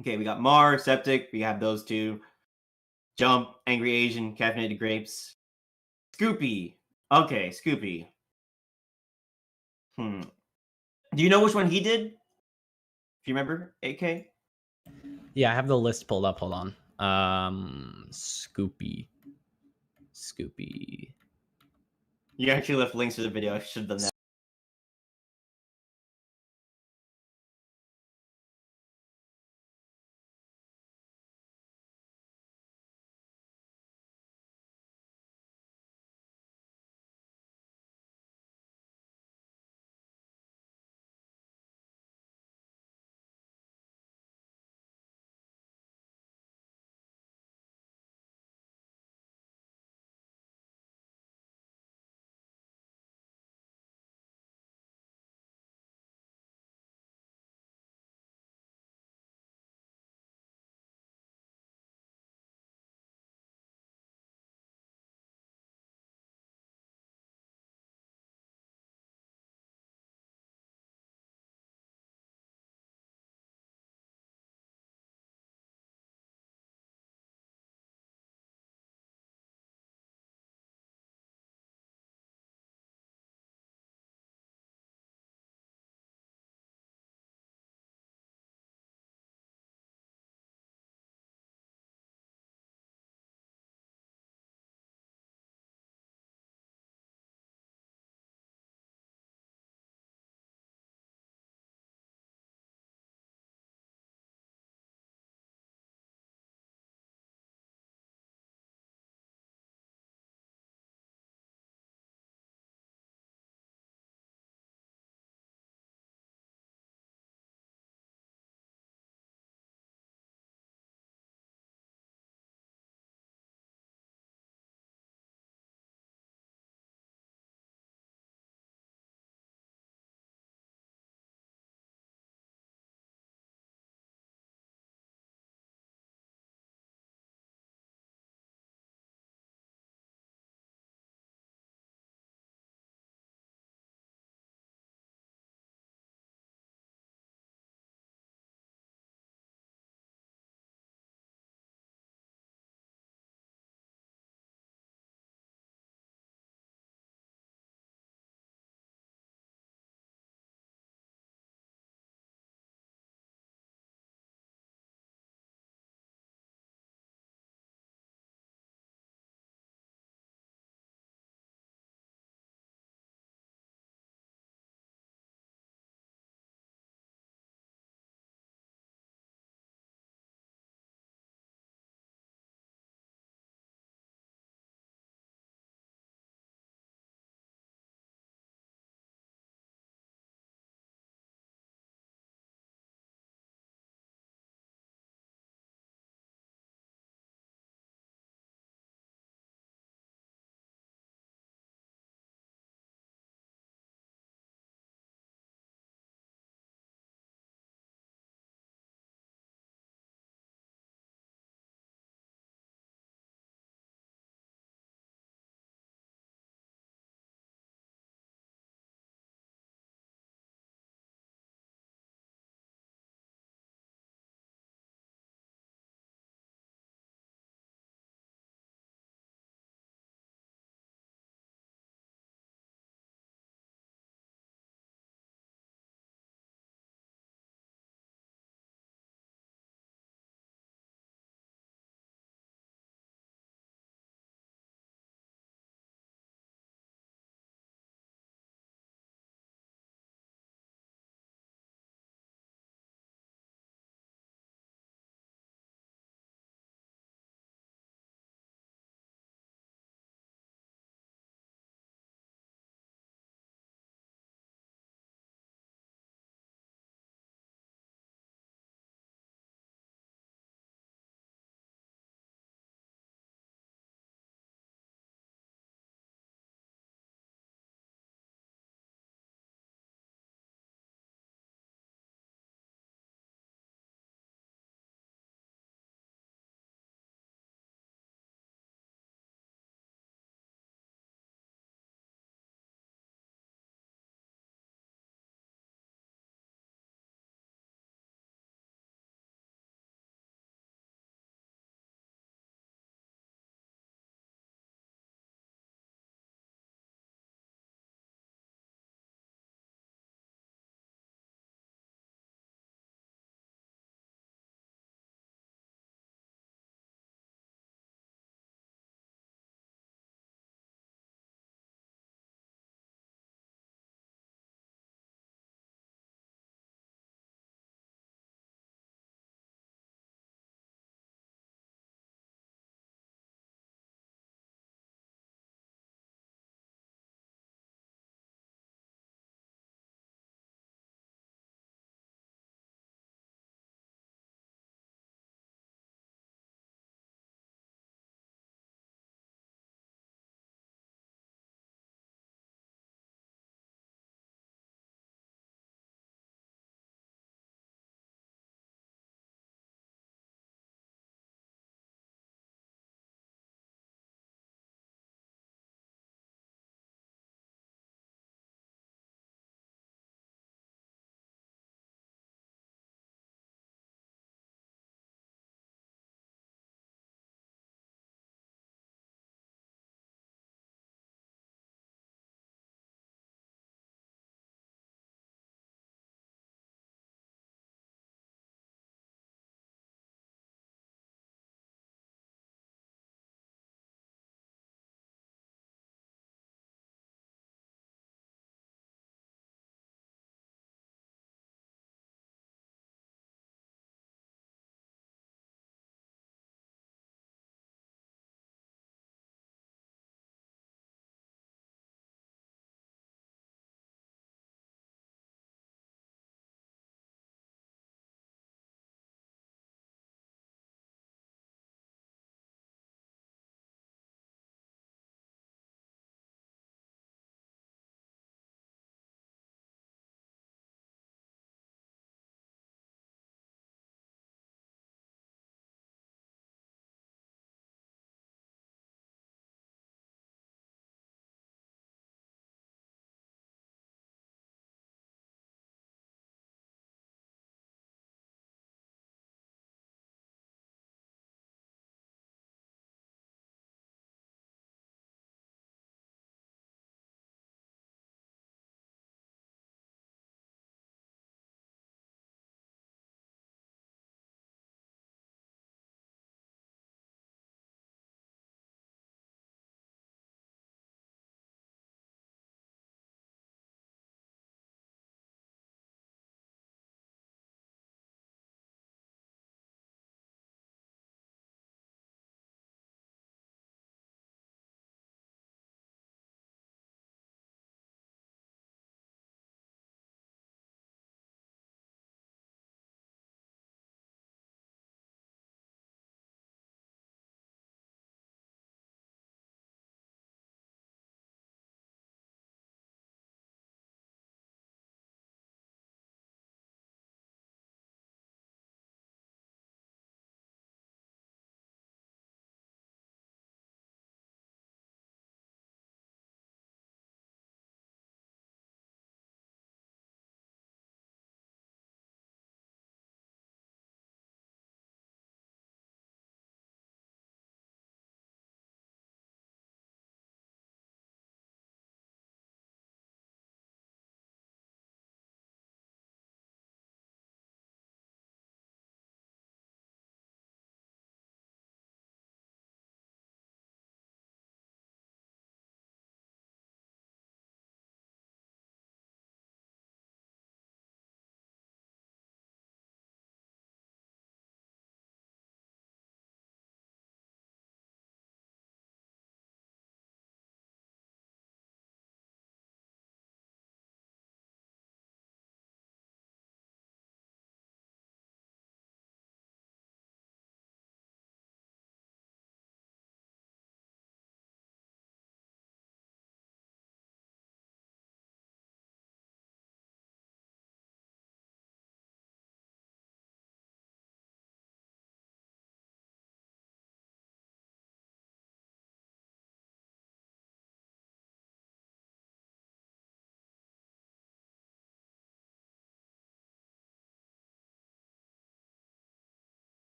Okay, we got Mar, Septic. We have those two. Jump, Angry Asian, Caffeinated Grapes. Scoopy. Okay, Scoopy. Hmm. Do you know which one he did? If you remember, AK? Yeah, I have the list pulled up. Hold on. Scoopy. Scoopy. You actually left links to the video. I should have done that.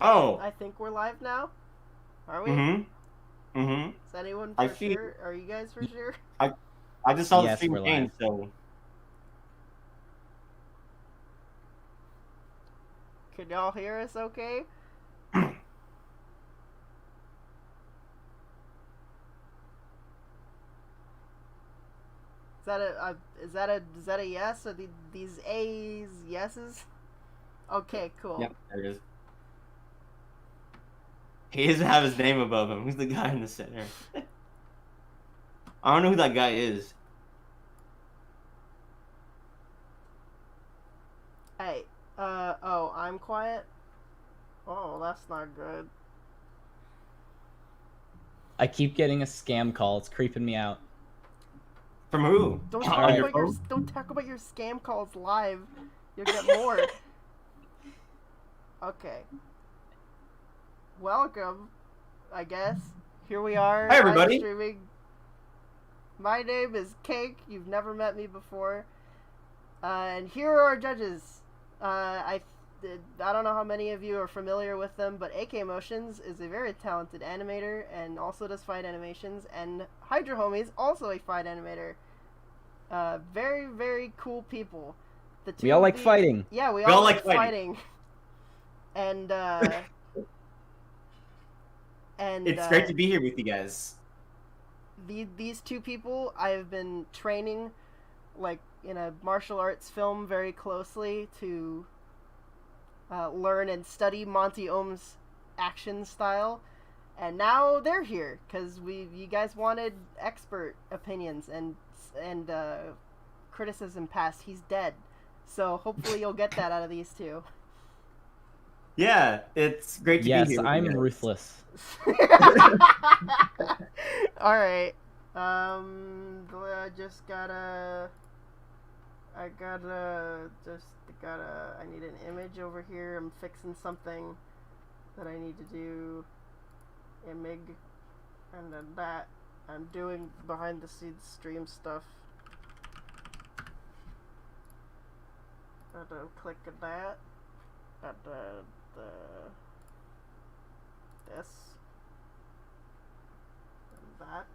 Oh. I think we're live now. Are we? Mm-hmm. Mm-hmm. Is anyone I for see. sure? Are you guys for sure? I just saw the Yes, stream we're change, live. so Can y'all hear us okay? Is that a yes? Are these A's yeses? Okay, cool. yeah, there it is. He doesn't have his name above him. Who's the guy in the center? I don't know who that guy is. Hey, oh, I'm quiet? Oh, that's not good. I keep getting a scam call. It's creeping me out. From who? Don't On talk your about your phone? don't talk about your scam calls live. You'll get more. Okay. Welcome, I guess. Here we are. Hi, everybody. Live streaming. My name is Cake. You've never met me before. And here are our judges. I don't know how many of you are familiar with them, but AK Motions is a very talented animator and also does fight animations. And Hydra Homies, also a fight animator. Very, very cool people. The two We all of like these- fighting. Yeah, we all like fighting. And It's great to be here with you guys. These two people I've been training, like in a martial arts film, very closely to learn and study Monty Ohm's action style, and now they're here because you guys wanted expert opinions and criticism passed. He's dead, so hopefully you'll get that out of these two. Yeah, it's great to be Yes, here. with I'm you guys. ruthless. All right. I need an image over here. I'm fixing something that I need to do. Imig. And then that. I'm doing behind the scenes stream stuff. And click on that. And this. And that.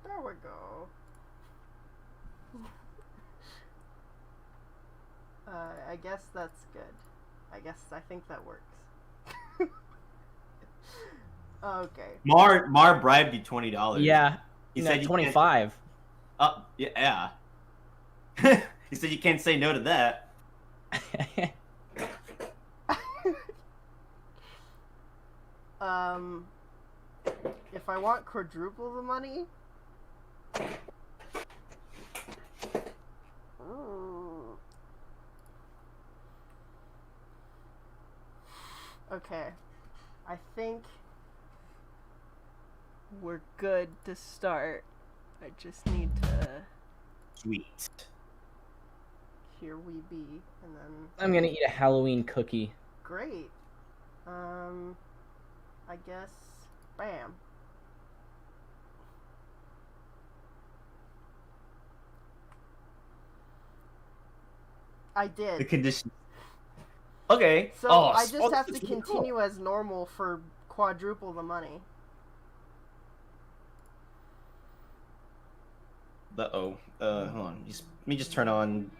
There we go. I guess that's good. I think that works. Okay. Mar bribed you $20. Yeah, he no, said you 25. Can't... yeah. He said you can't say no to that. If I want quadruple the money. Okay. I think we're good to start. I just need to. Sweet. Here we be, and then. I'm gonna eat a Halloween cookie. Great. I guess. Bam. I did. The condition. Okay. So I just have to continue as normal for quadruple the money. Hold on. Let me just turn on.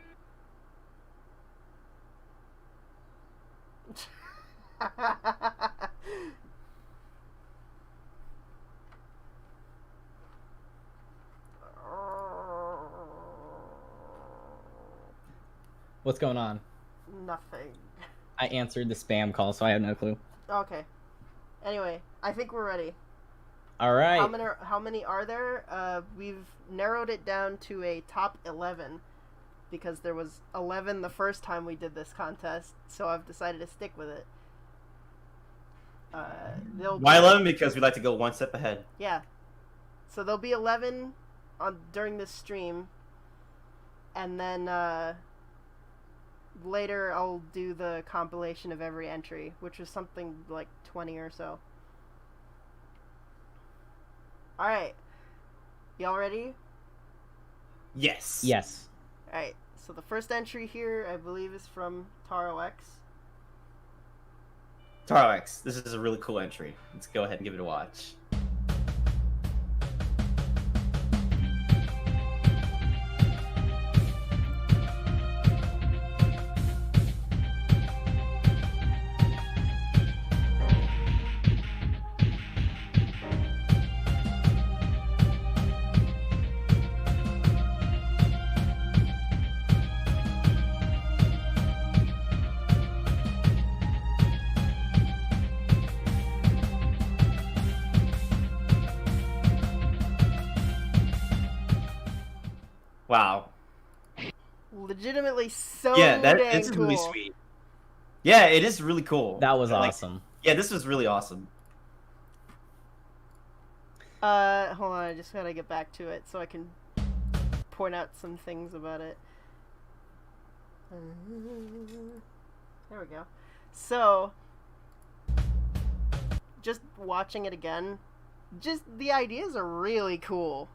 What's going on? Nothing. I answered the spam call, so I have no clue. Okay. Anyway, I think we're ready. All right. How many are there? We've narrowed it down to a top 11 because there was 11 the first time we did this contest, so I've decided to stick with it. Why 11? Because we like to go one step ahead. Yeah. So there'll be 11 during this stream, and then later I'll do the compilation of every entry, which was something like 20 or so. Alright. Y'all ready? Yes. Yes. Alright, so the first entry here, I believe, is from Taro X. Taro X, this is a really cool entry. Let's go ahead and give it a watch. Wow. Legitimately so Yeah, dang it's cool. really sweet. Yeah, it is really cool. That was Like, awesome. yeah, this was really awesome. Hold on, I just gotta get back to it so I can point out some things about it. There we go. So, just watching it again, just the ideas are really cool.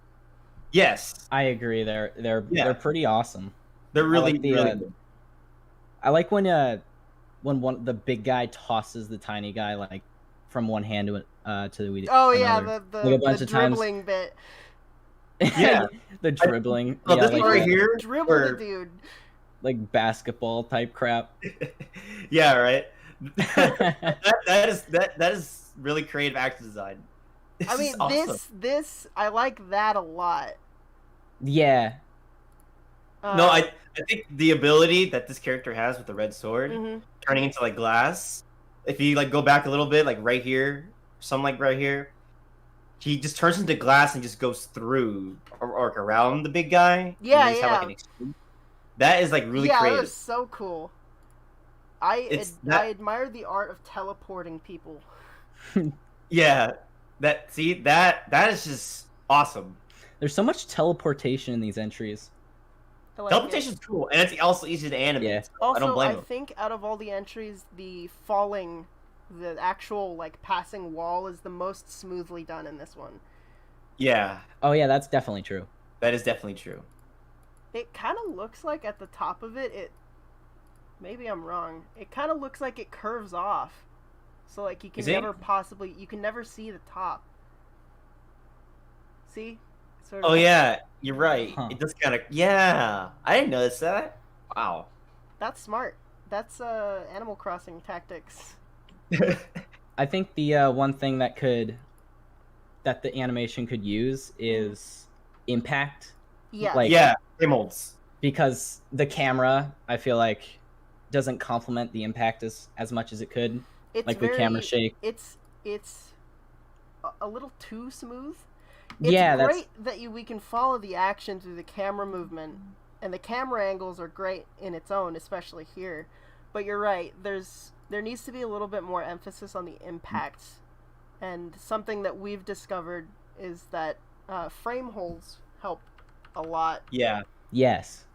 Yes, I agree. They're Yeah. they're pretty awesome. they're really, like the, really uh, good. I like when the big guy tosses the tiny guy like from one hand to the Oh yeah, another. the Like a bunch the of times- dribbling bit. Yeah. the dribbling. Oh, yeah, this like, one right the- here, Dribble where- the dude. like basketball type crap. Yeah, right. that is really creative action design. I mean, is awesome. this I like that a lot. Yeah, No, I think the ability that this character has with the red sword, Mhm. turning into like glass. If you like go back a little bit, like right here, something like right here, he just turns into glass and just goes through or around the big guy. and Yeah, you just have, like, yeah. an exchange. That is like really yeah, creative. that was so cool. I That- admire the art of teleporting people. Yeah, that is just awesome. there's so much teleportation in these entries. I like it. Teleportation's cool, and it's also easy to animate. Yeah. so Also, I don't blame him. think out of all the entries, the falling, the actual like passing wall is the most smoothly done in this one. Yeah, Oh yeah, that's definitely true. that is definitely true. It kind of looks like at the top of it, maybe I'm wrong. It kind of looks like it curves off, so like you can Is it? you can never see the top. See? Sort Oh yeah, you're right. Huh. It does kind of. Yeah, I didn't notice that. Wow. That's smart. That's Animal Crossing tactics. I think the one thing that the animation could use is impact, Yeah. Like- Yeah, frame molds. because the camera I feel like doesn't complement the impact as much as it could, it's like the camera shake. It's a little too smooth. It's Yeah, great that we can follow the action through the camera movement, and the camera angles are great in its own, especially here. But you're right. There needs to be a little bit more emphasis on the impact, and something that we've discovered is that frame holds help a lot. Yeah. Yes.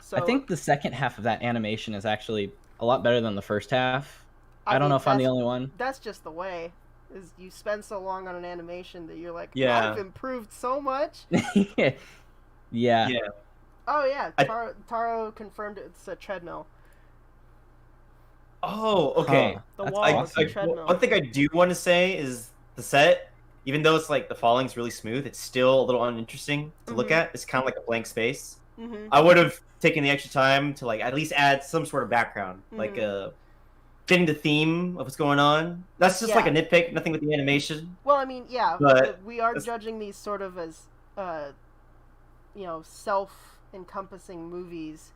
So I think the second half of that animation is actually a lot better than the first half. I don't mean, know if I'm the that's- only one. That's just the way. Is you spend so long on an animation that you're like, Yeah. I've improved so much. Yeah. Yeah. Oh yeah, I- Taro confirmed it's a treadmill. Oh, okay. Huh. The That's wall is awesome. a treadmill. One thing I do want to say is the set, even though it's like the falling's really smooth, it's still a little uninteresting to look Mhm. at. It's kind of like a blank space. Mm-hmm. I would have taken the extra time to like at least add some sort of background, like getting the theme of what's going on. That's just like a nitpick, nothing with the animation. Well, I mean, yeah, But we are that's- judging these sort of as, self-encompassing movies,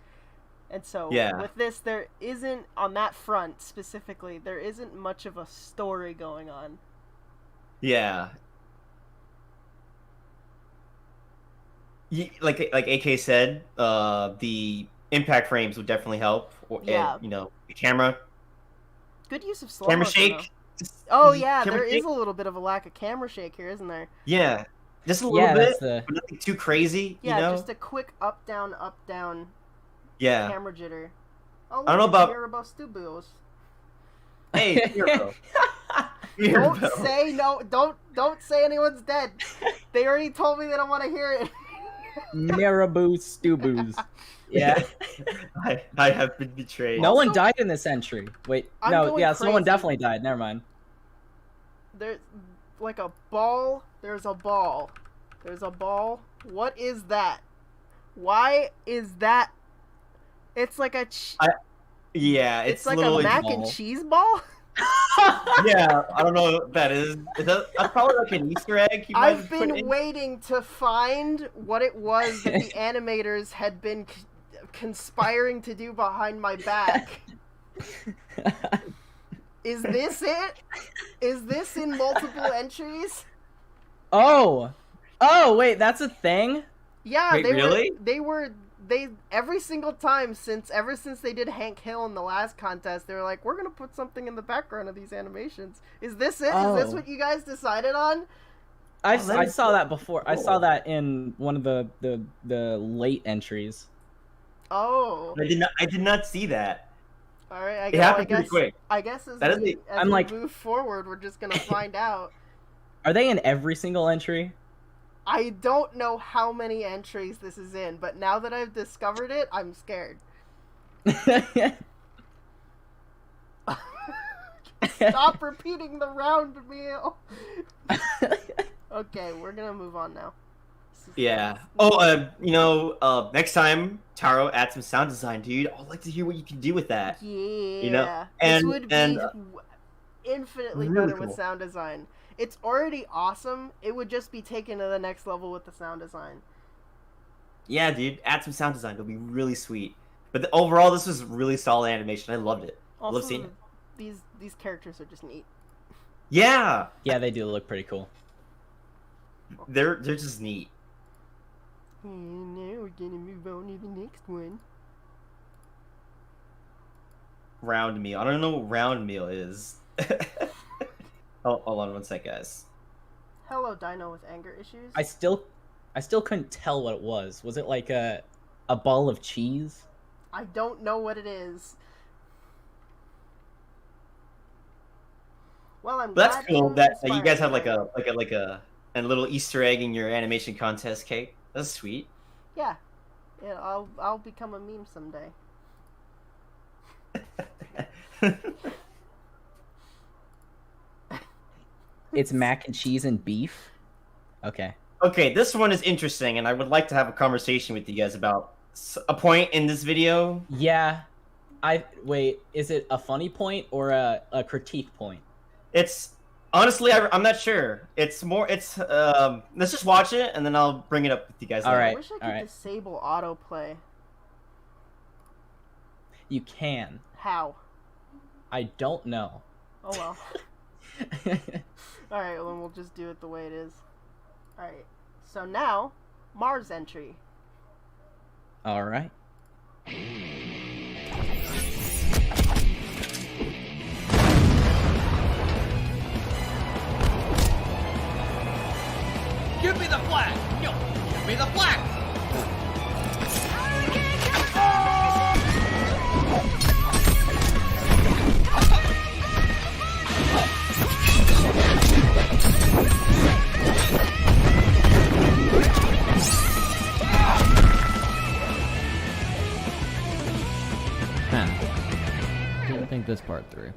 and so Yeah. with this, there isn't on that front specifically. There isn't much of a story going on. Yeah. Like AK said, the impact frames would definitely help. Yeah. And, the camera Good use of slow camera motion, shake. though. Oh yeah, camera there is shake. a little bit of a lack of camera shake here, isn't there? Yeah, just a little Yeah, bit, that's the but nothing too crazy. Yeah, you know? just a quick up down Yeah, camera jitter. Oh, I don't know look, about- Mirabo Stubos. Hey, Mirabo. Don't Mirabo. say no. Don't say anyone's dead. They already told me they don't want to hear it. Marabou Stuboos. Yeah. I have been betrayed. No one Also- died in this entry. Wait, I'm no, going yeah, someone crazy. definitely died. Never mind. There's like a ball. There's a ball. There's a ball. What is that? Why is that? It's like a. Yeah, It's like little, a mac and ball. cheese ball. Yeah, I don't know what that is. That's probably like an Easter egg. You might I've have put been in. waiting to find what it was that the animators had been conspiring to do behind my back. Is this it? Is this in multiple entries? Oh, wait, that's a thing. Yeah, Wait, really? They every single time ever since they did Hank Hill in the last contest, they were like, we're gonna put something in the background of these animations. Is this it? Is this Oh. what you guys decided on? I that is saw that before. I saw cool. that in one of the late entries. Oh, I did not see that. all right. It happened pretty quick. I guess as That is we, the- as I'm we like- move forward, we're just gonna find out. Are they in every single entry? I don't know how many entries this is in, but now that I've discovered it, I'm scared. Stop repeating the round meal. Okay, we're gonna move on now. Yeah. Oh, next time Taro adds some sound design, dude. I'd like to hear what you can do with that. Yeah. this and- would be and, infinitely really better with cool. sound design. It's already awesome. It would just be taken to the next level with the sound design. Yeah, dude. Add some sound design. It'll be really sweet. But overall, this was really solid animation. I loved it. Also, love seeing it. these characters are just neat. Yeah, Yeah, they do look pretty cool. they're just neat. And now we're gonna move on to the next one. Round meal. I don't know what round meal is. Hold on one sec, guys. Hello, Dino with anger issues. I still couldn't tell what it was. Was it like a ball of cheese? I don't know what it is. Well, I'm But that's glad cool you that you inspired guys have me. like a little Easter egg in your animation contest cake. That's sweet. Yeah, I'll become a meme someday. It's mac and cheese and beef. Okay. Okay, this one is interesting, and I would like to have a conversation with you guys about a point in this video. Yeah. Wait. Is it a funny point or a critique point? It's honestly, I'm not sure. It's more. It's let's just watch it, and then I'll bring it up with you guys. All later. I right, wish I could alright. disable autoplay. You can. How? I don't know. Oh well. Alright, well then we'll just do it the way it is. Alright. So now, Mars entry. All right. Give me the flag! Yo, give me the flag! Didn't think this part through.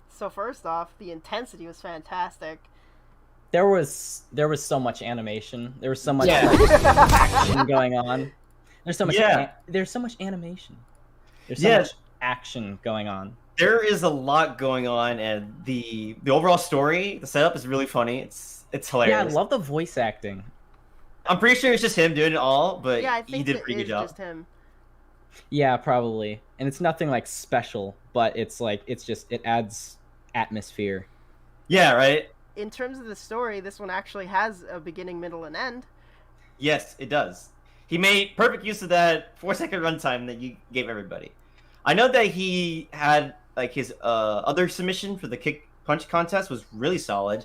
So first off, the intensity was fantastic. There was so much animation. There was so much Yeah. action going on. There's so much. Yeah. There's so much animation. There's so Yeah. much action going on. There is a lot going on, and the overall story, the setup is really funny. It's Yeah, I hilarious. love the voice acting. I'm pretty sure it's just him doing it all, but Yeah, I he think did a it pretty is good job. just him. Yeah, probably. And it's nothing like special, but it's like it adds atmosphere. Yeah, right. In terms of the story, this one actually has a beginning, middle, and end. Yes, it does. He made perfect use of that 4-second runtime that you gave everybody. I know that he had like his other submission for the kick punch contest was really solid,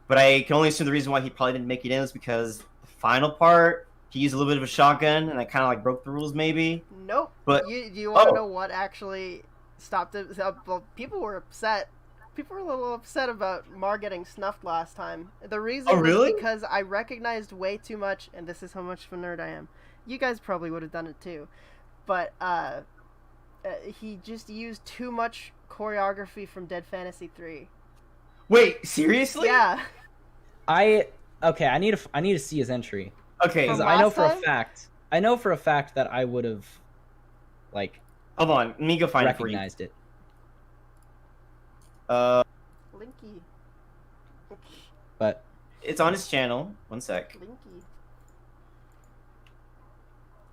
but I can only assume the reason why he probably didn't make it in is because the final part he used a little bit of a shotgun, and I kind of like broke the rules maybe. Nope. But Do you want to oh. know what actually stopped it? Well, people were upset. People were a little upset about Mar getting snuffed last time. The reason Oh, really? was because I recognized way too much, and this is how much of a nerd I am. You guys probably would have done it too. But he just used too much choreography from Dead Fantasy 3. Wait, seriously? Yeah. I need to see his entry. Okay, From Because I know last for a time? fact that I would have like hold on. Let me go find it for you. recognized it. Linky. But It's on his channel. One sec. Linky.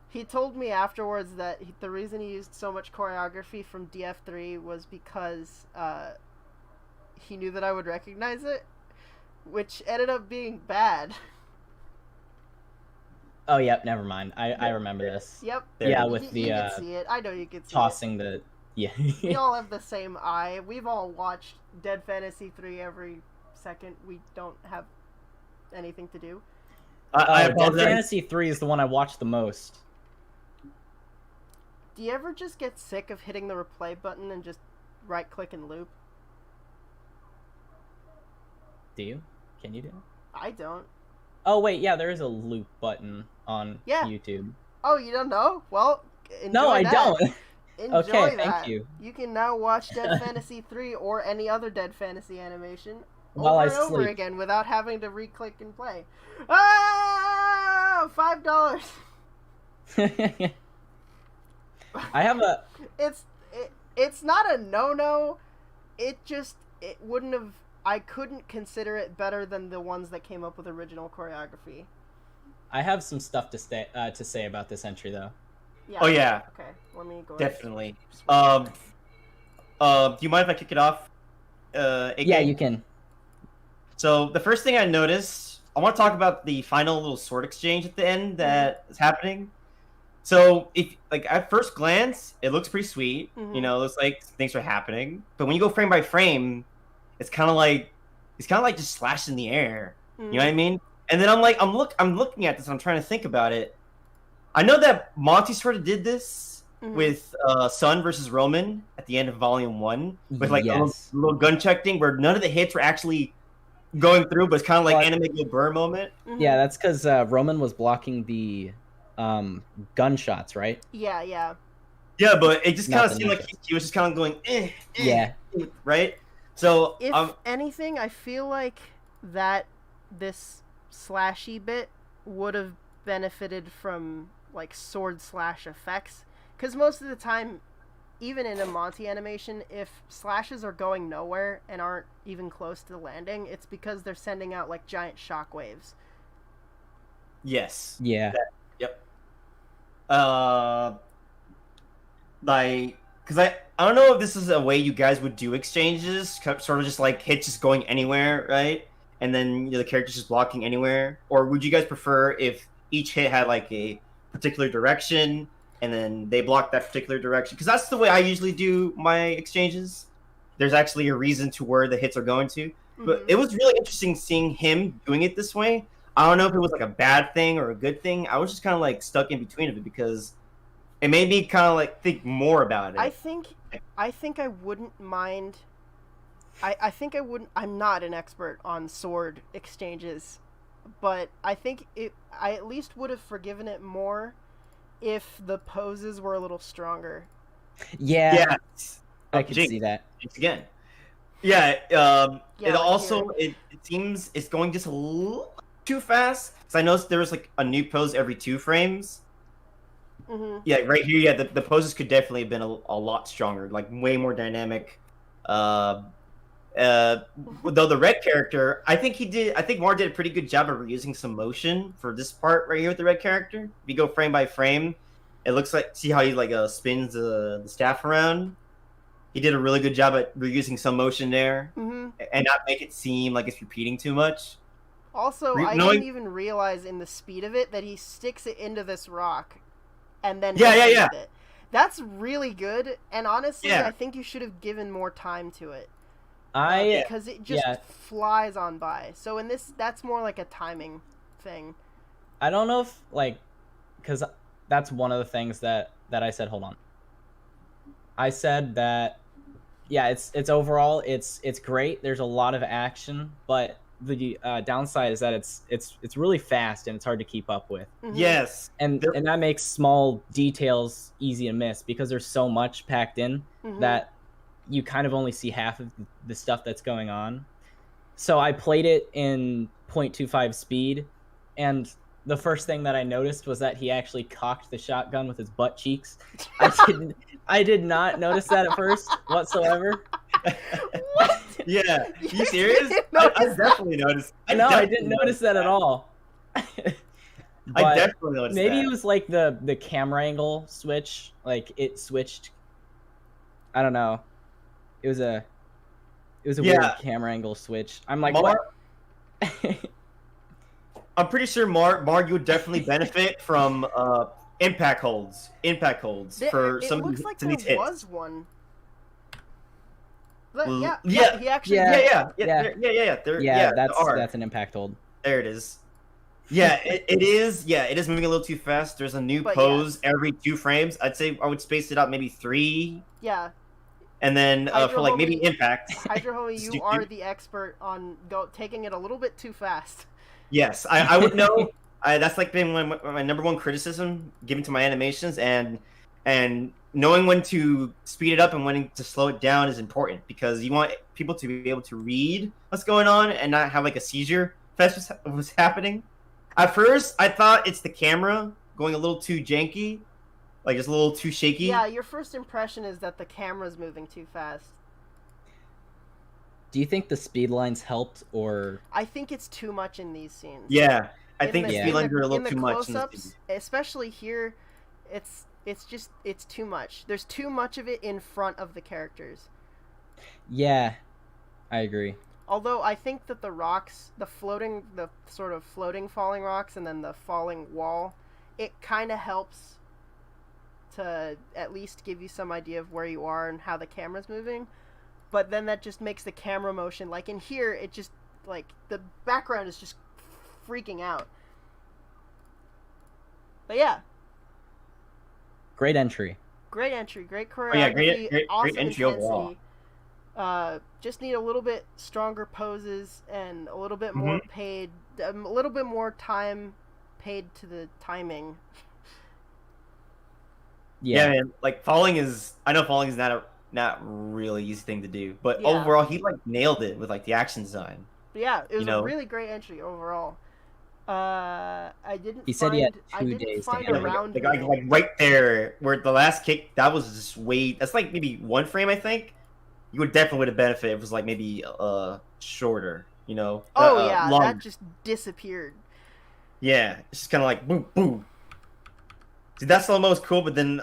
He told me afterwards that the reason he used so much choreography from DF3 was because he knew that I would recognize it, which ended up being bad. oh yep, never mind. I remember this. Yep. There Yeah, it with you the can see it. I know you can see tossing the it. We all have the same eye. We've all watched Dead Fantasy 3 every second. We don't have anything to do. I Dead apologize. Fantasy 3 is the one I watched the most. Do you ever just get sick of hitting the replay button and just right click and loop? Do you? Can you do it? I don't. Oh wait, yeah, there is a loop button on Yeah. YouTube. Oh, you don't know? Well, enjoy No, I that. don't. Enjoy Okay, that. thank you. You can now watch Dead Fantasy 3 or any other Dead Fantasy animation While over I and over sleep. again without having to re-click and play. Ah! $5. I have a It's not a no-no. It wouldn't have. I couldn't consider it better than the ones that came up with original choreography. I have some stuff to say about this entry though. Yeah. Oh yeah, Okay. Let me go. ahead. definitely. Do you mind if I kick it off? AK? Yeah, you can. So the first thing I noticed, I want to talk about the final little sword exchange at the end that is happening. So if like at first glance, it looks pretty sweet. Mhm. You know, it looks like things are happening. But when you go frame by frame, it's kind of like just slashed in the air. You know what I mean? And then I'm looking at this. I'm trying to think about it. I know that Monty sort of did this Mhm. with Sun versus Roman at the end of Volume 1 with like a Yes. little gun check thing where none of the hits were actually going through, but it's kind of like But- Anime Go Burr moment. Mhm. Yeah, that's because Roman was blocking the gunshots, right? Yeah. Yeah. Yeah, but it just Not kind of the seemed like ninjas. he was just kind of going, Yeah. right? So, If anything, I feel like that this slashy bit would have benefited from like sword slash effects, because most of the time, even in a Monty animation, if slashes are going nowhere and aren't even close to landing, it's because they're sending out like giant shockwaves. yes. Yeah. Like, because I don't know if this is a way you guys would do exchanges, sort of just like hits just going anywhere, right? And then the character's just blocking anywhere, or would you guys prefer if each hit had like a particular direction and then they block that particular direction? Because that's the way I usually do my exchanges. There's actually a reason to where the hits are going to. But Mhm. it was really interesting seeing him doing it this way. I don't know if it was like a bad thing or a good thing. I was just kind of like stuck in between of it because it made me kind of like think more about it. I think I wouldn't mind. I think I wouldn't. I'm not an expert on sword exchanges, but I think I at least would have forgiven it more if the poses were a little stronger. Yeah. Yeah, I could Jake, see that. It's again. Yeah. Yeah, It like also it seems it's going just a little too fast. Because I noticed there was like a new pose every 2 frames. Hmm. Yeah, right here. Yeah, the poses could definitely have been a lot stronger, like way more dynamic. Though the red character, I think Mar did a pretty good job of reusing some motion for this part right here with the red character. If you go frame by frame, it looks like, see how he like spins the staff around. He did a really good job at reusing some motion there Hmm. and not make it seem like it's repeating too much. Also, I Knowing- didn't even realize in the speed of it that he sticks it into this rock, and then Yeah, hits yeah, with it. That's really good, and honestly, Yeah. I think you should have given more time to it. I Because it just yeah. flies on by. So in this, that's more like a timing thing. I don't know if like, because that's one of the things that I said. Hold on. I said that, yeah, it's overall it's great. There's a lot of action, but the downside is that it's really fast and it's hard to keep up with. Mhm. Yes. And that makes small details easy to miss because there's so much packed in Mhm. that you kind of only see half of the stuff that's going on. So I played it in 0.25 speed, and the first thing that I noticed was that he actually cocked the shotgun with his butt cheeks. I did not notice that at first whatsoever. What? Yeah. You You serious? didn't I notice definitely noticed. No, I didn't notice that at all. I But definitely noticed maybe that. it was like the camera angle switch, like it switched. I don't know. It was a weird Yeah. camera angle switch. I'm like, Mar- what? I'm pretty sure Mar, you would definitely benefit from impact holds for it some of looks these, like some of these there hits. was one. But Well, yeah, yeah. he actually Yeah. Yeah. Yeah. There, Yeah, there are. that's an impact hold. There it is. Yeah, it is. Yeah, it is moving a little too fast. There's a new But pose every 2 frames. I'd say I would space it out maybe 3, Yeah, and then for like maybe Hydro impact. Hydro Homie, you Stupid. are the expert on taking it a little bit too fast. Yes, I would know. That's like been my number one criticism given to my animations, and knowing when to speed it up and when to slow it down is important because you want people to be able to read what's going on and not have like a seizure fest was happening. At first, I thought it's the camera going a little too janky, like just a little too shaky. Yeah, your first impression is that the camera's moving too fast. Do you think the speed lines helped, or I think it's too much in these scenes. Yeah, I In think the Yeah. speed lines are a in little the too much. in this close-ups, movie. especially here, it's too much. There's too much of it in front of the characters. yeah, I agree. Although I think that the rocks, the sort of floating falling rocks and then the falling wall, it kind of helps to at least give you some idea of where you are and how the camera's moving. But then that just makes the camera motion, like in here, it just, like, the background is just freaking out. But yeah, Great entry. great entry, great Oh, yeah, choreography, great awesome entry overall. intensity. Just need a little bit stronger poses and a little bit more a little bit more time paid to the timing. Yeah, Yeah, man. Like I know falling is not really easy thing to do, but Yeah. overall he like nailed it with like the action design. But yeah, it was You know? a really great entry overall. I didn't. He said he had I 2 didn't days to find get a it. round Like middle. right there where the last kick that was just way. That's like maybe 1 frame I think. You would definitely have benefited if it was like maybe shorter. You know. Oh yeah, longer. that just disappeared. Yeah, it's just kind of like boom boom. See, that slow mo is cool, but then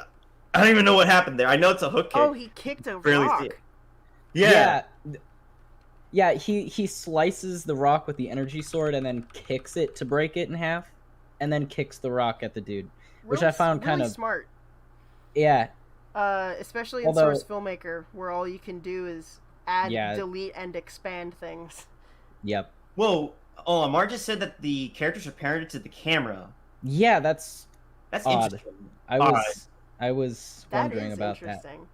I don't even know what happened there. I know it's a hook kick. Oh, he kicked a Barely rock. see it. Yeah. Yeah, he slices the rock with the energy sword and then kicks it to break it in half, and then kicks the rock at the dude. Which I found really kind of- smart. Yeah, Especially in Although- Source Filmmaker, where all you can do is add, Yeah. delete, and expand things. yep. Whoa. Oh, Amar just said that the characters are parented to the camera. Yeah, that's That's Odd. interesting. I was That wondering is about that. interesting.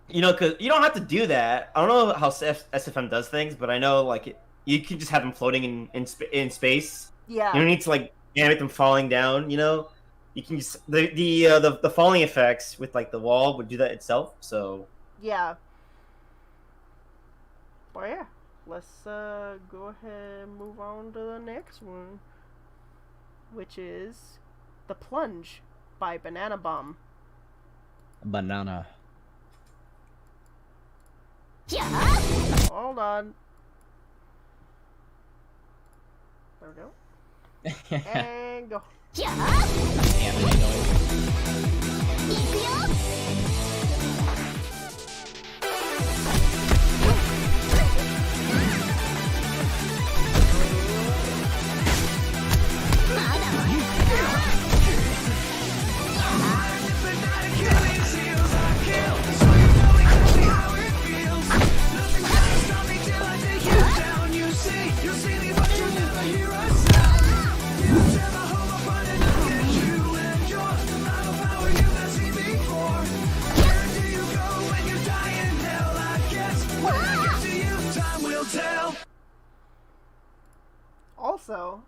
You know, because you don't have to do that. I don't know how SFM does things, but I know like you can just have them floating in space. Yeah. You don't need to like animate them falling down. You know, you can just the falling effects with like the wall would do that itself. So Yeah. But yeah, let's go ahead and move on to the next one, which is The Plunge by Banana Bomb. Banana. Hold on. There we go. And go. Anime noise. You'll see me, but you'll never hear us. also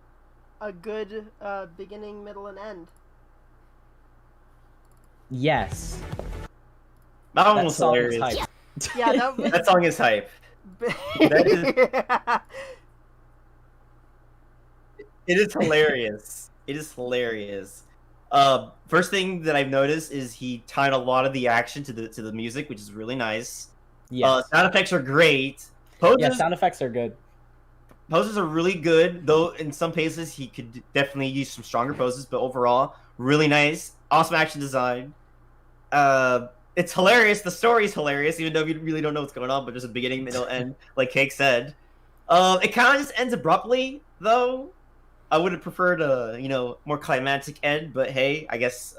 a good beginning, middle, and end. Yes. That one That was song was hilarious. hype. Yeah, that was. That song is hype. That is- It is hilarious. It is hilarious. First thing that I've noticed is he tied a lot of the action to the music, which is really nice. Yes. Sound effects are great. Poses, Yeah, sound effects are good. poses are really good, though in some cases he could definitely use some stronger poses, but overall, really nice. Awesome action design. It's hilarious. The story's hilarious, even though you really don't know what's going on, but there's a beginning, middle, end, like Cake said. It kind of just ends abruptly, though. I would have preferred a more climactic end, but hey, I guess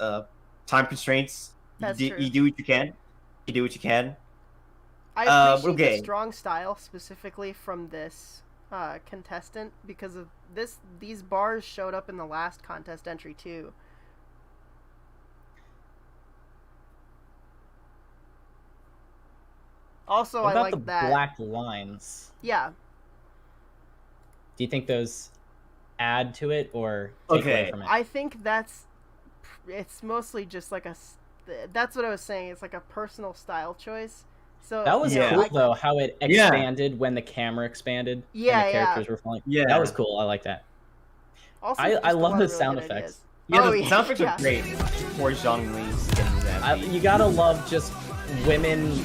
time constraints. That's You true. do what you can. You do what you can. I appreciate okay. the strong style specifically from this contestant because of this. These bars showed up in the last contest entry too. Also, What I about like the that. black lines? Yeah, Do you think those add to it or take Okay. away from it? I think it's mostly just like that's what I was saying. It's like a personal style choice. So That was Yeah. cool though, how it Yeah. expanded when the camera expanded Yeah, and the yeah. characters were falling. Yeah. That was cool. I like that. Also, I just a love lot the of really sound good effects. ideas. Yeah, Oh, the sound effects yeah. are great. Poor Zhang Li's getting that. beat. You gotta love just women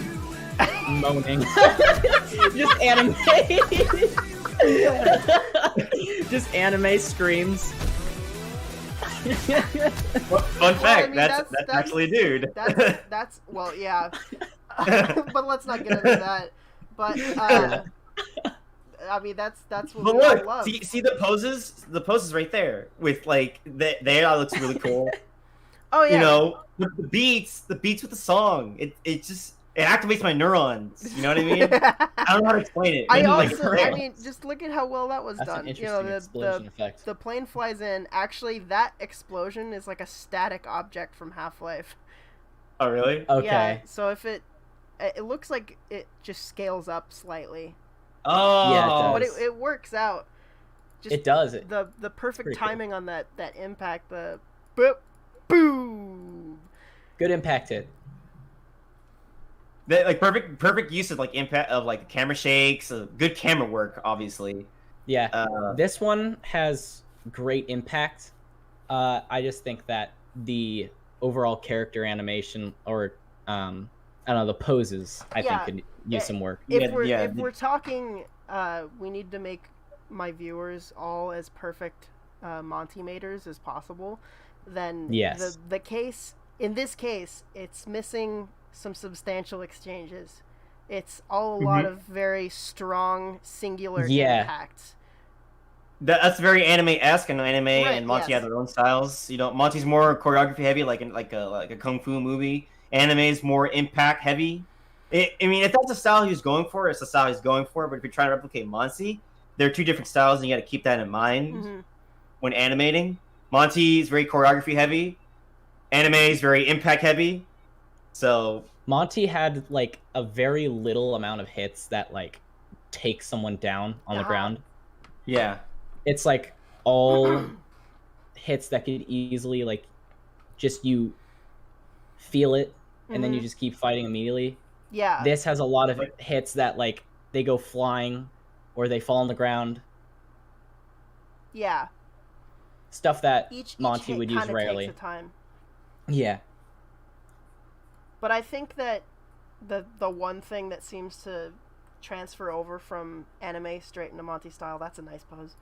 moaning. Just anime. Just anime screams. Fun fact, mean, that's that's- actually a dude. That's well, yeah. But let's not get into that. But I mean, that's what But we all look, love. see the poses right there with like that looks really cool. Oh yeah. You know, the beats with the song, it activates my neurons. You know what I mean? I don't know how to explain it. I Like, also, Like, I mean, just look at how well that was That's done. an You interesting know, explosion effect. the plane flies in. Actually, that explosion is like a static object from Half-Life. oh really? Okay. Yeah. So if it looks like it just scales up slightly, Oh, Yeah, it but does. it works out. Just It does. the perfect pretty cool. timing on that impact. The boop, boom. Good impact hit. Like perfect use of like impact of like camera shakes, good camera work, obviously. Yeah. Uh, This one has great impact. I just think that the overall character animation or I don't know, the poses I Yeah. think could use some work. If Yeah, we're talking, we need to make my viewers all as perfect Monty Maters as possible. Then Yes. the case in this case, it's missing some substantial exchanges. It's all a lot of very strong singular Yeah. impacts. that's very anime-esque, and anime Right, and Monty yes. have their own styles. You know, Monty's more choreography heavy, like a kung fu movie. Anime is more impact heavy. I mean, if that's the style he's going for, it's the style he's going for. But if you're trying to replicate Monty, they're two different styles, and you got to keep that in mind Mhm. when animating. Monty is very choreography heavy. Anime is very impact heavy. So Monty had like a very little amount of hits that like take someone down on the Uh-huh. ground. yeah, It's like all hits that could easily like just you feel it and then you Mhm. just keep fighting immediately. Yeah. This has a lot of hits that like they go flying or they fall on the ground. Yeah. Stuff that Each Monty hit would use kinda rarely. takes a time. Yeah. But I think that the one thing that seems to transfer over from anime straight into Monty style, that's a nice pose.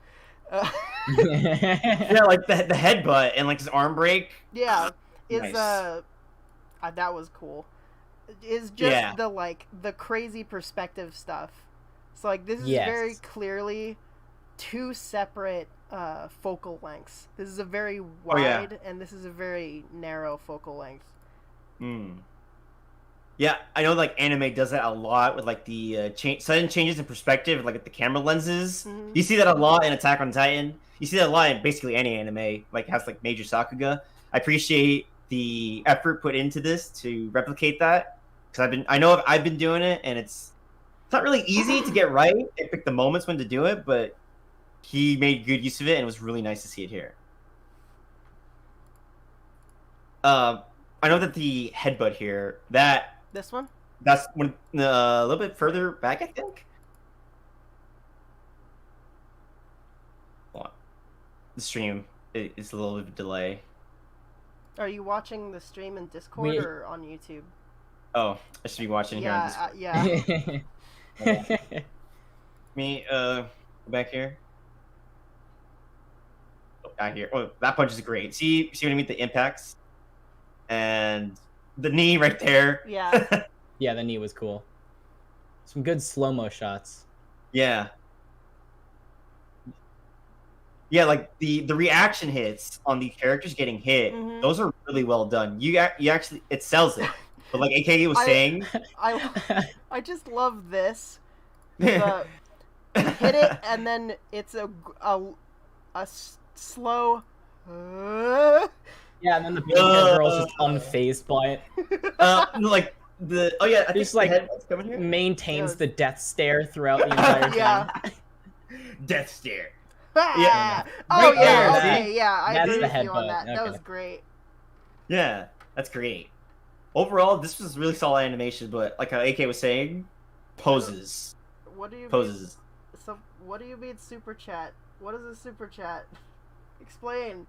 yeah, like the headbutt and like his arm break. Yeah, is Nice. that was cool. Is just Yeah. the crazy perspective stuff. So like this is Yes. very clearly two separate focal lengths. This is a very wide yeah. and this is a very narrow focal length. Hmm. Yeah, I know like anime does that a lot with like the sudden changes in perspective, like with the camera lenses. Mhm. You see that a lot in Attack on Titan. You see that a lot in basically any anime, like has like major Sakuga. I appreciate the effort put into this to replicate that because I've been doing it, and it's not really easy to get right and pick the moments when to do it, but he made good use of it, and it was really nice to see it here. I know that the headbutt here, This one? that's when a little bit further back, I think. Hold on. The stream is a little bit of a delay. Are you watching the stream in Discord We- or on YouTube? Oh, I should be watching here. On Yeah, this. yeah. Me, go back here. Oh, back here. Oh, that punch is great. See what I mean? The impacts and the knee right there. Yeah. Yeah, the knee was cool. Some good slow-mo shots. Yeah. Yeah, like the reaction hits on the characters getting hit, Mhm. those are really well done. You actually, it sells it. But like AKA was saying, I just love this. The hit it and then it's a slow. Yeah, and then the pink hair girl's just unfazed by it. like I think Just, the like, headbutt's coming here. Maintains Yeah. the death stare throughout the entire time. Yeah. Death stare. Ah! Oh Right yeah, there, okay, see? yeah, I That's agree the with you on headbutt, that. That okay. was great. Yeah, that's great. Overall, this was really solid animation, but like how AK was saying, poses. What do you Poses. Mean, so what do you mean super chat? What is a super chat? Explain.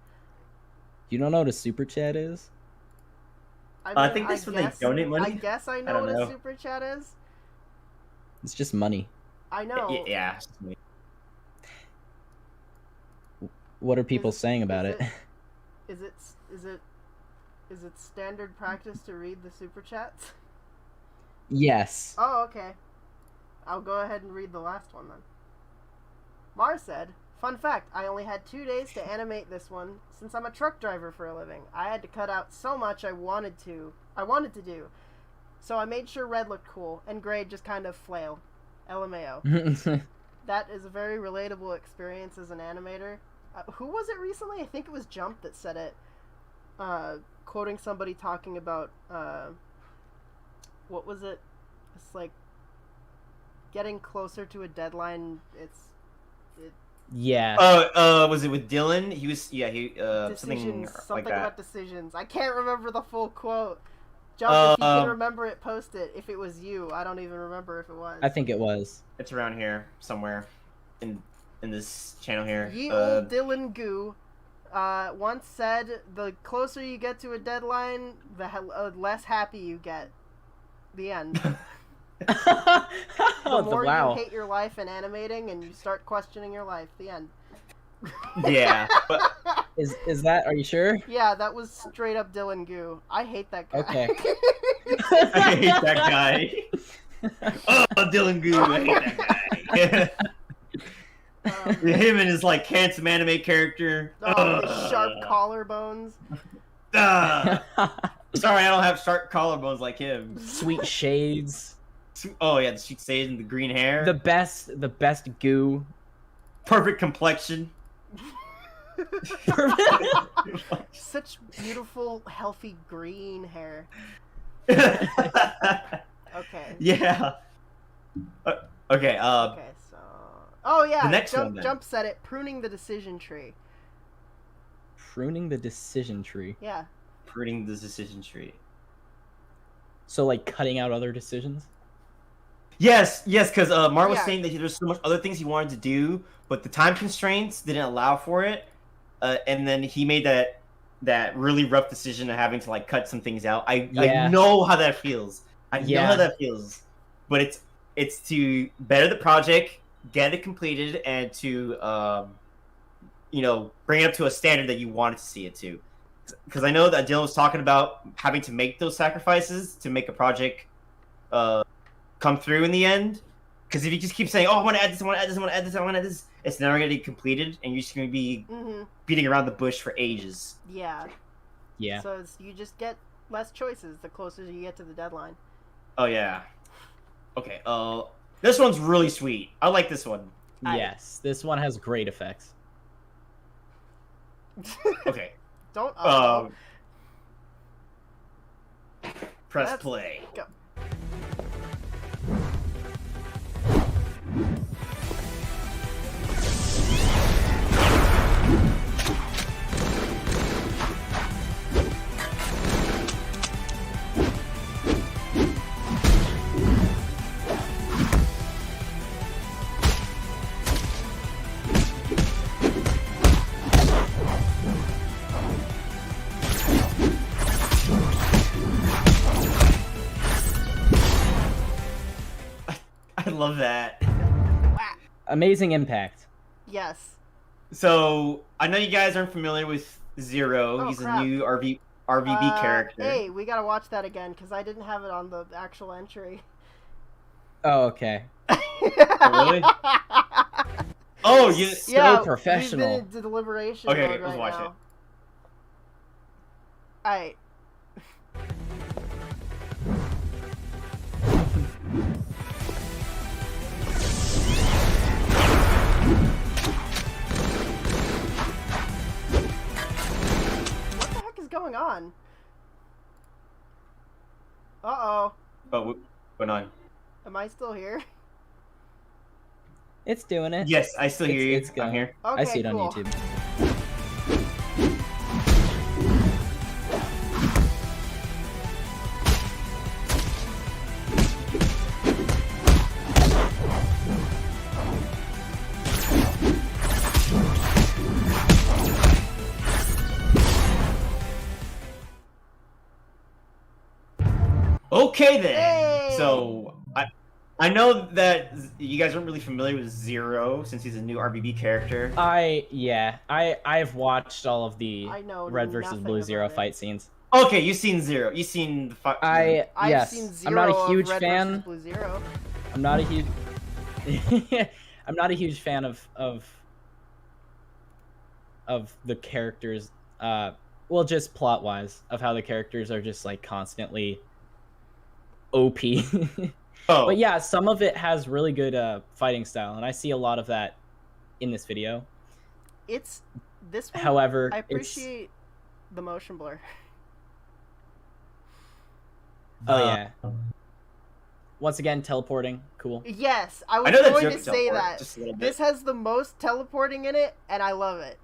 You don't know what a super chat is? I think that's when they guess- donate money. I guess I know don't what know. a super chat is. It's just money. I know. Yeah. What are people saying about is it? Is it standard practice to read the super chats? Yes. Oh, okay. I'll go ahead and read the last one then. Mars said, "Fun fact, I only had 2 days to animate this one since I'm a truck driver for a living. I had to cut out so much I wanted to do. So I made sure red looked cool and gray just kind of flail. LMAO." That is a very relatable experience as an animator. Who was it recently? I think it was Jump that said it. Quoting somebody talking about, what was it? It's like, getting closer to a deadline, Yeah. Was it with Dylan? He was, something decisions, like something that. about decisions. I can't remember the full quote. Jump, if you can Um, remember it, post it. If it was you, I don't even remember if it was. I think it was. It's around here somewhere, in this channel here. Ye old Dylan Goo once said, "The closer you get to a deadline, the less happy you get." The end. The Oh, more wow. you hate your life in animating, and you start questioning your life. The end. Yeah, but Is that? Are you sure? Yeah, that was straight up Dylan Goo. I hate that guy. Okay. I hate that guy. Oh, Dylan Goo, I hate that guy. Him and his like handsome anime character. Oh, the sharp collarbones. Sorry, I don't have sharp collarbones like him. Sweet shades. Oh yeah, the sweet sage and the green hair. The best goo. perfect complexion. Such beautiful, healthy green hair. Okay. Yeah. Okay. Okay, so. Oh yeah, The next one, then. Jump said it. Pruning the decision tree. Pruning the decision tree. Yeah. Pruning the decision tree. So like cutting out other decisions. Yes, because Mar was Yeah. saying that there's so much other things he wanted to do, but the time constraints didn't allow for it, and then he made that really rough decision of having to like cut some things out. I know how that feels. I know how that feels, but it's to better the project, get it completed, and to bring it up to a standard that you wanted to see it to. Because I know that Dylan was talking about having to make those sacrifices to make a project come through in the end. Because if you just keep saying, "Oh, I want to add this, I want to add this, I want to add this, I want to add this," it's never going to be completed, and you're just going to be beating around the bush for ages. Yeah. Yeah. So you just get less choices the closer you get to the deadline. Oh yeah. Okay. This one's really sweet. I like this one. Yes, this one has great effects. Okay. Don't. Press Let's play. go. I love that. Amazing impact. Yes. So I know you guys aren't familiar with Zero. Oh, He's crap. a new RVB character. Hey, we gotta watch that again because I didn't have it on the actual entry. Oh, okay. really? Oh, you. So professional. We've been in deliberation Okay, mode let's right watch now. it. Alright. What the heck is going on? Uh-oh. Oh, what's going on? Am I still here? It's doing it. Yes, I still hear you. It's going. I'm here. Okay, I see it cool. on YouTube. Okay then. Hey! So I know that you guys aren't really familiar with Zero since he's a new RBB character. I've watched all of the I know Red versus nothing Blue about Zero it. fight scenes. Okay, you've seen Zero. You've seen the fight. I've Yes, seen I'm not zero a huge of Red fan. versus Blue Zero. I'm not a huge. I'm not a huge fan of the characters. Well, just plot wise, of how the characters are just like constantly OP. Oh, But yeah, some of it has really good fighting style, and I see a lot of that in this video. It's this one. However, I it's appreciate the motion blur. oh yeah. Once again, teleporting, cool. Yes, I I was know that going joke to is say teleport, that. just a little bit. This has the most teleporting in it, and I love it.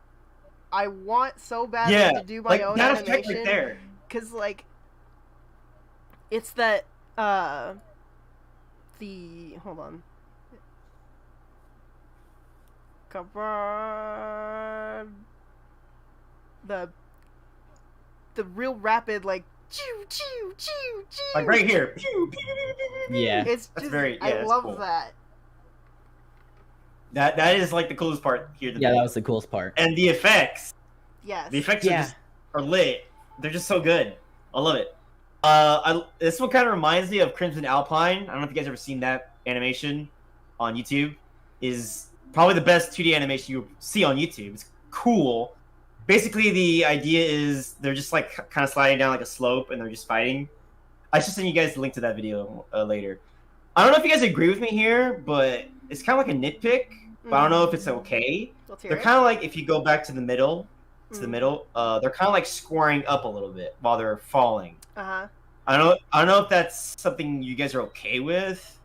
I want so badly Yeah, to do my like own that effect right animation there. because, like, it's that the hold on. Come on. The real rapid, like, choo choo choo choo. Like right here. Yeah. It's That's just very- yeah, I that's love cool. that. That is like the coolest part here. Yeah, that was the coolest part. And the effects. Yes. The effects Yeah. are lit. They're just so good. I love it. This one kind of reminds me of Crimson Alpine. I don't know if you guys ever seen that animation on YouTube. Is probably the best 2D animation you see on YouTube. It's cool. Basically, the idea is they're just like kind of sliding down like a slope and they're just fighting. I should send you guys the link to that video later. I don't know if you guys agree with me here, but it's kind of like a nitpick. But I don't know if it's okay. Let's hear They're it. kind of like if you go back to the middle, Mhm. they're kind of like scoring up a little bit while they're falling. Uh-huh. I don't know if that's something you guys are okay with.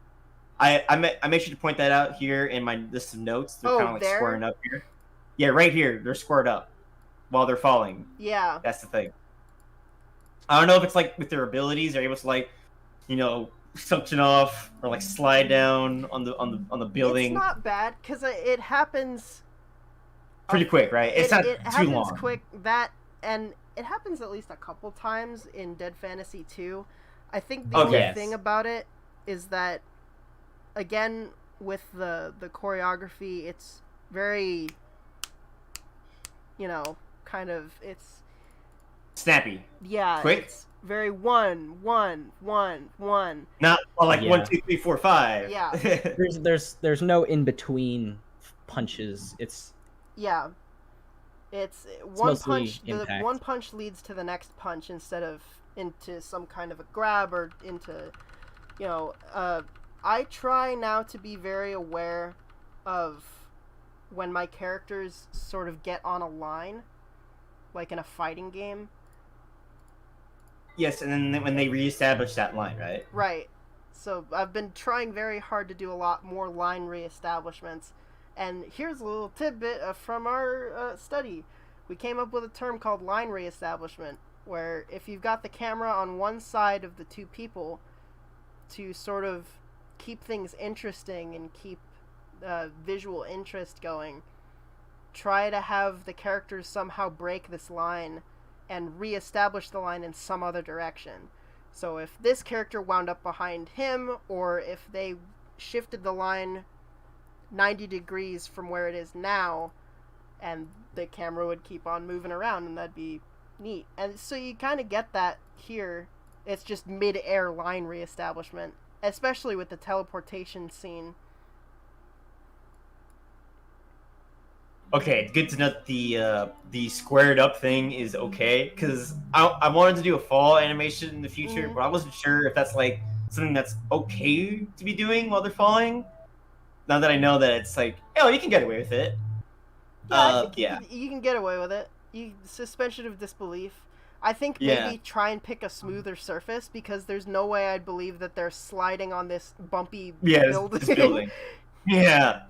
I make sure to point that out here in my list of notes. They're Oh, kind of like there? squaring up here. Yeah, right here. They're squared up while they're falling. Yeah. That's the thing. I don't know if it's like with their abilities, they're able to like, suction off or like slide down on the building It's not bad because it happens. pretty quick, right? It's not it too happens long. quick. And it happens at least a couple times in Dead Fantasy 2. I think the Okay. only Yes. thing about it is that, again, with the choreography, it's very, kind of, it's, Snappy. yeah, Quick? it's very one. Not like Yeah. 1, 2, 3, 4, 5. Yeah. There's no in between punches. It's Yeah. It's one mostly punch. The impact. one punch leads to the next punch instead of into some kind of a grab or into, I try now to be very aware of when my characters sort of get on a line, like in a fighting game. Yes, and then when they reestablish that line, right? Right. So I've been trying very hard to do a lot more line reestablishments. And here's a little tidbit from our study. We came up with a term called line reestablishment, where if you've got the camera on one side of the two people to sort of keep things interesting and keep visual interest going, try to have the characters somehow break this line and reestablish the line in some other direction. So if this character wound up behind him, or if they shifted the line 90 degrees from where it is now, and the camera would keep on moving around, and that'd be neat. And so you kind of get that here. It's just mid-air line reestablishment, especially with the teleportation scene. Okay, good to know that the squared up thing is okay, because I wanted to do a fall animation in the future, but I wasn't sure if that's like something that's okay to be doing while they're falling. Now that I know that it's like, oh, you can get away with it. I think you can get away with it. Suspension of disbelief. I think maybe try and pick a smoother surface, because there's no way I'd believe that they're sliding on this bumpy building. This building. Yeah.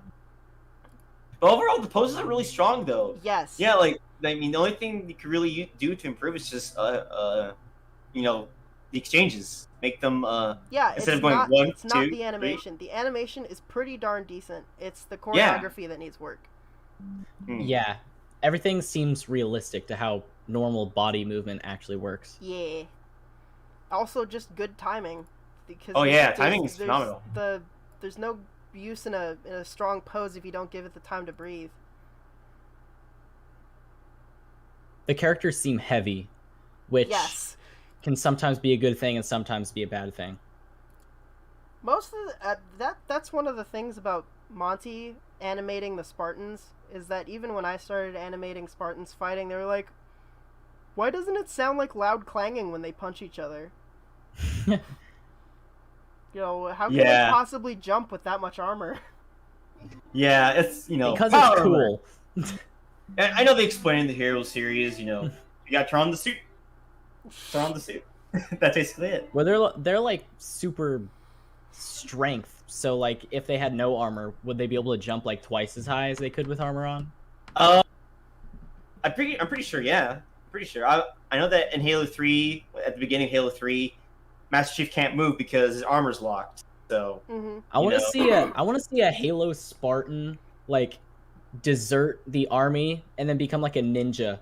But overall, the poses are really strong, though. Yes. Yeah, like, I mean, the only thing you can really do to improve is just, you know, the exchanges. Make them, instead of going not, 1, it's 2, not the animation. 3. The animation is pretty darn decent. It's the choreography that needs work. Yeah. Everything seems realistic to how normal body movement actually works. Yeah. Also, just good timing. Because timing is phenomenal. There's no use in a strong pose if you don't give it the time to breathe. The characters seem heavy, which can sometimes be a good thing and sometimes be a bad thing. Most of that's one of the things about Monty animating the Spartans, is that even when I started animating Spartans fighting, they were like, why doesn't it sound like loud clanging when they punch each other? You know, how can they possibly jump with that much armor? Yeah, it's, you know, because it's cool. And I know they explain in the Hero series, you know, you gotta turn on the suit. Turn on the suit. That's basically it. Well, they're like super strength, so like if they had no armor, would they be able to jump like twice as high as they could with armor on? I'm pretty sure. Yeah, pretty sure. I know that in Halo 3, at the beginning of Halo 3, Master Chief can't move because his armor's locked. So I want to see a Halo Spartan like desert the army and then become like a ninja.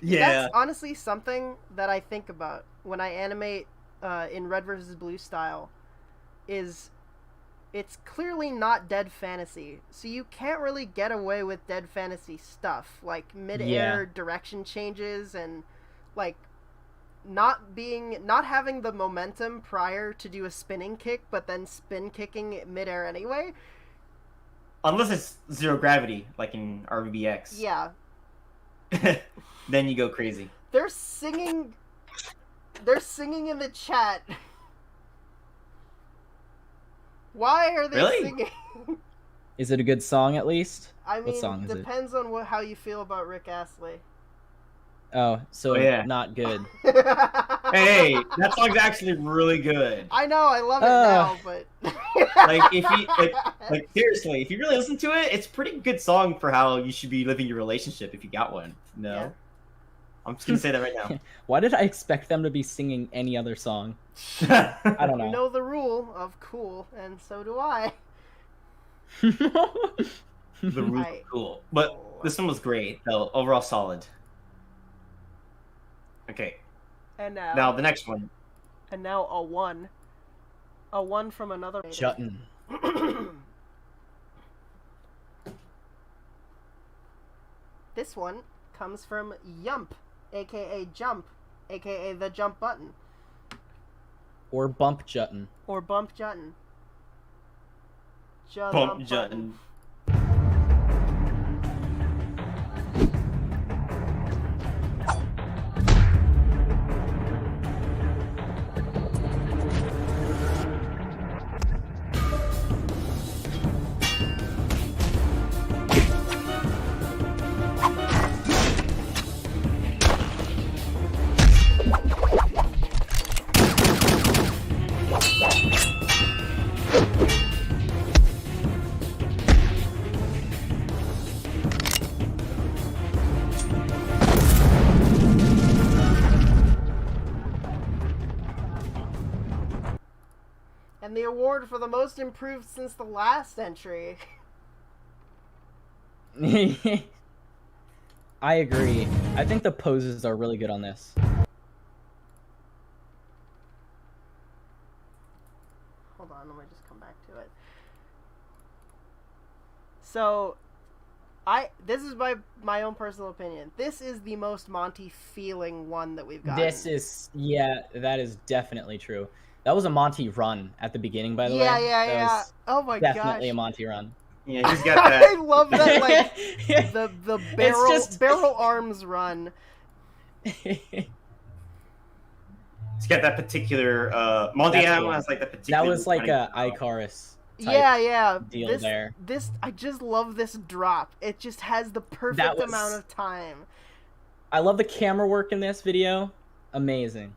That's honestly something that I think about when I animate in Red vs. Blue style. Is it's clearly not dead fantasy, so you can't really get away with dead fantasy stuff like mid-air direction changes and like not having the momentum prior to do a spinning kick, but then spin kicking mid-air anyway. Unless it's zero gravity, like in RBX. Yeah. Then you go crazy. They're singing in the chat. Why are they singing? Is it a good song at least? I mean, what song is it? Depends on how you feel about Rick Astley. Oh, so not good. Hey, that song's actually really good. I know, I love it now, but like if you like seriously, if you really listen to it, it's a pretty good song for how you should be living your relationship if you got one. No. Yeah. I'm just gonna say that right now. Why did I expect them to be singing any other song? I don't know. You know the rule of cool, and so do I. The rule of cool. But this one was great, though. Overall solid. Okay. And now the next one. And now a one. A one from another. Jutton. This one comes from Yump, aka Jump, aka the jump button. Or Bump Jutton. Or Bump Jutton. Bump Jutton. And the award for the most improved since the last entry. I agree. I think the poses are really good on this. So, this is my own personal opinion. This is the most Monty feeling one that we've gotten. That is definitely true. That was a Monty run at the beginning, by the way. Yeah. Oh my gosh. Definitely a Monty run. Yeah, he's got that. I love that, like, the barrel arms run. He's got that particular, Monty Adam has, like, the particular... That was like a Icarus type Yeah. deal there. I just love this drop. It just has the perfect amount of time. I love the camera work in this video. Amazing.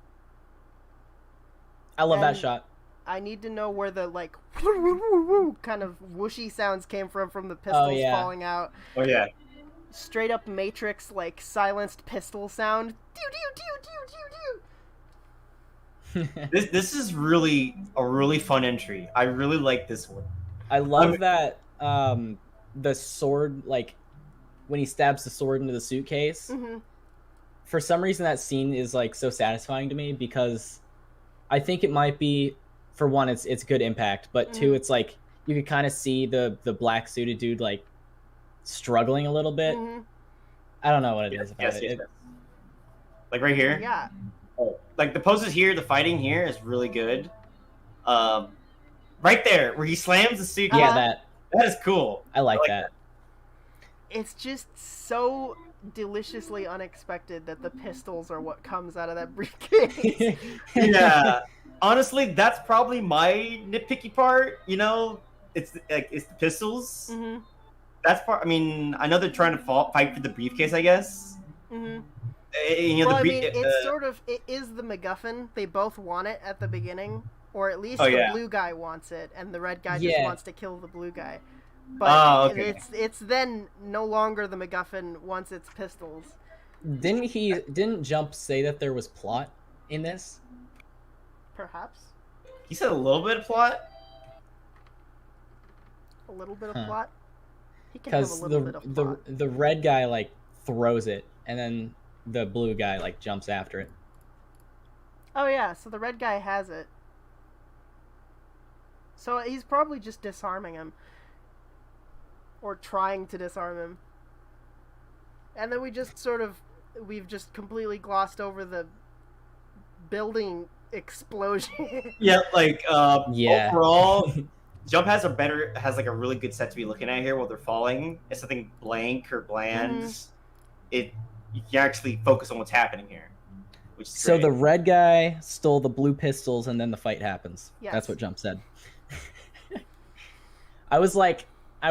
I love that shot. I need to know where the, like, kind of whooshy sounds came from the pistols falling out. Oh, yeah. Straight up Matrix, like, silenced pistol sound. This is really a really fun entry. I really like this one. I love that the sword, like, when he stabs the sword into the suitcase. Mm-hmm. For some reason, that scene is, like, so satisfying to me because I think it might be, for one, it's good impact, but two, it's like you could kind of see the black suited dude like struggling a little bit. Mm-hmm. I don't know what it is about it. Yes. Like right here. Yeah. Oh, like the poses here, the fighting here is really good. Right there where he slams the suitcase. Yeah, that is cool. I like that. It's just so deliciously unexpected that the pistols are what comes out of that briefcase. Yeah. Honestly, that's probably my nitpicky part. You know, it's the pistols. Mm-hmm. That's part. I mean, I know they're trying to fight for the briefcase, I guess. Mm-hmm. You know, it is the MacGuffin. They both want it at the beginning, or at least the blue guy wants it, and the red guy just wants to kill the blue guy. But it's then no longer the MacGuffin once it's pistols. Didn't Jump say that there was plot in this? Perhaps. He said a little bit of plot. A little bit of plot. He can because have a little bit of plot. the red guy like throws it, and then the blue guy like jumps after it. Oh yeah, so the red guy has it. So he's probably just disarming him. Or trying to disarm him. And then we've just completely glossed over the building explosion. Yeah, like overall, Jump has like a really good set to be looking at here while they're falling. It's something blank or bland. Mm-hmm. You can actually focus on what's happening here. Which is so great. The red guy stole the blue pistols, and then the fight happens. Yes. That's what Jump said. I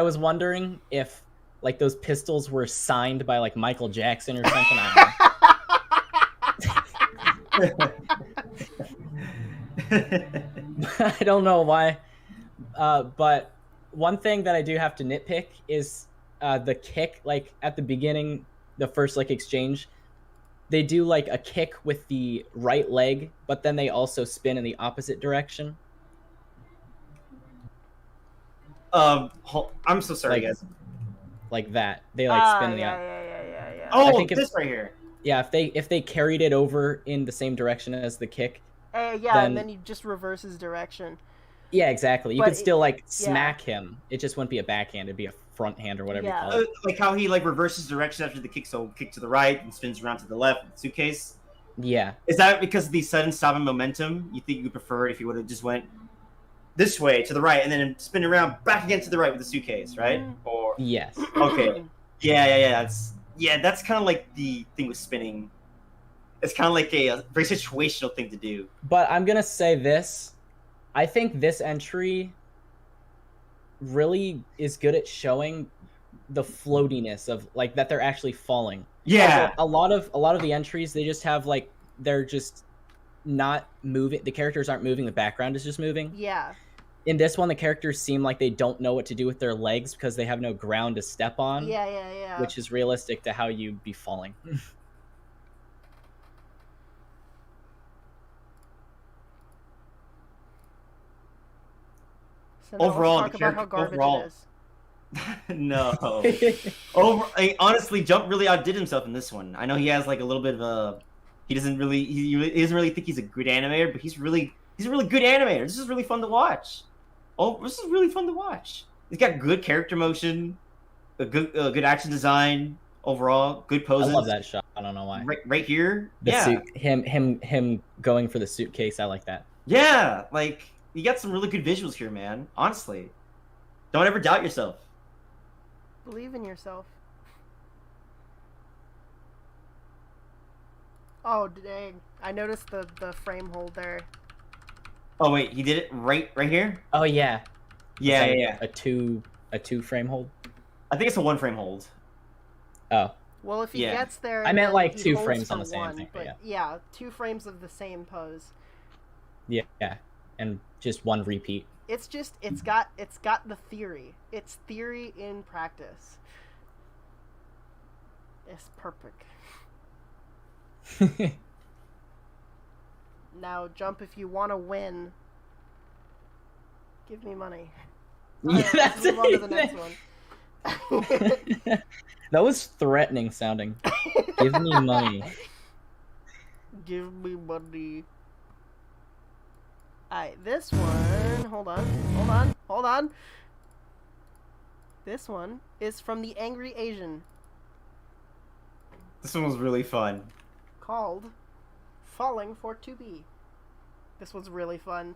was wondering if like those pistols were signed by like Michael Jackson or something. I don't know why. But one thing that I do have to nitpick is the kick. Like at the beginning, the first like exchange, they do like a kick with the right leg, but then they also spin in the opposite direction. I'm so sorry, guys. Like that, they like spin in the yeah. Oh, I think this right here. Yeah, if they carried it over in the same direction as the kick. And then he just reverses direction. Yeah, exactly. You could still like smack him. It just wouldn't be a backhand. It'd be a front hand or whatever you call it. Like how he like reverses direction after the kick, so kick to the right and spins around to the left with the suitcase. Yeah. Is that because of the sudden stop and momentum? You think you would prefer it if you would have just went this way to the right and then spin around back again to the right with the suitcase, right? Or yes. Okay. Yeah. That's kind of like the thing with spinning. It's kind of like a very situational thing to do. But I'm gonna say this. I think this entry really is good at showing the floatiness of like that they're actually falling. Yeah. A lot of the entries, they just have like they're just not moving. The characters aren't moving. The background is just moving. Yeah. In this one, the characters seem like they don't know what to do with their legs because they have no ground to step on. Yeah. Which is realistic to how you'd be falling. So overall, let's talk about how garbage it is. No. Honestly, Jump really outdid himself in this one. I know he has like a little bit of a. He doesn't really think he's a good animator, but he's a really good animator. This is really fun to watch. This is really fun to watch. He's got good character motion. good action design overall, good I poses. love that shot. I don't know why. Right here. The yeah. suit, him going for the suitcase. I like that. Yeah, like you got some really good visuals here, man. Honestly, don't ever doubt yourself. Believe in yourself. Oh dang! I noticed the frame hold there. Oh wait, he did it right here. Oh yeah. Yeah, Is that yeah. A two frame hold. I think it's a 1 frame hold. Oh. Well, if he Yeah. gets there, I meant, then like, he 2 holds frames for on the same one, thing, but but yeah, 2 frames of the same pose. Yeah. And just one repeat. It's just it's got the theory. It's theory in practice. It's perfect. Now jump if you want to win. Give me money. Yeah, Alright, let's move on to the next one. That was threatening sounding. Give me money. Give me money. Alright, this one. Hold on. This one is from the Angry Asian, This one was really fun. called Falling for 2B. This was really fun.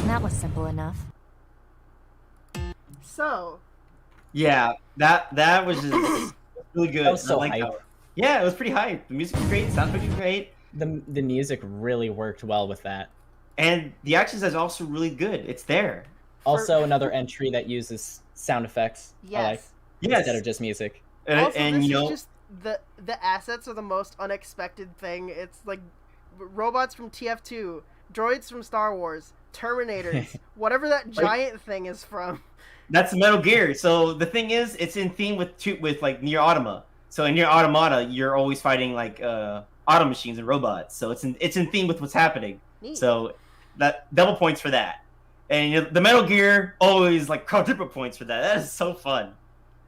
That was simple enough. So, Yeah, that was just really good. That was so I like hype. how- Yeah, it was pretty hype. The music was great. Sound effects were great. The music really worked well with that. And the action is also really good. It's there. Also, another entry that uses sound effects. I like, yes. Yes. instead of just music. Also, And this you know, is just the assets are the most unexpected thing. It's like robots from TF2, droids from Star Wars, Terminators, whatever that giant thing is from. that's Metal Gear. So the thing is, it's in theme with like Nier Automata. So in Nier Automata, you're always fighting like auto machines and robots. So it's in theme with what's happening. Neat. So that double points for that. And you know, the Metal Gear always like quadruple points for that. That is so fun.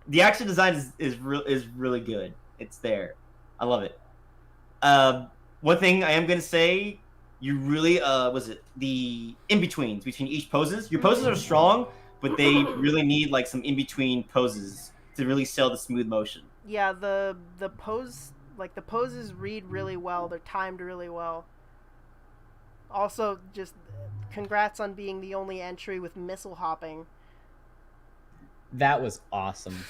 The action design is really good. It's there. I love it. One thing I am gonna say, you really was it the in betweens between each poses. Your poses are strong, but they really need like some in between poses to really sell the smooth motion. Yeah, the pose, like the poses read really well. They're timed really well. Also, just congrats on being the only entry with missile hopping. That was awesome.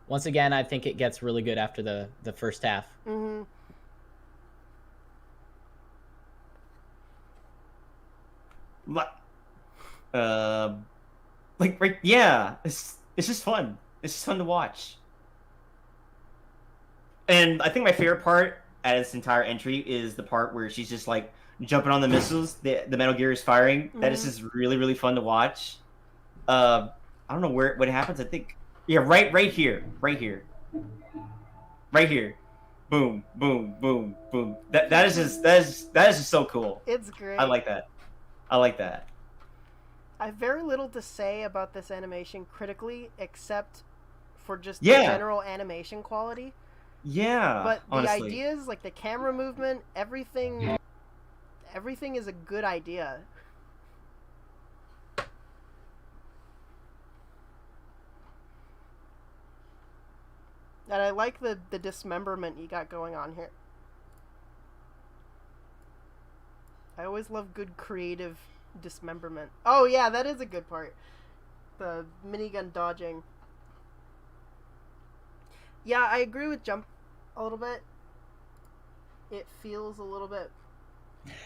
Once again, I think it gets really good after the first half. Mm-hmm. Like right, yeah, it's just fun. It's just fun to watch. And I think my favorite part at this entire entry is the part where she's just like jumping on the missiles. The Metal Gear is firing. That is just really fun to watch. I don't know what happens. I think right here. Boom, boom, boom, boom. That is just so cool. It's great. I like that. I have very little to say about this animation critically, except for just the Yeah. general animation quality. Yeah, But the honestly. ideas, like the camera movement, everything is a good idea. And I like the dismemberment you got going on here. I always love good creative dismemberment. Oh yeah, that is a good part. The minigun dodging. Yeah, I agree with Jump a little bit. It feels a little bit...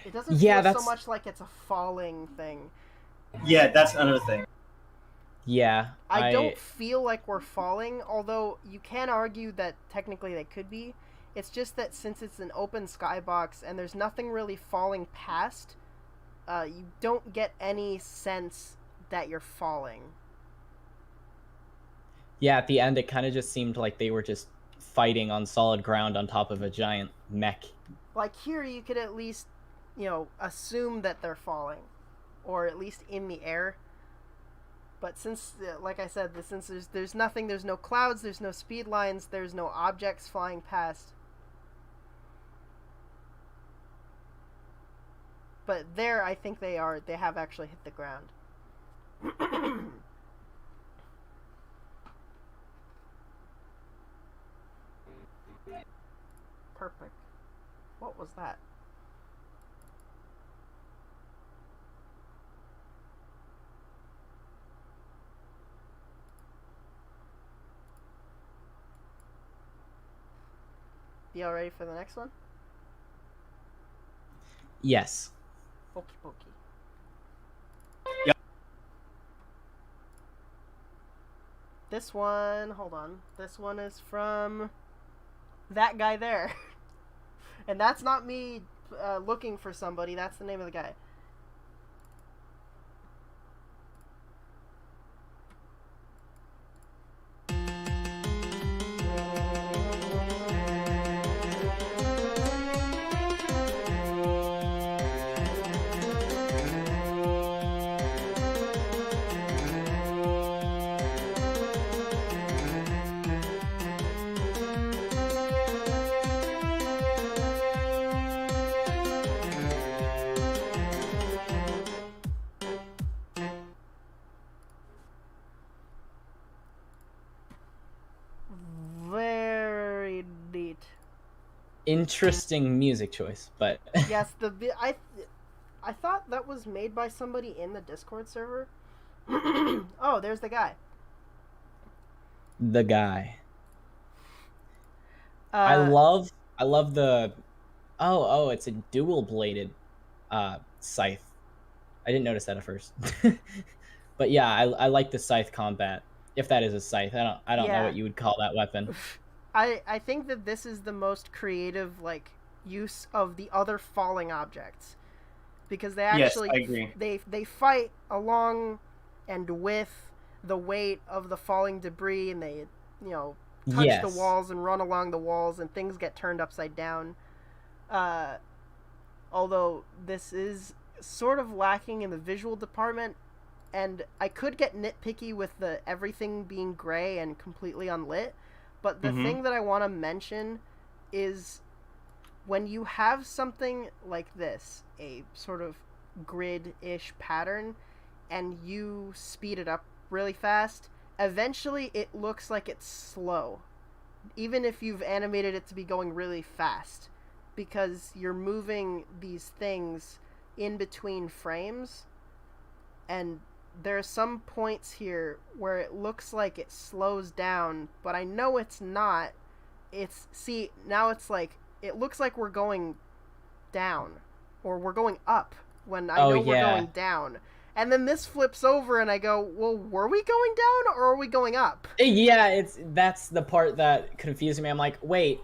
It doesn't Yeah, feel so that's- much like it's a falling thing. Yeah, that's another thing. Yeah, I don't feel like we're falling, although you can argue that technically they could be. It's just that since it's an open skybox and there's nothing really falling past, you don't get any sense that you're falling. Yeah, at the end, it kind of just seemed like they were just fighting on solid ground on top of a giant mech. Like here, you could at least, assume that they're falling, or at least in the air. But since, like I said, since there's nothing, there's no clouds, there's no speed lines, there's no objects flying past. But there, I think they have actually hit the ground. Perfect. What was that? You all ready for the next one? Yes. Okie dokie. Yep. This one, hold on. This one is from that guy there. And that's not me looking for somebody, that's the name of the guy. Very neat. Interesting music choice, but Yes, I thought that was made by somebody in the Discord server. Oh, there's the guy. the guy. I love the it's a dual bladed scythe. I didn't notice that at first. But yeah, I like the scythe combat. If that is a scythe. I don't know what you would call that weapon. I think that this is the most creative use of the other falling objects. Because they actually Yes, I agree. they fight along and with the weight of the falling debris, and they touch Yes. the walls and run along the walls, and things get turned upside down. Although this is sort of lacking in the visual department, and I could get nitpicky with the everything being gray and completely unlit, but the thing that I want to mention is when you have something like this, a sort of grid-ish pattern, and you speed it up really fast, eventually it looks like it's slow, even if you've animated it to be going really fast, because you're moving these things in between frames, and there are some points here where it looks like it slows down, but I know it's not. Now it's like, it looks like we're going down, or we're going up, when I know we're going down. And then this flips over, and I go, well, were we going down, or are we going up? Yeah, that's the part that confused me. I'm like, wait,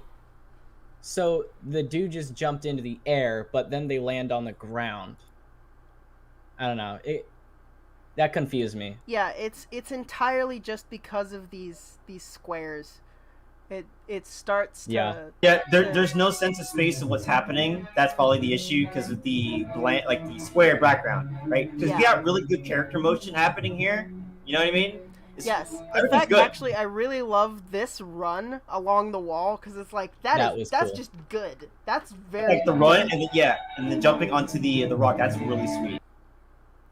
so the dude just jumped into the air, but then they land on the ground. I don't know. That confused me. Yeah, it's entirely just because of these squares. It starts to... Yeah, there's no sense of space of what's happening. That's probably the issue because of the the square background, right? Because we got really good character motion happening here. You know what I mean? Yes. In everything's fact, good. actually, I really love this run along the wall because it's like that's cool. just good. That's very Like the run and then jumping onto the rock. That's really sweet.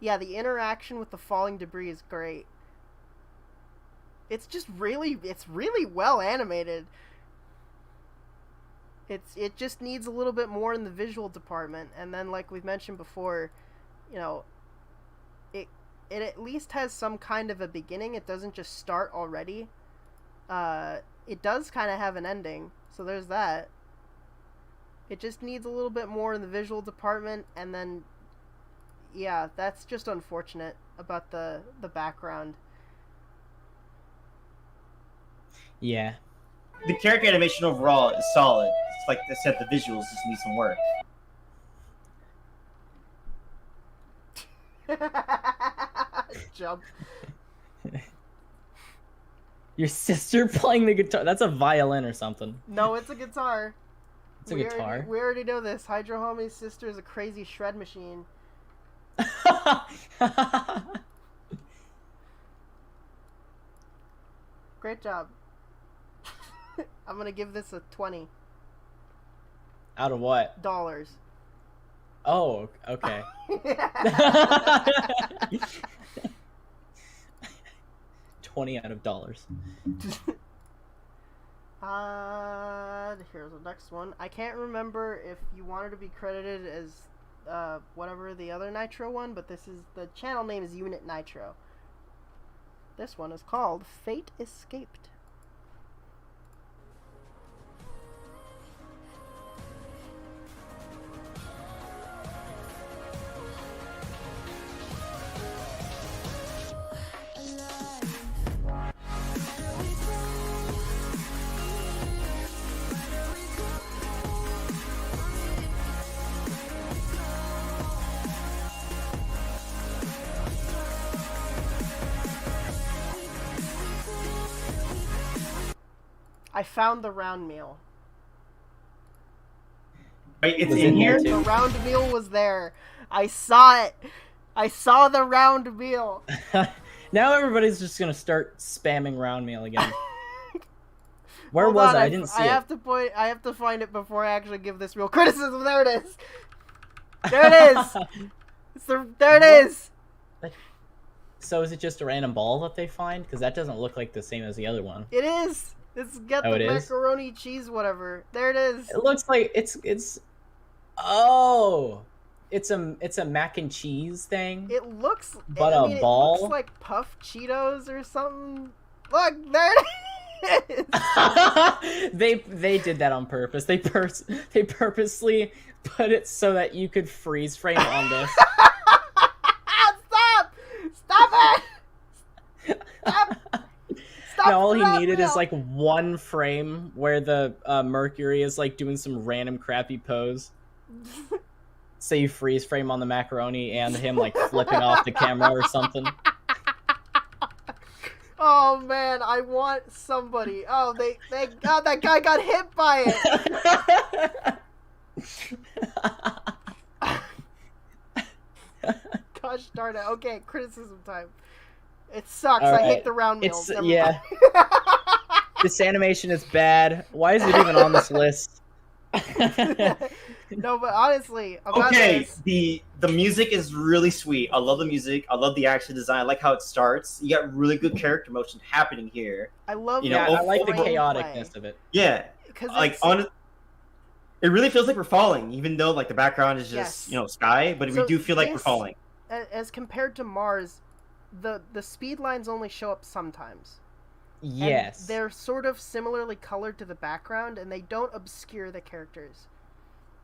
Yeah, the interaction with the falling debris is great. It's really well animated. It just needs a little bit more in the visual department, and then like we've mentioned before, it at least has some kind of a beginning. It doesn't just start already. It does kind of have an ending, so there's that. It just needs a little bit more in the visual department, and then yeah, that's just unfortunate about the background. Yeah. The character animation overall is solid. It's like I said, the visuals just need some work. Jump. Your sister playing the guitar. That's a violin or something. No, it's a guitar. It's a guitar. We already know this. Hydro Homie's sister is a crazy shred machine. Great job. I'm gonna give this a $20. Out of what? Oh, okay. 20 out of dollars. Here's the next one. I can't remember if you wanted to be credited as whatever the other Nitro one, but this is the channel name is Unit Nitro. This one is called Fate Escaped. I found the round meal. Wait, it's Was in it here? there The round meal was there. I saw it. I saw the round meal. Now everybody's just gonna start spamming round mail again. Where Hold was on, I? I didn't see I it. have to find it before I actually give this real criticism. There it is. There it is. There it is. So is it just a random ball that they find? Because that doesn't look like the same as the other one. It is. It's got Oh, the it is? macaroni cheese whatever. There it is. It looks like it's. Oh, it's a mac and cheese thing. It looks. But I a mean, ball? It looks like puffed Cheetos or something. Look, there it is. they did that on purpose. They purposely put it so that you could freeze frame on this. Stop! Stop it! Stop! Stop! Now all he the needed meal. is like one frame where the Mercury is like doing some random crappy pose. So you freeze frame on the macaroni and him like flipping off the camera or something. Oh man, I want somebody. Oh, God, that guy got hit by it. Gosh darn it. Okay, criticism time. It sucks. All I right. hate the round meals. It's Never yeah. mind. This animation is bad. Why is it even on this list? No, but honestly, about Okay, this, the music is really sweet. I love the music. I love the action design. I like how it starts. You got really good character motion happening here. I love You the know, I like the gameplay. chaoticness of it. Yeah, Because like on. It really feels like we're falling, even though like the background is just Yes. sky. But So we do feel like we're this- falling. as compared to Mars, the speed lines only show up sometimes. And Yes. they're sort of similarly colored to the background, and they don't obscure the characters.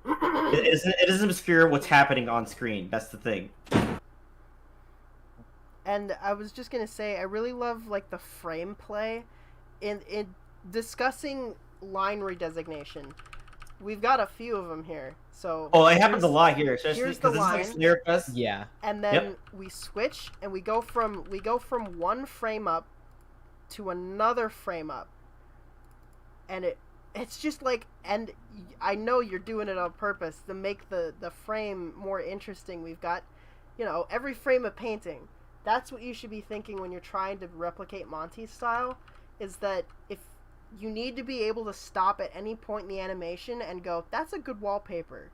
It doesn't obscure what's happening on screen. That's the thing. And I was just gonna say, I really love like the frame play in discussing line redesignation. We've got a few of them here. So Oh, it happens a lot here, especially here's the because this is like line. Snare Fest. Yeah. and then we switch and we go from one frame up to another frame up, and it's just like, and I know you're doing it on purpose to make the frame more interesting. We've got, every frame of painting. That's what you should be thinking when you're trying to replicate Monty's style, is that if you need to be able to stop at any point in the animation and go, that's a good wallpaper.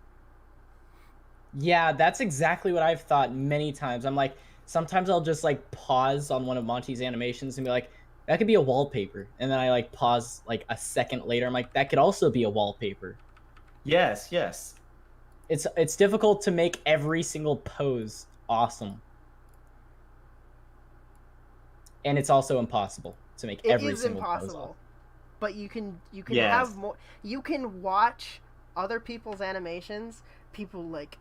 Yeah, that's exactly what I've thought many times. I'm like, sometimes I'll just like pause on one of Monty's animations and be like, that could be a wallpaper. And then I like pause like a second later. I'm like, that could also be a wallpaper. Yes, yes. It's difficult to make every single pose awesome. And it's also impossible to make It every is single pose impossible, awesome. but you can Yes. have more. You can watch other people's animations, people like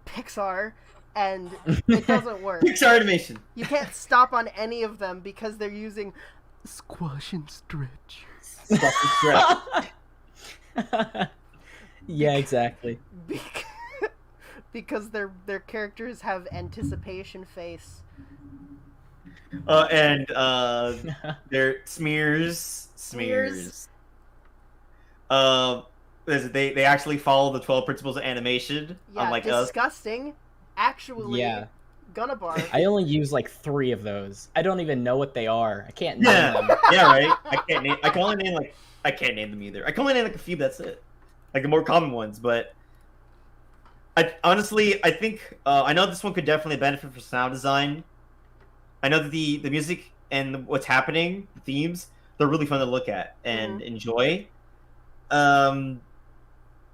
Pixar, and it doesn't work. Pixar animation. You can't stop on any of them because they're using Squash and stretch. Yeah, exactly. Because their characters have anticipation face. And they're smears. They actually follow the 12 principles of animation, Yeah, unlike us. disgusting. Actually, Yeah. gonna barf. I only use like 3 of those. I don't even know what they are. I can't name Yeah, them. yeah, right. I can't name. I can only name like. I can't name them either. I can only name like a few. That's it. Like the more common ones, but. I think I know this one could definitely benefit for sound design. I know that the music and what's happening, the themes, they're really fun to look at and enjoy.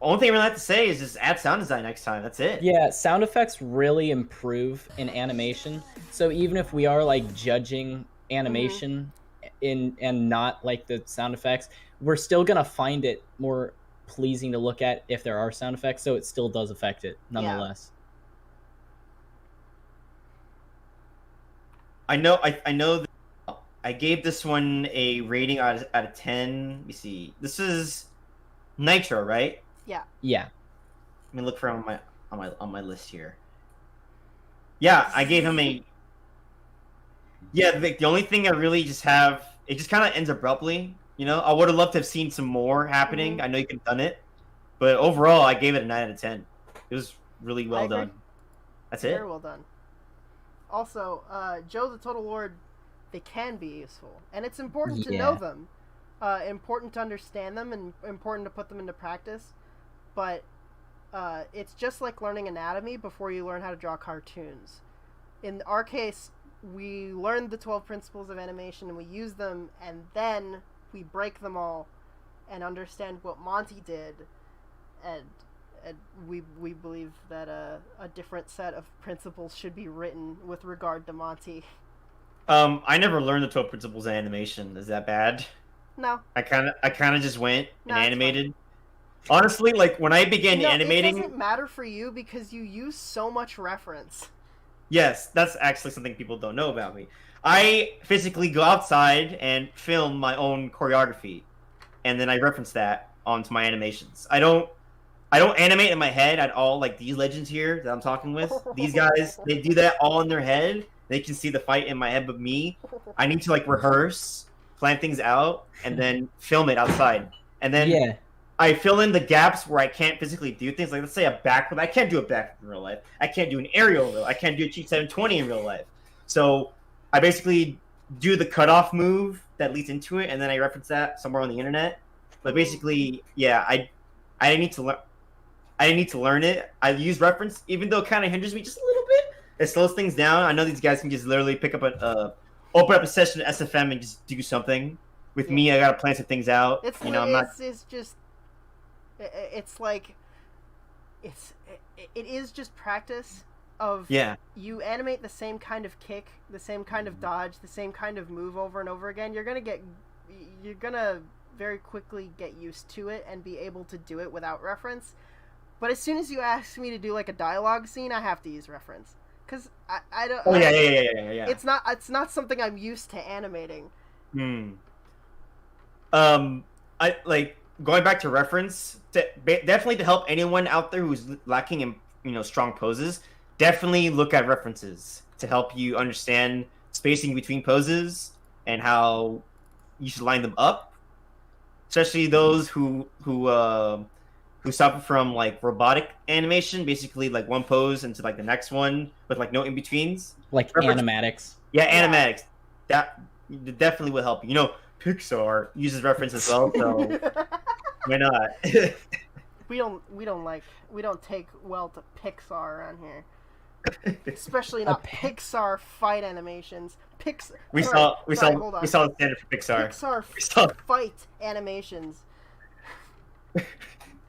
Only thing I really have to say is just add sound design next time. That's it. Yeah, sound effects really improve in animation. So even if we are like judging animation and not like the sound effects, we're still gonna find it more pleasing to look at if there are sound effects. So it still does affect it nonetheless. I know. I know. I gave this one a rating out of 10. Let me see. This is Nitro, right? Yeah. Let me look for on my list here. Yeah, I gave him a. Yeah, the only thing I really just have, it just kind of ends abruptly. You know, I would have loved to have seen some more happening. I know you could have done it, but overall, I gave it a 9 out of 10. It was really well done. That's it. Very well done. Also, Joe the Total Lord, they can be useful, and it's important to know them. Important to understand them, and important to put them into practice. But it's just like learning anatomy before you learn how to draw cartoons. In our case, we learned the 12 principles of animation, and we use them, and then we break them all and understand what Monty did, and we believe that a different set of principles should be written with regard to Monty. I never learned the 12 principles of animation. Is that bad? No. I kind of just went and it's animated. Honestly, like when I began animating, it doesn't matter for you because you use so much reference. yes, that's actually something people don't know about me. I physically go outside and film my own choreography, and then I reference that onto my animations. I don't animate in my head at all like these legends here that I'm talking with. These guys, they do that all in their head. They can see the fight in my head, but me, I need to like rehearse, plan things out, and then film it outside. And then I fill in the gaps where I can't physically do things. Like let's say a backflip. I can't do a backflip in real life. I can't do an aerial. I can't do a cheat 720 in real life. So I basically do the cutoff move that leads into it, and then I reference that somewhere on the internet. But basically, yeah, I didn't need to learn. I didn't need to learn it. I use reference, even though it kind of hinders me just a little bit. It slows things down. I know these guys can just literally pick up open up a session at SFM and just do something. With me, I gotta plan some things out. It's it is just practice of you animate the same kind of kick, the same kind of dodge, the same kind of move over and over again. You're gonna very quickly get used to it and be able to do it without reference. But as soon as you ask me to do like a dialogue scene, I have to use reference because I don't. Oh yeah. It's not something I'm used to animating. I like going back to reference definitely to help anyone out there who's lacking in strong poses. Definitely look at references to help you understand spacing between poses and how you should line them up. Especially those who suffer from like robotic animation, basically like one pose into like the next one with like no in betweens, like animatics. Yeah, animatics. That definitely will help you. You know, Pixar uses reference as well, so why not? we don't take well to Pixar around here, especially not Pixar fight animations. We saw the standard for Pixar. Pixar fight animations.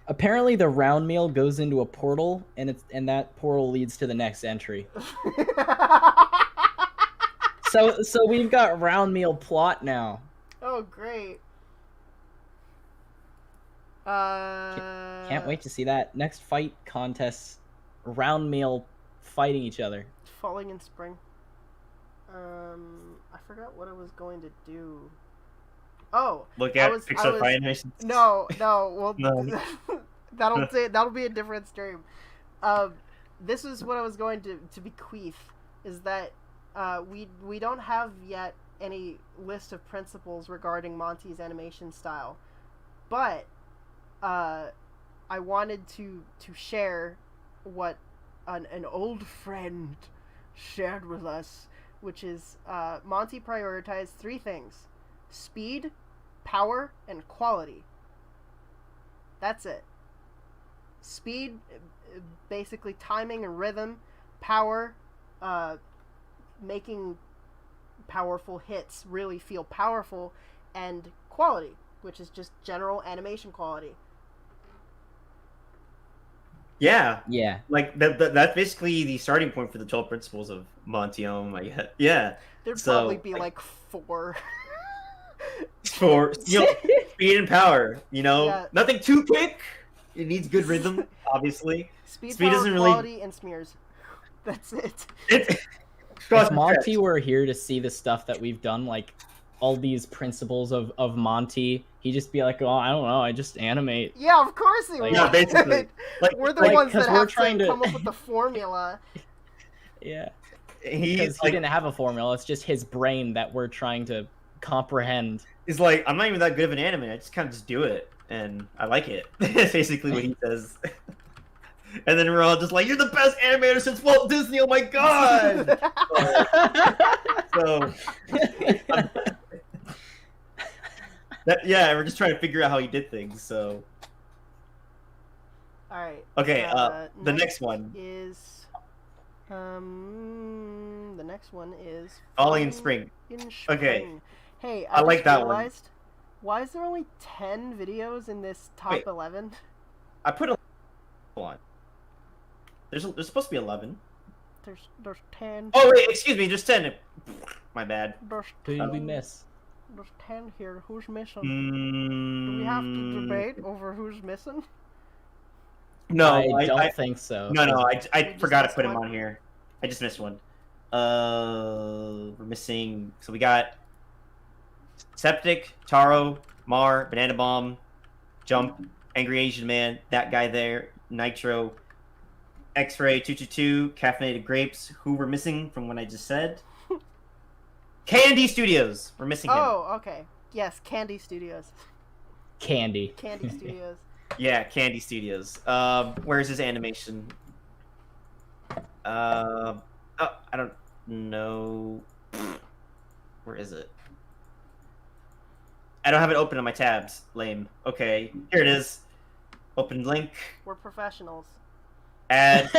Apparently, the round meal goes into a portal, and that portal leads to the next entry. So we've got round meal plot now. Oh, great! Can't wait to see that next fight contest. Round meal fighting each other. Falling in spring. I forgot what I was going to do. Oh, Look I at was- Pixar I was- Fire animations. no, well, No. that'll be a different stream. This is what I was going to bequeath, is that we don't have yet any list of principles regarding Monty's animation style, but I wanted to share what an old friend shared with us, which is Monty prioritized 3 things: speed, power, and quality. That's it. Speed, basically timing and rhythm. Power, making powerful hits really feel powerful. And quality, which is just general animation quality. Yeah, Yeah. like that's basically the starting point for the 12 principles of Montium. I guess. Yeah, There'd So, probably be like- 4. for speed and power. Yeah. Nothing too quick. It needs good rhythm, obviously. Speed, Speed power, doesn't really- quality, and smears. That's it. It, If Monty were here to see the stuff that we've done, like all these principles of Monty, he'd just be like, "Oh, I don't know, I just animate." Yeah, of course he Like- would. Yeah, basically. Like, We're the like, ones 'cause that we're have trying to to- come up with the formula. Yeah, he's because he like, didn't have a formula. It's just his brain that we're trying to comprehend. he's like, I'm not even that good of an anime. I just kind of just do it, and I like it. That's basically what he says. And then we're all just like, "You're the best animator since Walt Disney." Oh my god! So, yeah, we're just trying to figure out how he did things. So, All right. okay, the next one, is the next one is Falling in Spring. In Okay. Spring. Hey, I like just that one. realized, why is there only 10 videos in this top Wait. 11? I put a on. There's supposed to be 11. There's 10. Oh wait, excuse me, just 10. My bad. There's Who did we 10 miss? There's 10 here. Who's missing? Do Do we have to debate over who's missing? No, I don't think so. No, I just forgot to missed put him one? on here. I just missed one. We're missing. So we got Septic, Taro, Mar, Banana Bomb, Jump, Angry Asian Man, that guy there, Nitro, X-Ray 222, Caffeinated Grapes. Who we're missing from what I just said? Candy Studios. We're missing him. Oh, okay. Yes, Candy Studios. Candy. Candy Studios. Yeah, Candy Studios. Where's his animation? Oh, I don't know. Where is it? I don't have it open on my tabs. Lame. Okay, here it is. Open link. We're professionals. Add.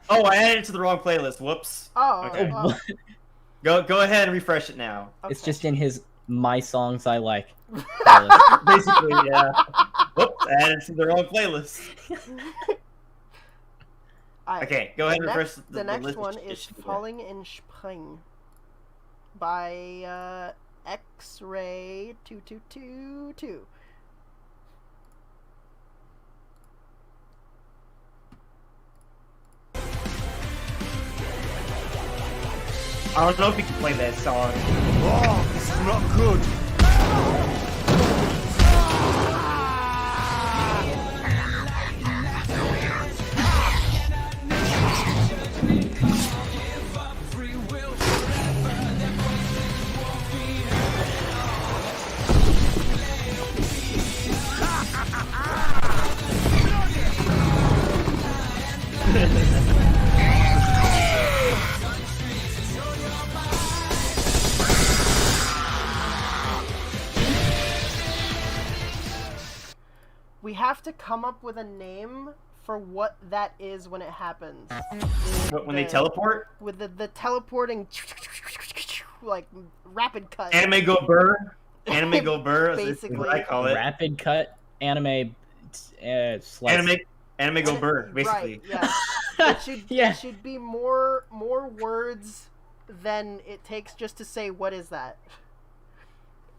Oh, I added it to the wrong playlist. Whoops. Oh, Okay. oh, Go ahead and refresh it now. It's okay. just in his My Songs I Like. Basically, yeah. Whoops, I added it to the wrong playlist. Alright, Okay, go ahead and refresh the next list. one is Falling in Spring by X-Ray 2222. I don't know if you can play that song. Oh, this is not good. We have to come up with a name for what that is when it happens. When they teleport? With the teleporting, like, rapid cut. Anime Go Burr. Anime Go Burr is Basically. what I call it. Rapid cut anime slice. Anime Go Burr, basically. Right, yeah. Yeah. It should be more words than it takes just to say what is that.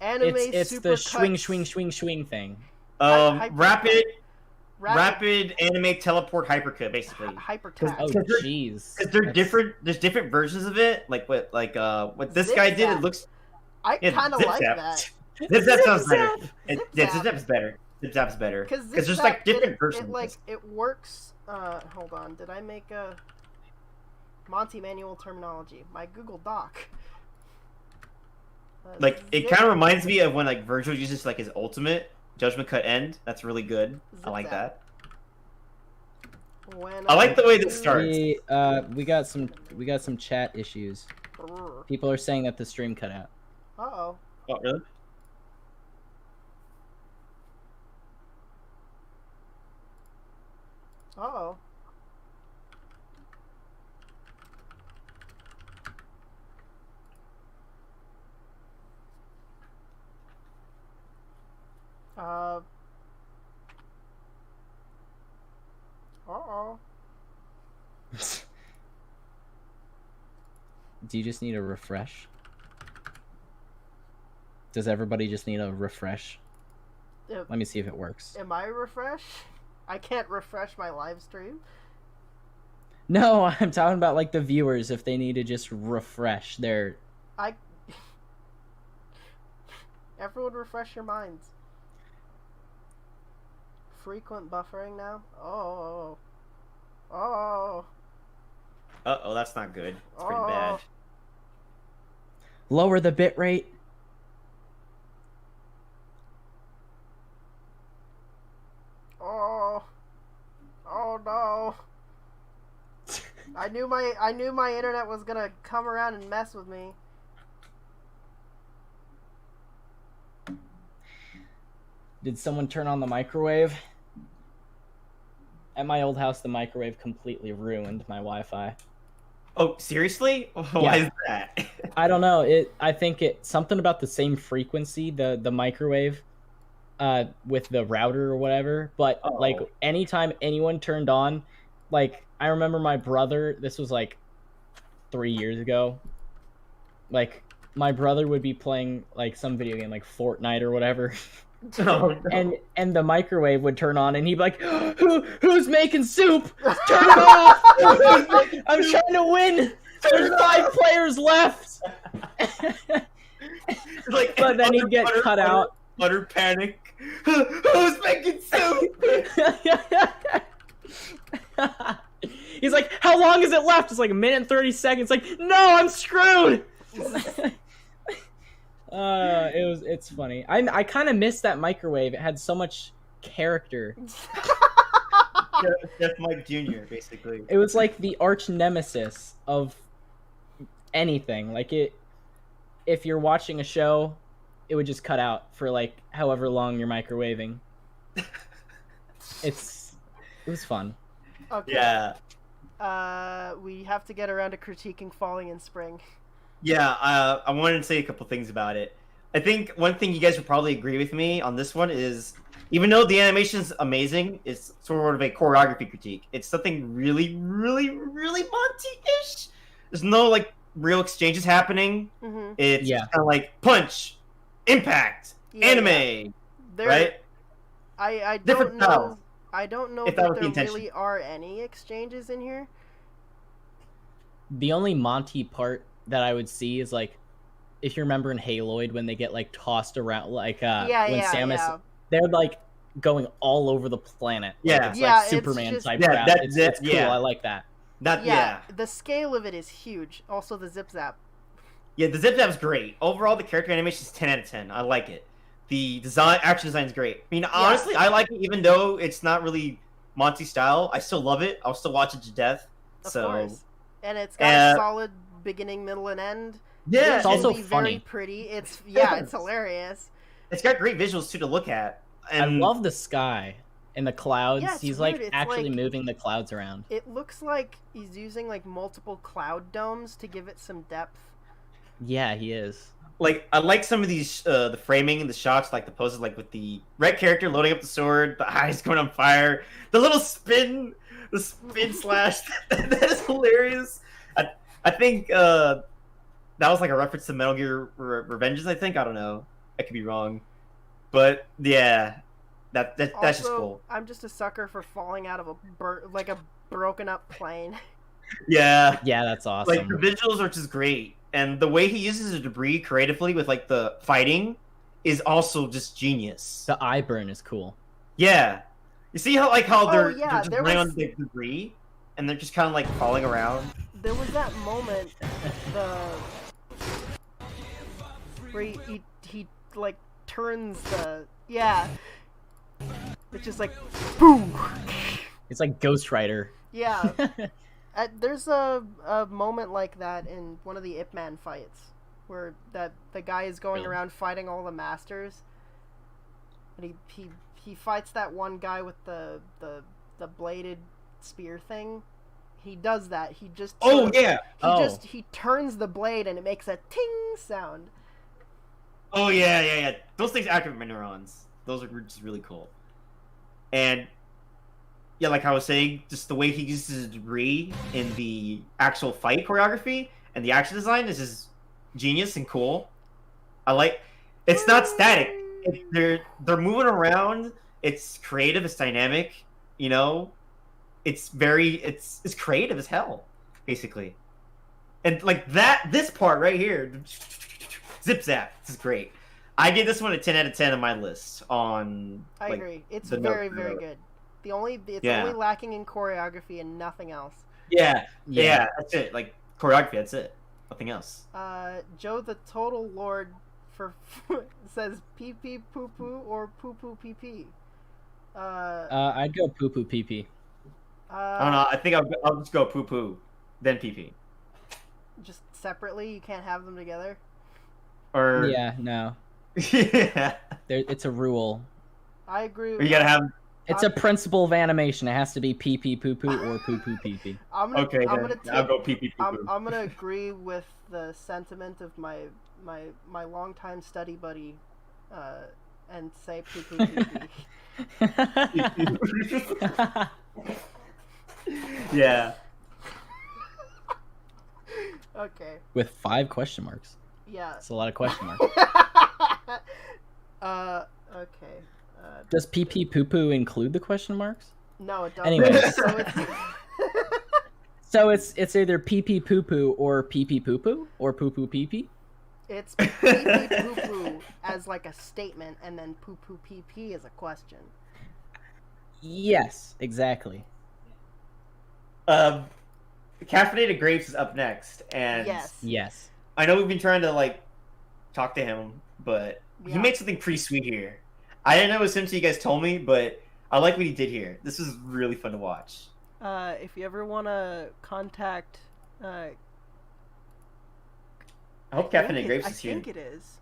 Anime It's the swing, supercuts, swing, swing, swing thing. Hyper- Rapid anime teleport hypercut, basically. hypertact. Oh, Because they're- jeez. Because they're That's- different. There's different versions of it. Like what this guy did. It Zip looks. I Yeah, kind of zip like zap. that. Zip Zap sounds Zip better. Zap! Yeah, Zip Zap is better. Zip Zap is better. Because there's like different versions. It works. Hold on. Did I make a Monty manual terminology? My Google Doc. Like it Zip- kind of reminds me of when like Virgil uses like his ultimate Judgment Cut End. That's really good. Zip I like Zap. that. When I like the way this do- starts. We got some chat issues. Brr. People are saying that the stream cut out. Uh-oh. Oh really? Uh-oh. Uh-oh. Do you just need a refresh? Does everybody just need a refresh? Let me see if it works. Am I refresh? I can't refresh my live stream. No, I'm talking about like the viewers if they need to just refresh their. Everyone refresh your minds. Frequent buffering now? Oh. Oh. Uh-oh, that's not good. It's pretty Oh. bad. Lower the bit rate. Oh. Oh no. I knew my internet was gonna come around and mess with me. Did someone turn on the microwave? At my old house, the microwave completely ruined my Wi-Fi. Oh, seriously? Why Yeah. is that? I don't know. I think it something about the same frequency, the microwave, with the router or whatever. But like Oh. anytime anyone turned on, like I remember my brother. This was like 3 years ago. Like my brother would be playing like some video game, like Fortnite or whatever. Oh, no. And the microwave would turn on, and he'd be like, "Who's making soup? Turn it off! I'm trying to win. There's 5 players left." Like, But then he'd get cut out. Utter panic. Who's making soup? He's like, "How long is it left?" It's like 1 minute and 30 seconds. Like, no, I'm screwed. It's funny. I kind of missed that microwave. It had so much character. Jeff Mike Jr. basically. It was like the arch nemesis of anything. Like if you're watching a show, it would just cut out for like however long you're microwaving. It was fun. Okay. Yeah. We have to get around to critiquing Falling in Spring. Yeah, I wanted to say a couple things about it. I think one thing you guys would probably agree with me on this one is, even though the animation is amazing, it's sort of a choreography critique. It's something really, really, really Monty-ish. There's no like real exchanges happening. Mm-hmm. It's Yeah. kind of like punch, impact, anime, right? I Different don't know. styles. I don't know If if that was the there intention. really are any exchanges in here. The only Monty part that I would see is like, if you remember in Haloid when they get like tossed around, like when Samus, they're like going all over the planet. Yeah. Like, it's Yeah, like it's Superman just- type Yeah, crap. that's It's it, cool. yeah. I like that. Yeah. The scale of it is huge. Also, the zip zap. Yeah, the Zip Zap's great. Overall, the character animation is 10 out of 10. I like it. The action design is great. I mean, honestly, I like it even though it's not really Monty style. I still love it. I'll still watch it to death. Of So, course. And it's got a uh, solid beginning, middle, and end. yeah, It's also Visually very funny. pretty. It's Yes. hilarious. it's got great visuals too to look at. And I love the sky and the clouds. Yeah, it's He's weird. like It's actually like- moving the clouds around. It looks like he's using like multiple cloud domes to give it some depth. Yeah, he is. like I like some of these the framing and the shots, like the poses, like with the red character loading up the sword, the eyes going on fire, the little spin slash. That is hilarious. I think that was like a reference to Metal Gear Revengeance. I think, I don't know. I could be wrong, but yeah, that's just Also, cool. I'm just a sucker for falling out of a broken up plane. Yeah. Yeah, that's Like awesome. the visuals are just great, and the way he uses the debris creatively with like the fighting is also just genius. The eye burn is cool. Yeah, you see how Oh, they're yeah, just there laying was- on the debris, and they're just kind of like falling around. There was that moment, where he like turns the it's just like boom. It's like Ghost Rider. Yeah, there's a moment like that in one of the Ip Man fights, where the guy is going Really? around fighting all the masters, and he fights that one guy with the bladed spear thing. He does that. He just Oh yeah. he turns the blade and it makes a ting sound. Oh yeah. Those things activate my neurons. Those are just really cool. And yeah, like I was saying, just the way he uses debris in the actual fight choreography and the action design is just genius and cool. I like. It's not static. They're moving around. It's creative. It's dynamic. You know, it's creative as hell, basically. And like this part right here, zip zap. This is great. I give this one a 10 out of 10 on my list. I agree. It's the very note- very good. It's Yeah. only lacking in choreography and nothing else. Yeah, that's it. Like choreography, that's it. Nothing else. Joe the Total Lord says pee pee poo poo or poo poo pee pee. I'd go poo poo pee pee. I don't know. I think I'll just go poo poo, then pee pee. Just separately, you can't have them together. Or Yeah, no. yeah. It's a rule. I agree. Or you gotta have. It's a principle of animation. It has to be pee pee poo poo or poo poo pee pee. Okay, I'm then gonna I'll go pee pee poo poo. I'm gonna agree with the sentiment of my longtime study buddy, and say poo poo pee pee. Yeah. Okay. With 5 question marks. Yeah. That's a lot of question marks. Okay. Does pee pee poo poo include the question marks? No, it doesn't. Anyways. So it's So it's either pee pee poo poo or pee pee poo poo or poo poo pee pee. it's pee pee poo poo as like a statement, and then poo poo pee pee as a question. Yes, exactly. Caffeinated Grapes is up next, and Yes. Yes. I know we've been trying to like talk to him, but he Yeah. made something pretty sweet here. I didn't know it was him until you guys told me, but I like what he did here. This was really fun to watch. If you ever want to contact, I hope Caffeinated Grapes I is here. think it is.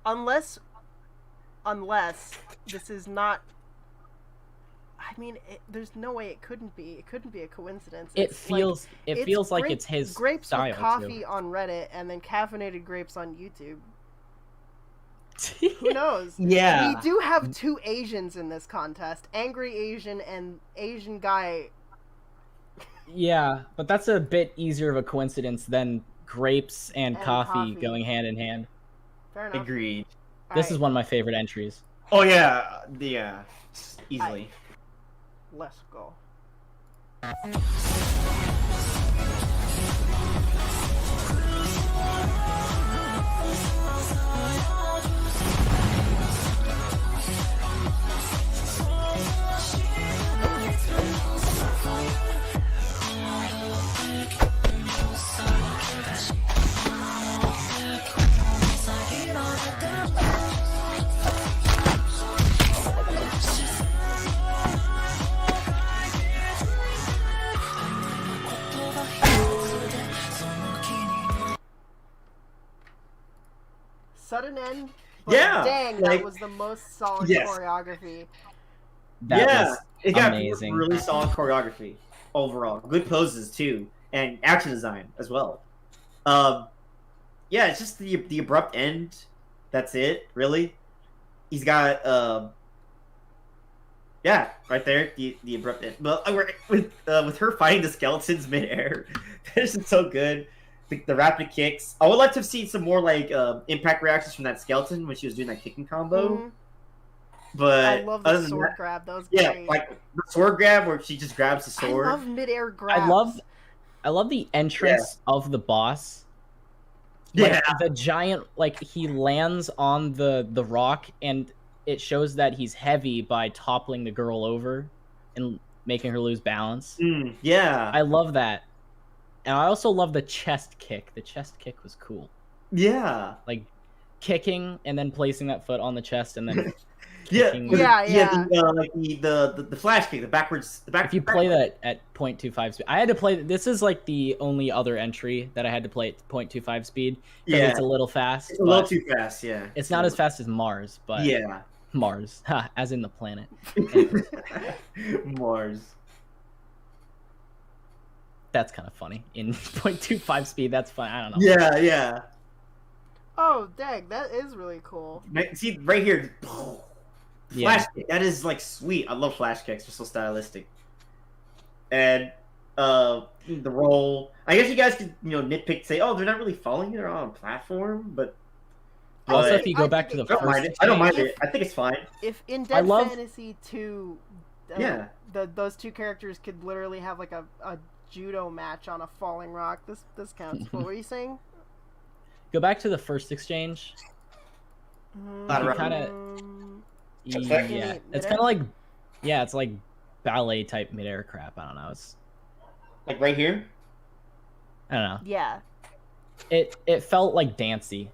Unless this is not. I mean, there's no way it couldn't be. It couldn't be a coincidence. It It's like- feels like grape- it's his grapes style with coffee on Reddit, and then caffeinated grapes on YouTube. too. Who knows? Yeah. We do have 2 Asians in this contest: angry Asian and Asian guy. Yeah, but that's a bit easier of a coincidence than grapes and And coffee coffee. going hand in hand. Fair enough. Agreed. This is one of my favorite entries. Oh yeah, easily. Let's go. Sudden end. But Yeah, Dang, like- that was the most solid Yes. choreography. That was it got amazing. really solid choreography overall. Good poses too, and action design as well. Yeah, it's just the abrupt end. That's it, really. He's got yeah, right there, the abrupt end. But with her fighting the skeletons midair, this is so good. The rapid kicks. I would like to have seen some more like impact reactions from that skeleton when she was doing that kicking combo. Mhm. But I love other the than sword that- grab. That was yeah, great. like the sword grab where she just grabs the sword. I love midair grabs. I love the entrance of the boss Like, Yeah. the giant, like, he lands on the rock, and it shows that he's heavy by toppling the girl over and making her lose balance. Yeah. I love that. And I also love the chest kick. The chest kick was cool. Yeah. Like, kicking and then placing that foot on the chest and then Yeah. kicking. Yeah. Like the flash kick, the backwards, If you play that at 0.25 speed, I had to play. This is like the only other entry that I had to play at 0.25 speed because Yeah. it's a little fast. It's a little but too fast. Yeah. It's not as fast as Mars, but Yeah. Mars, as in the planet. Mars. That's kind of funny. In 0.25 speed, that's fun. I don't know. Yeah. Yeah. Oh, dang, that is really cool. See right here. Yeah. Flash kick. That is like sweet. I love flash kicks. They're so stylistic. And the roll. I guess you guys could nitpick, say, oh, they're not really falling. They're on a platform, but. Also, but if you go back to the I don't first, mind it. I don't mind it. I think it's fine. If in I Dead love- Fantasy 2, Yeah. those two characters could literally have like a judo match on a falling rock. This counts. What were you saying? go back to the first exchange. Not You right. kind of, That's fair. yeah, Any it's midair? kind of like, yeah, it's like ballet type midair crap. I don't know. It's, Like right here. I don't know. Yeah. It felt like dancey,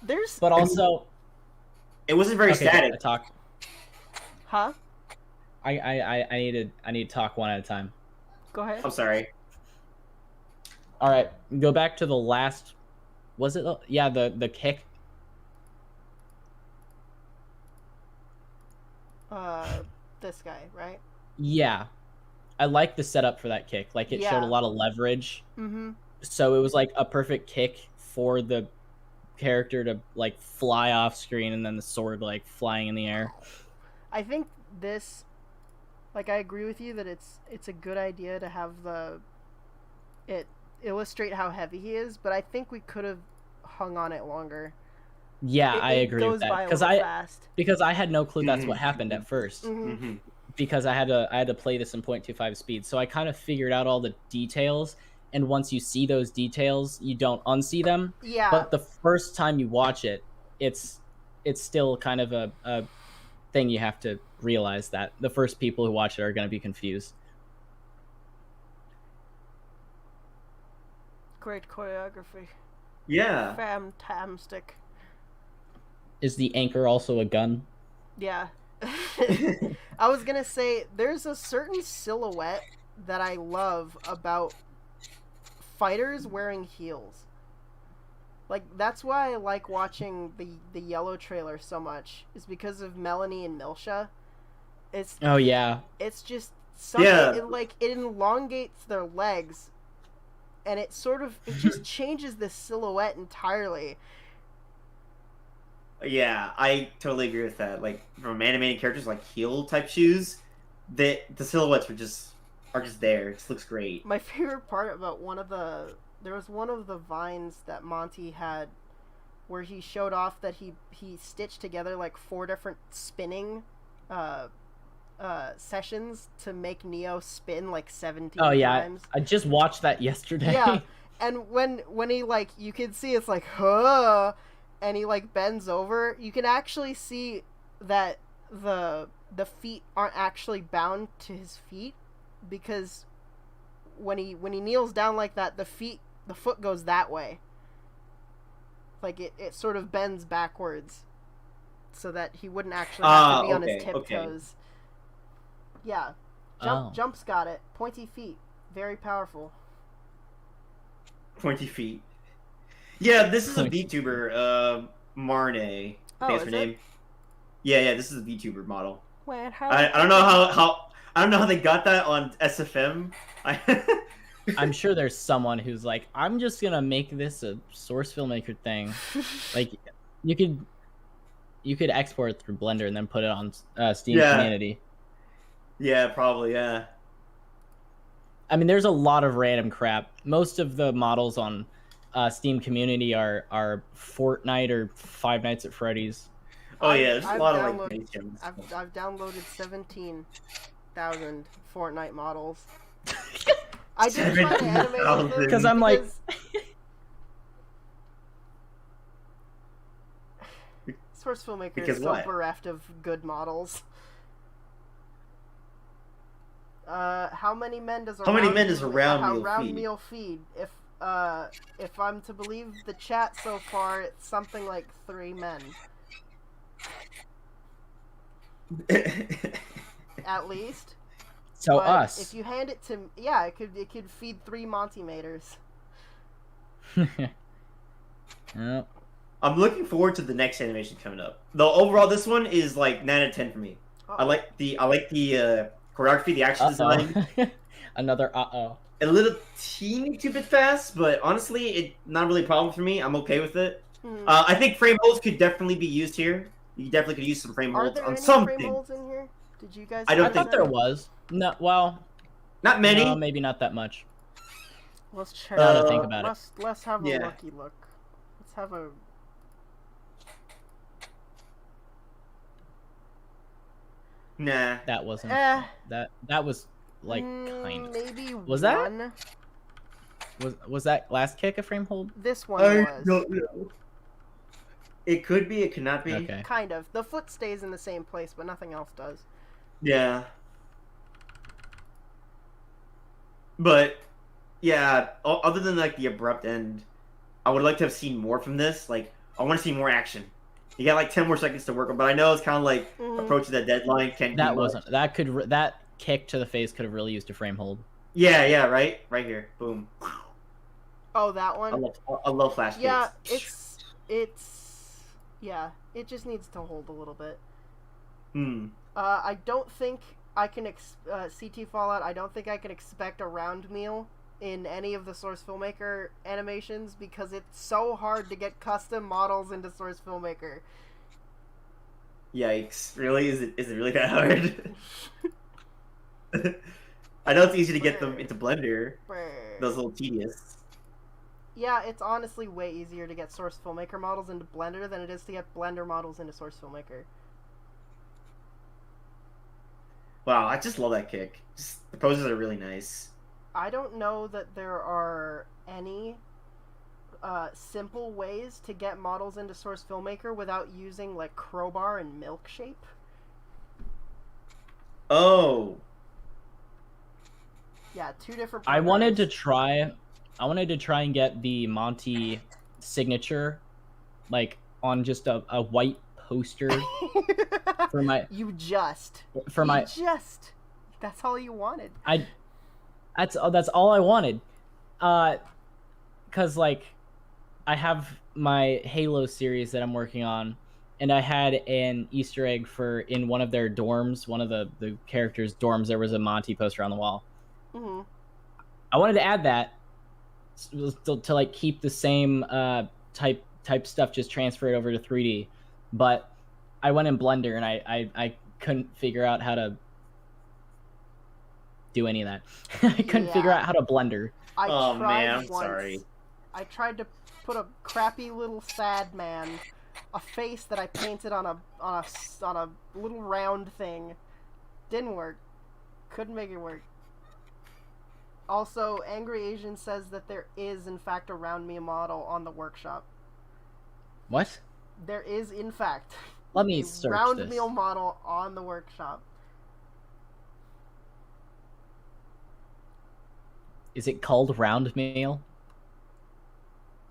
There's but also It wasn't very okay, static. talk. huh? I need to talk one at a time. Go ahead. I'm sorry. All right, go back to the last. Was it? Yeah, the kick. This guy, right? Yeah, I like the setup for that kick. Like it showed Yeah. a lot of leverage, Mm-hmm. so it was like a perfect kick for the character to like fly off screen and then the sword like flying in the air. I think this, like, I agree with you that it's a good idea to have it illustrate how heavy he is, but I think we could have hung on it longer. Yeah, It I agree goes with that by a because little I fast. because I had no clue that's what happened at first Mhm. Mm-hmm. because I had to play this in 0.25 speed. So I kind of figured out all the details, and once you see those details, you don't unsee them. Yeah. But the first time you watch it, it's still kind of a thing you have to realize that the first people who watch it are going to be confused. Great choreography. Yeah. Fantastic. Is the anchor also a gun? Yeah. I was gonna say there's a certain silhouette that I love about fighters wearing heels. Like that's why I like watching the Yellow trailer so much, is because of Melanie and Milsha. Oh yeah. It's just something Yeah. it elongates their legs, and it just changes the silhouette entirely. Yeah, I totally agree with that. Like from animated characters, like heel type shoes, the silhouettes are just there. It just looks great. My favorite part about there was one of the vines that Monty had where he showed off that he stitched together like 4 different spinning sessions to make Neo spin like 17 Oh yeah. times. I just watched that yesterday. Yeah. And when he like, you can see it's like, huh, and he like bends over, you can actually see that the feet aren't actually bound to his feet, because when he kneels down like that, the foot goes that way. Like it sort of bends backwards so that he wouldn't actually have to be on his okay. tiptoes. Yeah. Oh. Jump's got it. Pointy feet. Very powerful. 20 feet. Yeah, this is a 20. VTuber, Marne. I Oh, think that's her is name. it? Yeah, this is a VTuber model. Wait, how? I don't know how I don't know how they got that on SFM. I'm sure there's someone who's like, I'm just gonna make this a source filmmaker thing. Like, you could export it through Blender and then put it on Steam Yeah. Community. Yeah, probably. Yeah. I mean, there's a lot of random crap. Most of the models on Steam Community are Fortnite or Five Nights at Freddy's. Oh yeah, there's a I've lot of downloaded- like nations. I've downloaded 17,000 Fortnite models. I did try to animate with them 17,000. 'Cause I'm like- Source Filmmaker Because is so what? bereft of good models. How many men does How many men does a round meal round feed? meal feed? If I'm to believe the chat so far, it's something like 3 men at least. So But us. If you hand it to yeah, it could feed 3 Monty Maters. Oh, I'm looking forward to the next animation coming up. Though overall, this one is like 9 out of 10 for me. I like the choreography, the action design. Another uh-oh. A little teeny too bit fast, but honestly, it's not really a problem for me. I'm okay with it. I think frame holds could definitely be used here. You definitely could use some frame Are holds there on any something. frame holds in here? Did you guys? I don't I see think thought any? there was. No, well, Not many. no, maybe not that much. Let's check. Now to think about it. Let's have a yeah. lucky look. Let's have a. Nah. That wasn't. That was like kind of. maybe Was that? one. Was that last kick a frame hold? This one I was don't know. It could be. It could not be. Okay. kind of. The foot stays in the same place, but nothing else does. Yeah. But yeah, other than like the abrupt end, I would like to have seen more from this. Like, I want to see more action. You got like 10 more seconds to work on, but I know it's kind of like approaching that deadline. Can't do That much. wasn't. That kick to the face could have really used a frame hold. Yeah, right here. Boom. Oh, that one. I love flash kicks. Yeah, it's yeah. It just needs to hold a little bit. I don't think I can CT Fallout. I don't think I can expect a round meal in any of the Source Filmmaker animations because it's so hard to get custom models into Source Filmmaker. Yikes! Really? Is it really that hard? I know it's easy to get them into Blender. Those little tedious. Yeah, it's honestly way easier to get Source Filmmaker models into Blender than it is to get Blender models into Source Filmmaker. Wow, I just love that kick. The poses are really nice. I don't know that there are any simple ways to get models into Source Filmmaker without using like Crowbar and Milkshape. Oh. Yeah, 2 different. I wanted to try and get the Monty signature, like on just a white poster for my. That's all you wanted. That's all I wanted, cause like, I have my Halo series that I'm working on, and I had an Easter egg for in one of their dorms, one of the characters' dorms. There was a Monty poster on the wall. Mm-hmm. I wanted to add that to like keep the same type stuff, just transfer it over to 3D, but I went in Blender and I couldn't figure out how to do any of that. I couldn't figure out how to Blender. Oh man, I'm sorry. I tried to put a crappy little sad man, a face that I painted on a little round thing. Didn't work. Couldn't make it work. Also, Angry Asian says that there is in fact a round meal model on the workshop. What? There is in fact Let me a search round this. meal model on the workshop. Is it called round meal?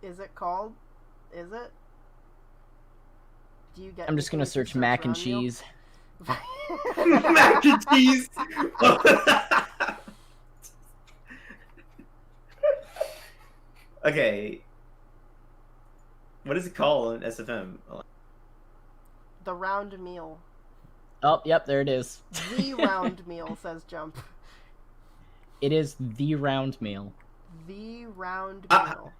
Is it called? Is it? Do you get? I'm just gonna search mac and cheese. Mac and cheese. Okay. What is it called in SFM? The round meal. Oh, yep, there it is. The round meal, says Jump. It is the round meal. The round meal.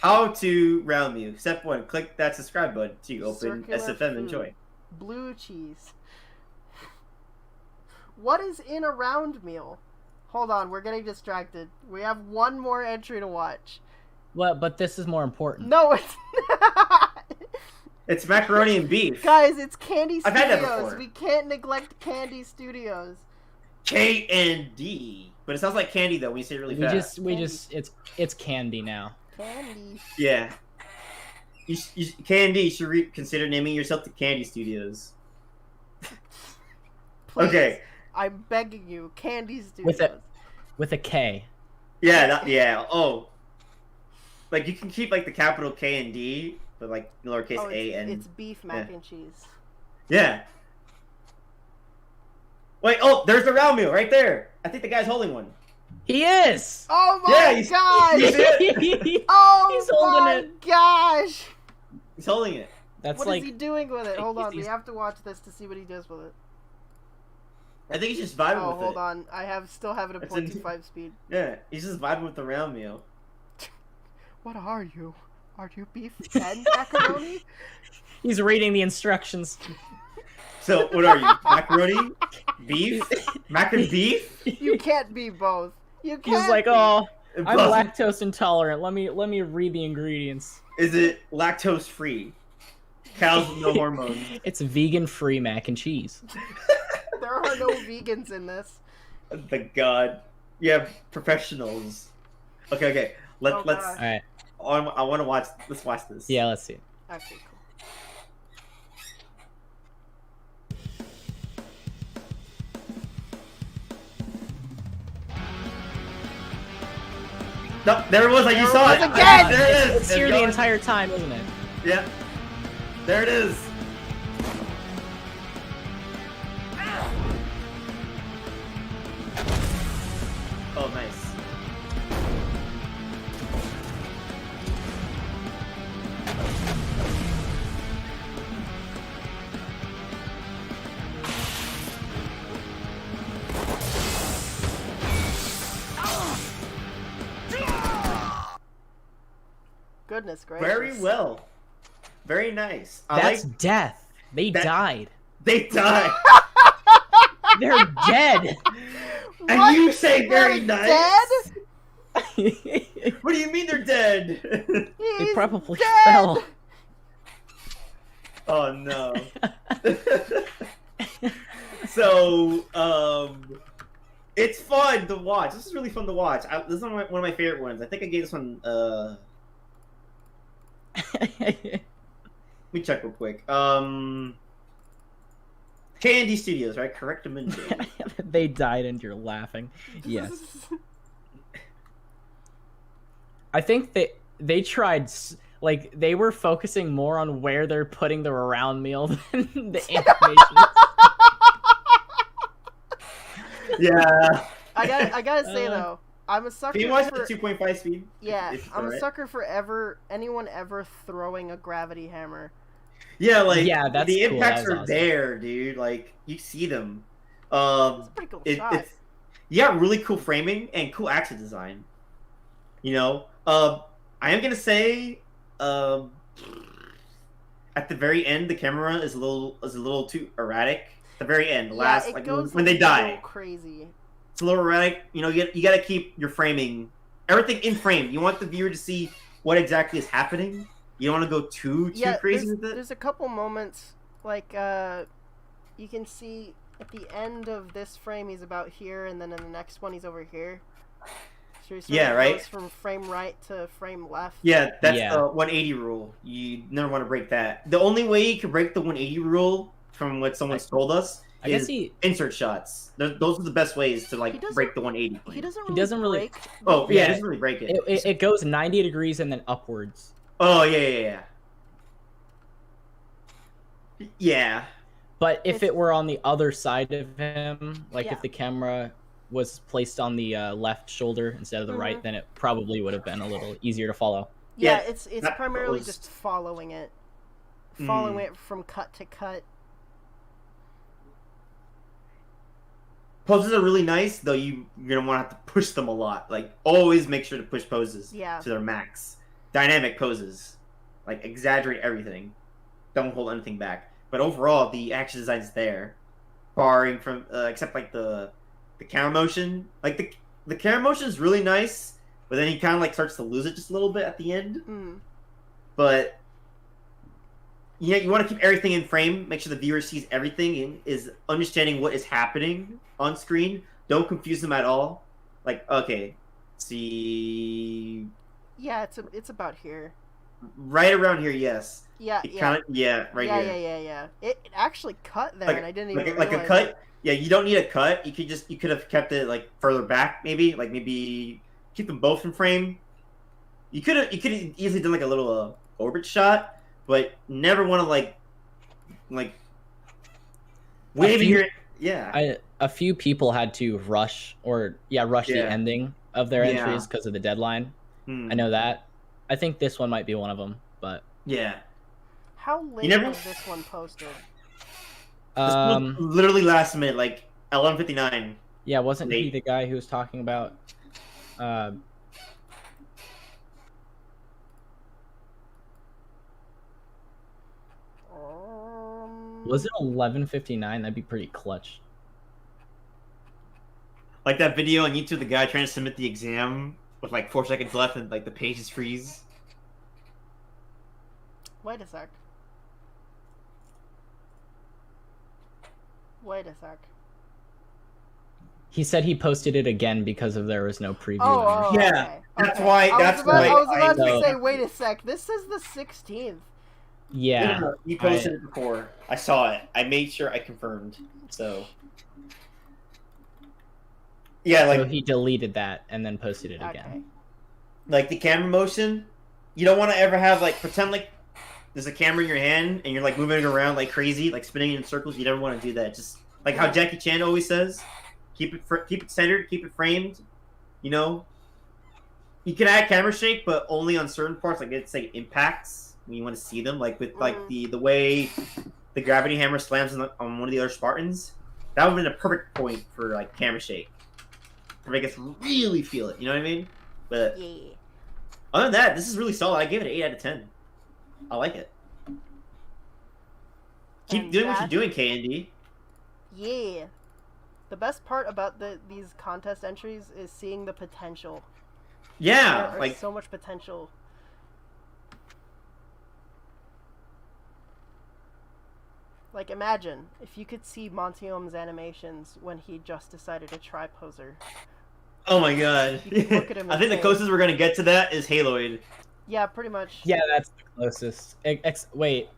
How to round meal. Step 1, click that subscribe button to open Circular SFM food. Enjoy. Blue cheese. What is in a round meal? Hold on, we're getting distracted. We have one more entry to watch. Well, but this is more important. No, it's not. It's macaroni and beef. Guys, it's Candy I've had that Studios. before. We can't neglect Candy Studios. K&D. But it sounds like candy though when you say it really fast. It's candy now. Candy. Yeah. Candy, you should consider naming yourself the Candy Studios. Please, Okay. I'm begging you, Candy Studios. With a K. Yeah, yeah. Oh, like you can keep like the capital K and D, but like lowercase a and it's beef mac and cheese. yeah. Wait, oh, there's the round meal right there. I think the guy's holding one. He is. Oh my Yeah, gosh! you see it? Oh He's holding my it. gosh! He's holding it. That's What like is he doing with it? Hold on, we he's- have to watch this to see what he does with it. I think he's just vibing Oh, with hold it. on. I still have it at It's in- 0.25 speed. Yeah, he's just vibing with the round meal. What are you? Are you beef and macaroni? he's reading the instructions. So what are you? Macaroni, beef, mac and beef. You can't be both. You can't. He's like, be. oh, I'm Plus, lactose intolerant. Let me read the ingredients. is it lactose free? Cows with no hormones. It's vegan-free mac and cheese. There are no vegans in this. The god. You have professionals. Okay. Let's. Oh, God. All right. I want to watch. Let's watch this. Yeah, let's see. Okay, cool. No, there it was. Like you There saw it it. was again! There it is. It's here the going. entire time, isn't it? Yeah. There it is. Oh, nice. Goodness gracious. Very well. Very nice. That's death. They That- died. They died. They're dead. And What? you say very They're nice. dead? What do you mean they're dead? They He's probably dead! fell. Oh no. So, it's fun to watch. This is really fun to watch. This is one of my favorite ones. I think I gave this one. Let me check real quick. Candy Studios, right? Correct them. They died and you're laughing. Yes. I think they tried like they were focusing more on where they're putting the round meal than the animation. Yeah. I gotta say though, I'm a sucker Can you watch for it at 2.5 speed? yeah. If- I'm a alright. sucker for anyone ever throwing a gravity hammer. Yeah, like Yeah, that's the cool. impacts That was are awesome. there, dude. Like you see them. It's a pretty cool shot. It's you got really cool framing and cool action design. You know, I am gonna say, at the very end, the camera is a little too erratic. At the very end, the last it like goes when a they little die, crazy. it's a little erratic. You know, you got to keep your framing, everything in frame. You want the viewer to see what exactly is happening. You don't want to go too crazy with it. There's a couple moments like you can see at the end of this frame he's about here, and then in the next one he's over here. So he sort Yeah, of right? goes from frame right to frame left. Yeah, that's Yeah. the 180 rule. You never want to break that. The only way you can break the 180 rule, from what someone's told us, I guess is he insert shots. Those are the best ways to He like doesn't- break the 180. He doesn't doesn't really- break. Oh yeah, Yeah. it doesn't really break it. it goes 90 degrees and then upwards. Oh yeah. Yeah. But if It's- it were on the other side of him, like Yeah. if the camera was placed on the left shoulder instead of the right, Mhm. then it probably would have been a little easier to follow. Yeah, Yeah, it's that primarily was- just following it Mm. from cut to cut. Poses are really nice, though you're gonna want to have to push them a lot. Like always make sure to push poses Yeah. to their max. Dynamic poses. Like exaggerate everything. Don't hold anything back. But overall the action design's there. Barring from except like the camera motion. Like the camera motion is really nice, but then he kinda like starts to lose it just a little bit at the end. Mm. But yeah, you want to keep everything in frame. Make sure the viewer sees everything and is understanding what is happening on screen. Don't confuse them at all. Like, okay, see, Yeah, it's about here. right around here, yes. Yeah, It yeah. kind of, yeah, right yeah, here. yeah. It actually cut there, Like, and I didn't like, even like a realize cut. it. Yeah, you don't need a cut. You could have kept it like further back, maybe. Like maybe keep them both in frame. You could have easily done like a little orbit shot, but never want to like waving few- your yeah. A few people had to rush the Yeah. ending of their Yeah. entries because of the deadline. Hmm. I know that. I think this one might be one of them, but Yeah. How late never- was this one posted? This was literally last minute, like 11:59. yeah, wasn't he late. the guy who was talking about was it 11:59? That'd be pretty clutch. Like that video on YouTube, the guy trying to submit the exam with like 4 seconds left and like the pages freeze. Wait a sec. Wait a sec. He said he posted it again because of there was no preview. Oh, Yeah, okay. that's Okay. why- I that's was about, why I was I about to know. say, wait a sec. This is the 16th. Yeah. No, you posted it before. I saw it. I made sure I confirmed. So. Yeah, So like he deleted that and then posted it Okay. again. like the camera motion. You don't want to ever have like pretend like there's a camera in your hand and you're like moving it around like crazy, like spinning in circles. You never want to do that. Just like how Jackie Chan always says, keep it centered, keep it framed. You know. You can add camera shake, but only on certain parts. Like it's like impacts when you want to see them. Like with like the way the gravity hammer slams on one of the other Spartans. That would have been a perfect point for like camera shake. To make us really feel it. You know what I mean? But Yeah. other than that, this is really solid. I give it an 8 out of 10. I like it. Keep And doing what you're that- doing, KND. Yeah. The best part about these contest entries is seeing the potential. Yeah, There like is so much potential. Like, imagine if you could see Montium's animations when he just decided to try Poser. oh my god. You can look at him I and think the say- closest we're gonna get to that is Haloid. Yeah, pretty much. Yeah, that's the closest. Wait,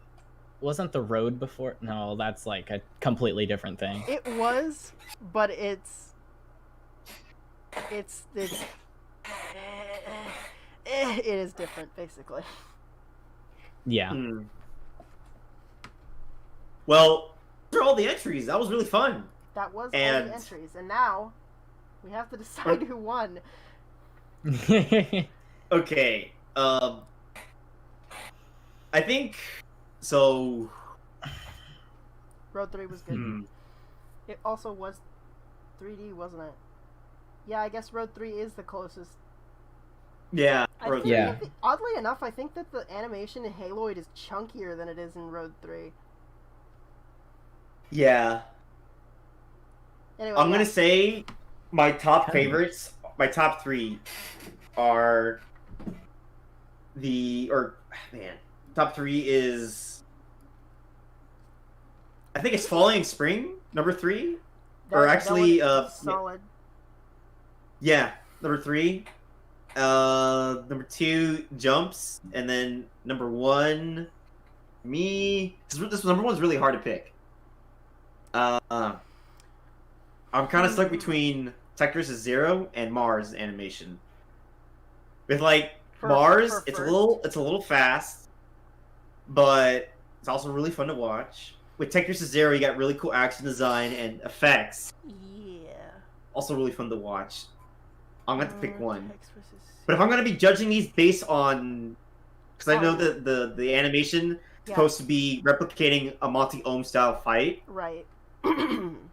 wasn't the road before? No, that's like a completely different thing. It was, but it's it is different, basically. Yeah. Hmm. Well, those are all the entries. That was really fun. That was all And- the entries, and now we have to decide who won. Okay. I think so. Road 3 was good. Hmm. It also was 3D, wasn't it? Yeah, I guess Road 3 is the closest. Yeah. I Road think Yeah. that oddly enough, I think that the animation in Haloid is chunkier than it is in Road 3. Yeah. Anyway, I'm yeah. gonna say my top Kinda favorites. My top 3 are top 3 is I think it's Falling Spring number 3. or actually, was solid. Yeah, number 3. Number 2 Jumps, and then number 1 me. This number 1's really hard to pick. I'm kind of stuck between Tech vs. Zero and Mars animation. With like For- Mars, for it's first. a little fast, but it's also really fun to watch. With Tech vs. Zero, you got really cool action design and effects. Yeah. Also really fun to watch. I'm gonna have to pick one. Tex versus- But if I'm gonna be judging these based on, because I know Oh. that the animation is Yeah. supposed to be replicating a Monty Ohm style fight, Right. I'm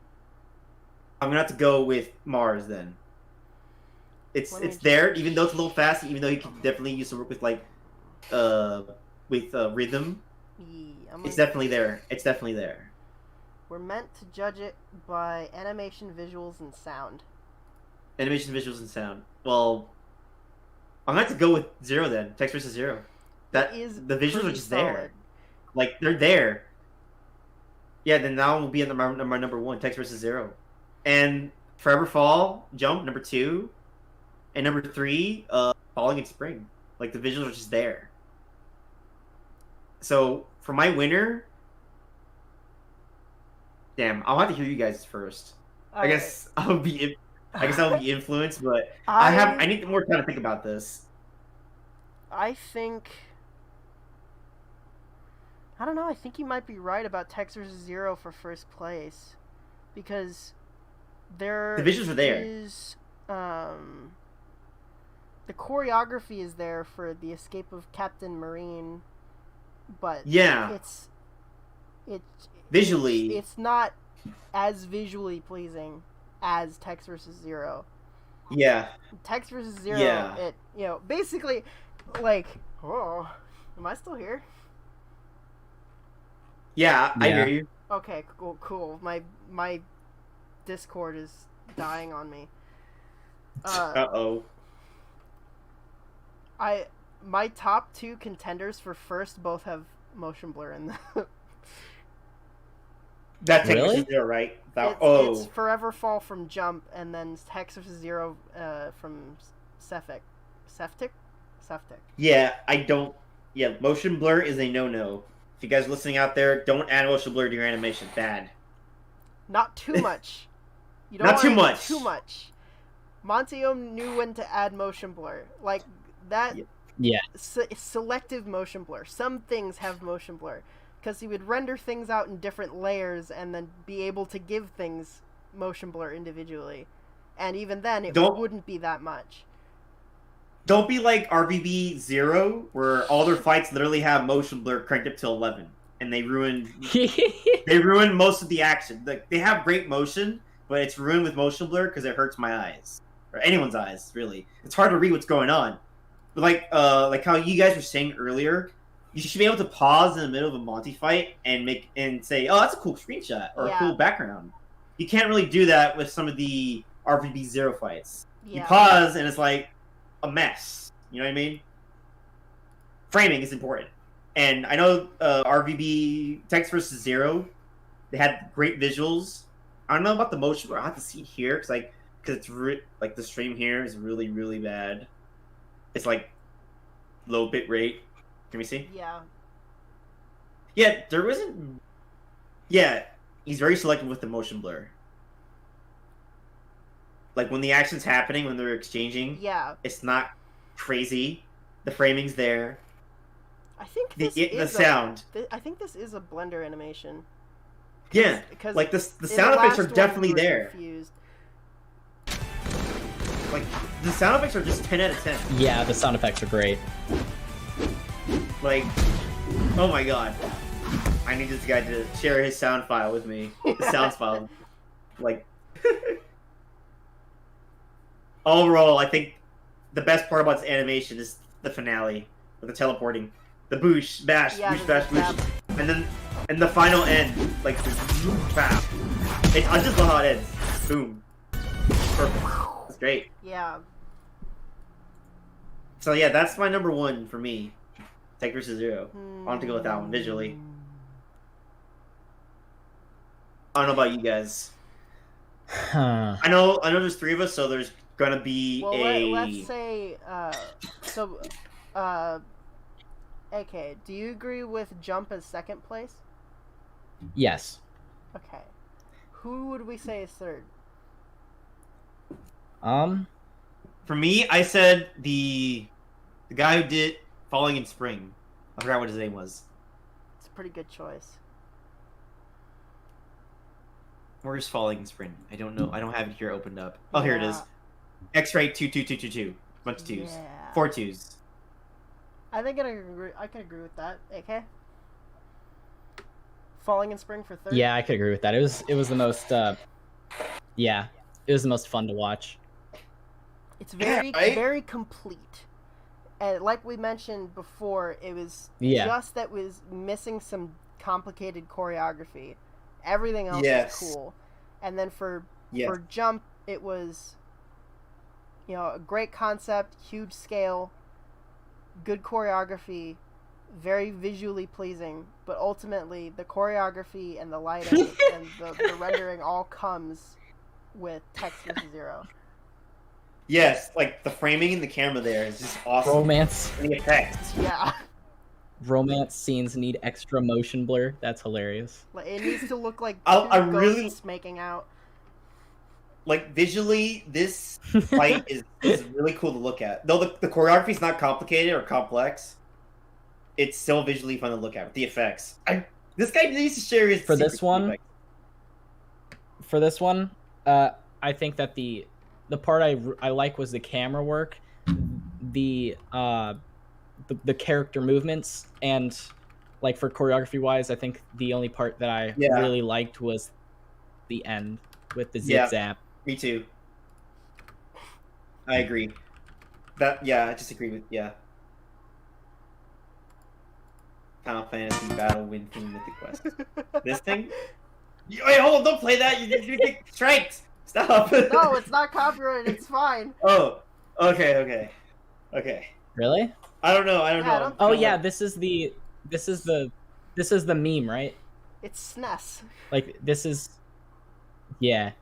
gonna have to go with Mars then. It's Let me it's there, even though it's a little fast, even though you can definitely use to work with like rhythm. Yeah, It's definitely there. It's definitely there. We're meant to judge it by animation, visuals, and sound. Animation, visuals, and sound. Well, I'm gonna have to go with Zero then. Text versus Zero. That It is the visuals are pretty just solid. there. Like they're there. Yeah, then that one will be in my number 1, Text versus Zero, and Forever Fall, Jump number 2, and number 3, Falling in Spring. Like the visuals are just there. So for my winner, damn, I'll have to hear you guys first. I guess I'll be influenced, but I need more time to think about this. I think. I don't know. I think you might be right about Tex vs. Zero for first place, because The visuals are there. is the choreography is there for the escape of Captain Marine, but Yeah, it's visually. it's not as visually pleasing as Tex vs. Zero. Yeah, Tex vs. Zero, Yeah. it basically like, oh, am I still here? yeah, I Yeah. hear you. Okay, cool. My Discord is dying on me. Uh-oh. My top two contenders for first both have motion blur in them. That takes Really? Zero, right? It's Forever Fall from Jump, and then Tex vs. Zero from Seftic. Yeah, I don't. Yeah, motion blur is a no-no. If you guys listening out there, don't add motion blur to your animation. Bad. Not too much. You don't Not want too it much. Too much. Monteo knew when to add motion blur. Like that. Yeah. Selective motion blur. Some things have motion blur because he would render things out in different layers and then be able to give things motion blur individually. And even then, it wouldn't be that much. Don't be like RBB Zero, where all their fights literally have motion blur cranked up to 11, and they ruin most of the action. Like they have great motion, but it's ruined with motion blur because it hurts my eyes or anyone's eyes. Really, it's hard to read what's going on. But like how you guys were saying earlier, you should be able to pause in the middle of a Monty fight and say, "Oh, that's a cool screenshot" or a cool background. You can't really do that with some of the RBB Zero fights. Yeah. You pause and it's like a mess. You know what I mean? Framing is important. And I know RVB Tex vs. Zero, they had great visuals. I don't know about the motion, but I have to see it here because it's like the stream here is really, really bad. It's like low bit rate. Can we see? Yeah. Yeah, there wasn't. Yeah, he's very selective with the motion blur. Like when the action's happening, when they're exchanging, it's not crazy. The framing's there. I think The sound. I think this is a Blender animation. Yeah, because like the sound effects are definitely there. Confused. Like the sound effects are just 10 out of 10. Yeah, the sound effects are great. Like, oh my god, I need this guy to share his sound file with me. The sound file, like. Overall, I think the best part about this animation is the finale, with the teleporting, the boosh, bash, boosh, bash, boosh, and the final end, like the bam. I just love how it ends. Boom. Perfect. It's great. Yeah. So yeah, that's my number one for me. Tex vs. Zero. I want to go with that one visually. I don't know about you guys. Huh. I know there's three of us, so there's gonna be let's say AK, do you agree with Jump as second place? Yes. Okay. Who would we say is third? For me, I said the guy who did Falling in Spring. I forgot what his name was. It's a pretty good choice. Where's Falling in Spring? I don't know. I don't have it here opened up. Oh, here it is. X-Ray 22222. Bunch of twos. Yeah. 4 twos. I think I can agree with that. AK? Falling in Spring for third? Yeah, I could agree with that. It was the most yeah, it was the most fun to watch. It's very right? very complete. And like we mentioned before, it was just that was missing some complicated choreography. Everything else is cool. And then for Jump, it was a great concept, huge scale, good choreography, very visually pleasing, but ultimately the choreography and the lighting and the rendering all comes with Tex vs. Zero. Yes, like the framing and the camera there is just awesome. Romance. And the effects. Yeah. romance scenes need extra motion blur. That's hilarious. Like, it needs to look like I two really- ghosts making out. Like visually, this fight is really cool to look at. Though the choreography is not complicated or complex, it's still visually fun to look at. The effects. This guy needs to share his For this secret one, effects. For this one, I think that the part I like was the camera work, the character movements, and like for choreography wise, I think the only part that I Yeah. really liked was the end with the zip Yeah. zap. Me too. I agree. I just agree with Final Fantasy Battle Win Theme Mythic Quest. This thing? Wait, hold on! Don't play that. You get strikes. Stop. No, it's not copyrighted. It's fine. Oh. Okay. Really? I don't know. Yeah, I don't- Oh yeah, this is the meme, right? It's SNES. Like this is, yeah.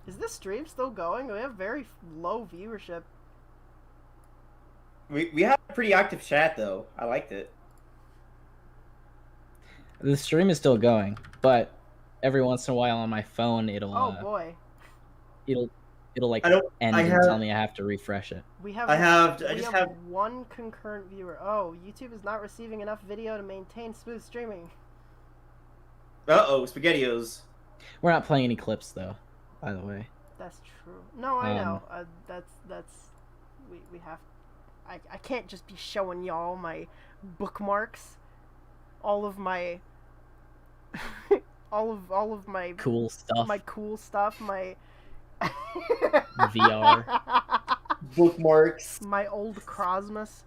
Is this stream still going? We have very low viewership. We have a pretty active chat though. I liked it. The stream is still going, but every once in a while on my phone it'll Oh boy. it'll like I don't. end I and have- tell me I have to refresh it. We have. I we just have have. one concurrent viewer. Oh, YouTube is not receiving enough video to maintain smooth streaming. Spaghettios. We're not playing any clips though, by the way. That's true. No, I know. That's. We have. I can't just be showing y'all my bookmarks. All of my. all of my Cool stuff. my cool stuff. My. VR. Bookmarks. My old Crosmas.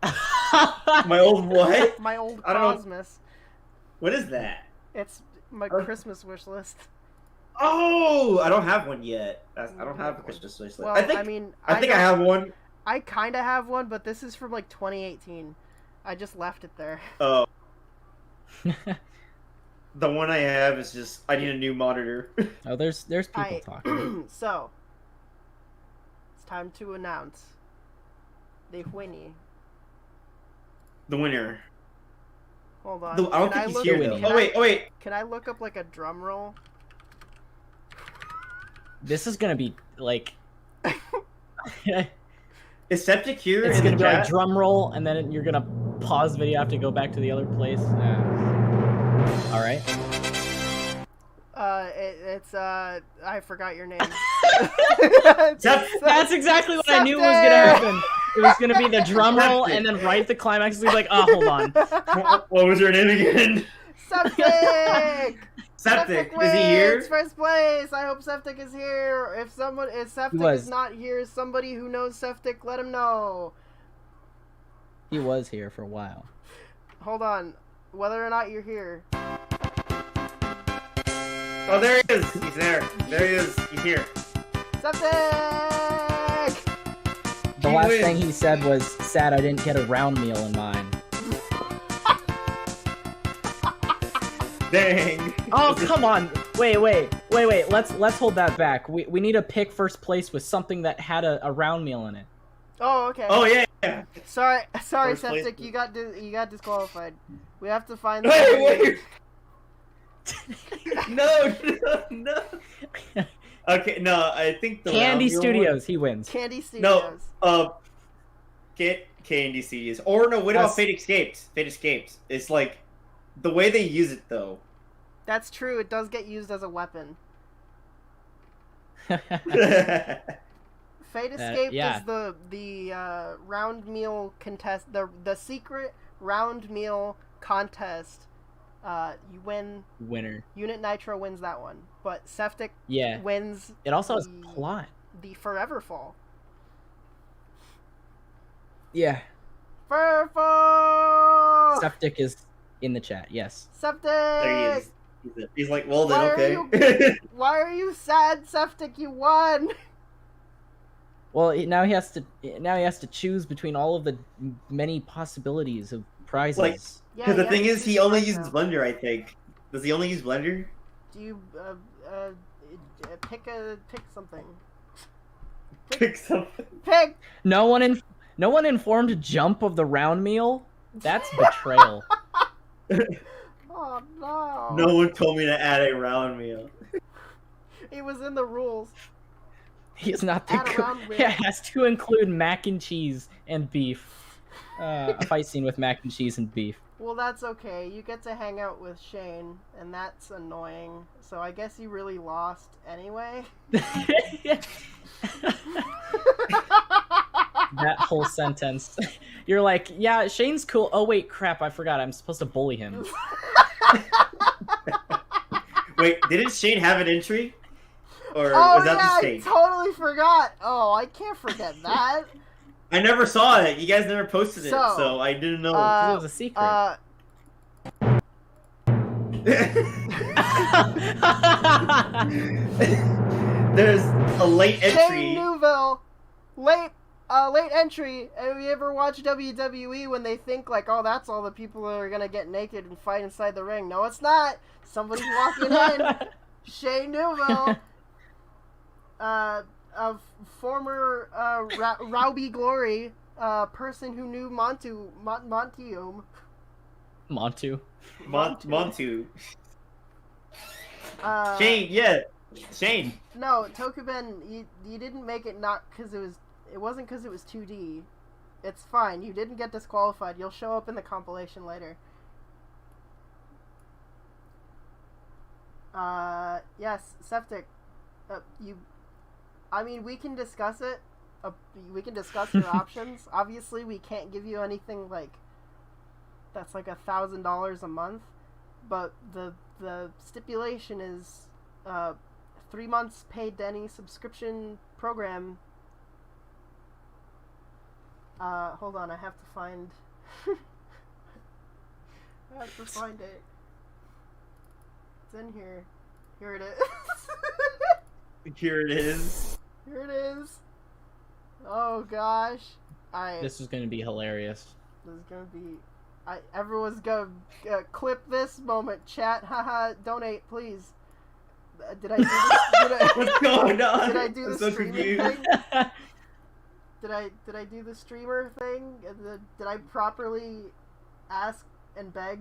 My old what? My old I don't Crosmas. What is that? It's my Oh. Christmas wish list. Oh, I don't have one yet. I don't have a Christmas wish list. Well, I think I don't- have one. I kind of have one, but this is from like 2018. I just left it there. Oh, the one I have is just I need a new monitor. Oh, there's people talking. So, it's time to announce the winnie. The winner. Hold on. I don't Can think he's look- here Winnie. though. can Oh wait. Can I look up like a drum roll? This is gonna be like Is Septic here? it's in gonna the be like chat? drum roll, and then you're gonna pause the video, have to go back to the other place. All right. It's I forgot your name. That's exactly what I knew was gonna happen. It was gonna be the drum roll, and then right at the climax, it's like, oh, hold on. What was your name again? Septic. Septic. Is wins he here? First place. I hope Septic is here. If Septic was. is not here, somebody who knows Septic, let him know. He was here for a while. Hold on. Whether or not you're here. Oh, there he is. He's there. There he is. He's here. Septic! The He last wins. thing he said was, "Sad I didn't get a round meal in mine." Dang. Oh, come on. Wait. Let's hold that back. We need to pick first place with something that had a round meal in it. Oh, okay. Oh yeah. Sorry, First place. Septic. You got disqualified. We have to find. Wait, somebody- wait. No. Okay, no. I think the Candy round meal Studios, he wins. Candy Studios. Get Candy Studios. Or no, what about That's- Fate Escaped? Fate Escaped. It's like the way they use it though. That's true. It does get used as a weapon. Fate Escape yeah. is the round meal contest. The secret round meal contest. You win. Winner. Unit Nitro wins that one, but Septic Yeah. wins It also has the- plot. the Forever Fall. Yeah. Furfall! Septic is in the chat. Yes. Septic! There he is. He's like, well then, Why are okay. Why are you sad, Septic? You won. Well, now he has to choose between all of the many possibilities of prizes. Like- Yeah, Because the you thing have to is, he choose only one uses now. Blender, I think. Does he only use Blender? Do you pick something. Pick something. Pick. No one informed Jump of the round meal. That's betrayal. Oh no. No one told me to add a round meal. It was in the rules. He's not the Add a good. round meal. It has to include mac and cheese and beef. A fight scene with mac and cheese and beef. Well, that's okay. You get to hang out with Shane, and that's annoying. So I guess you really lost anyway. That whole sentence. You're like, yeah, Shane's cool. Oh wait, crap! I forgot. I'm supposed to bully him. Wait, didn't Shane have an entry? Or Oh was that yeah, just I Shane? totally forgot. Oh, I can't forget that. I never saw it. You guys never posted it, So, so I didn't know. It was a secret. There's a late Shane entry. Newville, late entry. Have you ever watched WWE when they think like, oh, that's all the people that are gonna get naked and fight inside the ring? No, it's not. Somebody's walking in. Shane Newville, of former Rowby Glory, person who knew Montium. Montu. Montu. Uh, Shane, yeah. Shane. No, Tokuben, you didn't make it not because it wasn't because it was 2D. It's fine. You didn't get disqualified. You'll show up in the compilation later. Yes, Septic. I mean, we can discuss it. We can discuss your options. Obviously, we can't give you anything like that's like $1,000 a month, but the stipulation is 3 months paid to any subscription program. Hold on, I have to find. I have to find it. It's in here. Here it is. Here it is. Here it is. Oh gosh. This is gonna be hilarious. This is gonna be. Everyone's gonna clip this moment. Chat, haha. Donate, please. Did I do this? What's going on? Did I do I'm the so streamer confused. thing? Did I do the streamer thing? Did I properly ask and beg?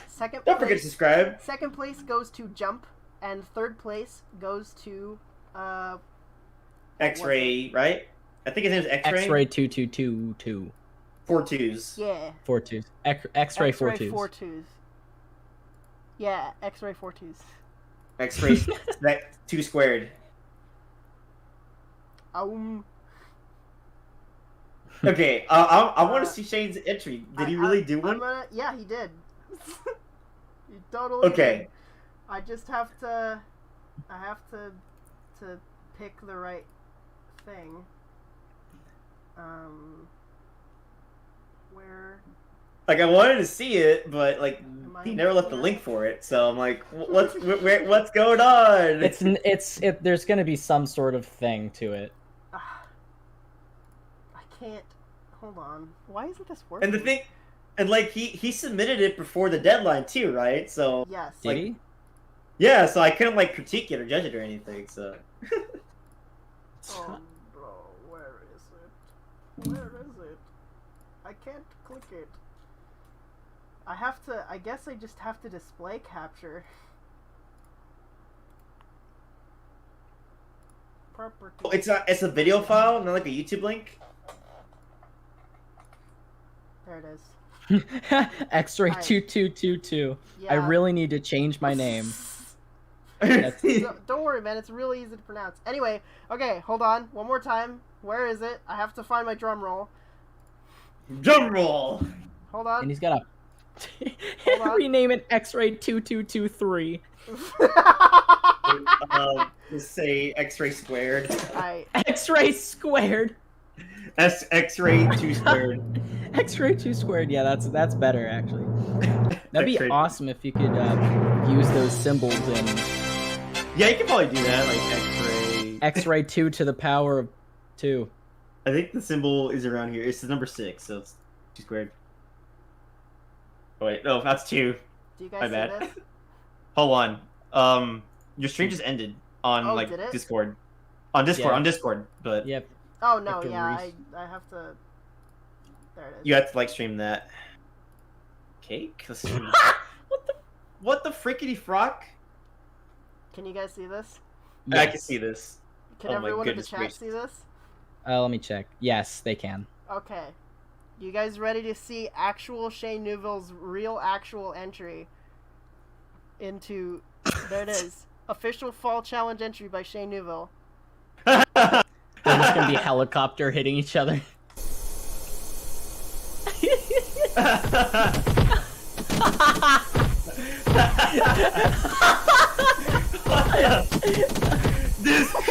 Second. Don't forget to subscribe. Second place goes to Jump, and third place goes to X-Ray, right? I think his name's X-Ray. X-ray 2222. 4 twos. yeah. 4 twos. X-ray 4 twos. 4 twos. Yeah, X-ray 4 twos. X-ray 2 squared. Okay, I want to see Shane's entry. Did he really do one? Yeah, he did. He totally Okay. did. I just have to. I have to pick the right thing. Where? Like, I wanted to see it, but like Am I he never left the here? link for it. So I'm like, what's going on? There's gonna be some sort of thing to it. I can't. Hold on. Why isn't this working? And the thing, and like he submitted it before the deadline too, right? So Yes. Did Like- he? yeah, so I couldn't like critique it or judge it or anything. So Oh, bro, where is it? Where is it? I can't click it. I have to. I guess I just have to display capture. Property. it's a video file, not like a YouTube link. There it is. X-ray Alright. 2222. Yeah. I really need to change my name. That's- Don't worry, man. It's really easy to pronounce. Anyway, okay, hold on. One more time. Where is it? I have to find my drum roll. Drum roll. Hold And on. he's gotta on. rename it X-ray 2223. Just say X-ray squared. X-ray squared. X-ray 2 squared. X-ray 2 squared. Yeah, that's better actually. That'd be X-ray. awesome if you could use those symbols in Yeah, you can probably do that, like X-ray. X-ray 2 to the power of 2. I think the symbol is around here. It's the number 6, so it's 2 squared. Oh wait, no, that's 2. Do you My guys see bad. this? Hold on. Your stream just ended on Oh, like did it? Discord. On Discord, Yeah. on Discord, but Yep. Oh no, Have to yeah, re- I have to. There it is. you have to like stream that. Cake? Let's see. What the frickety frock? Can you guys see this? I Yes. can see this. Can Oh my everyone in the goodness chat gracious. see this? Let me check. Yes, they can. Okay. You guys ready to see actual Shane Newville's real actual entry into... There it is. Official Fall Challenge entry by Shane Newville. There's just gonna be a helicopter hitting each other.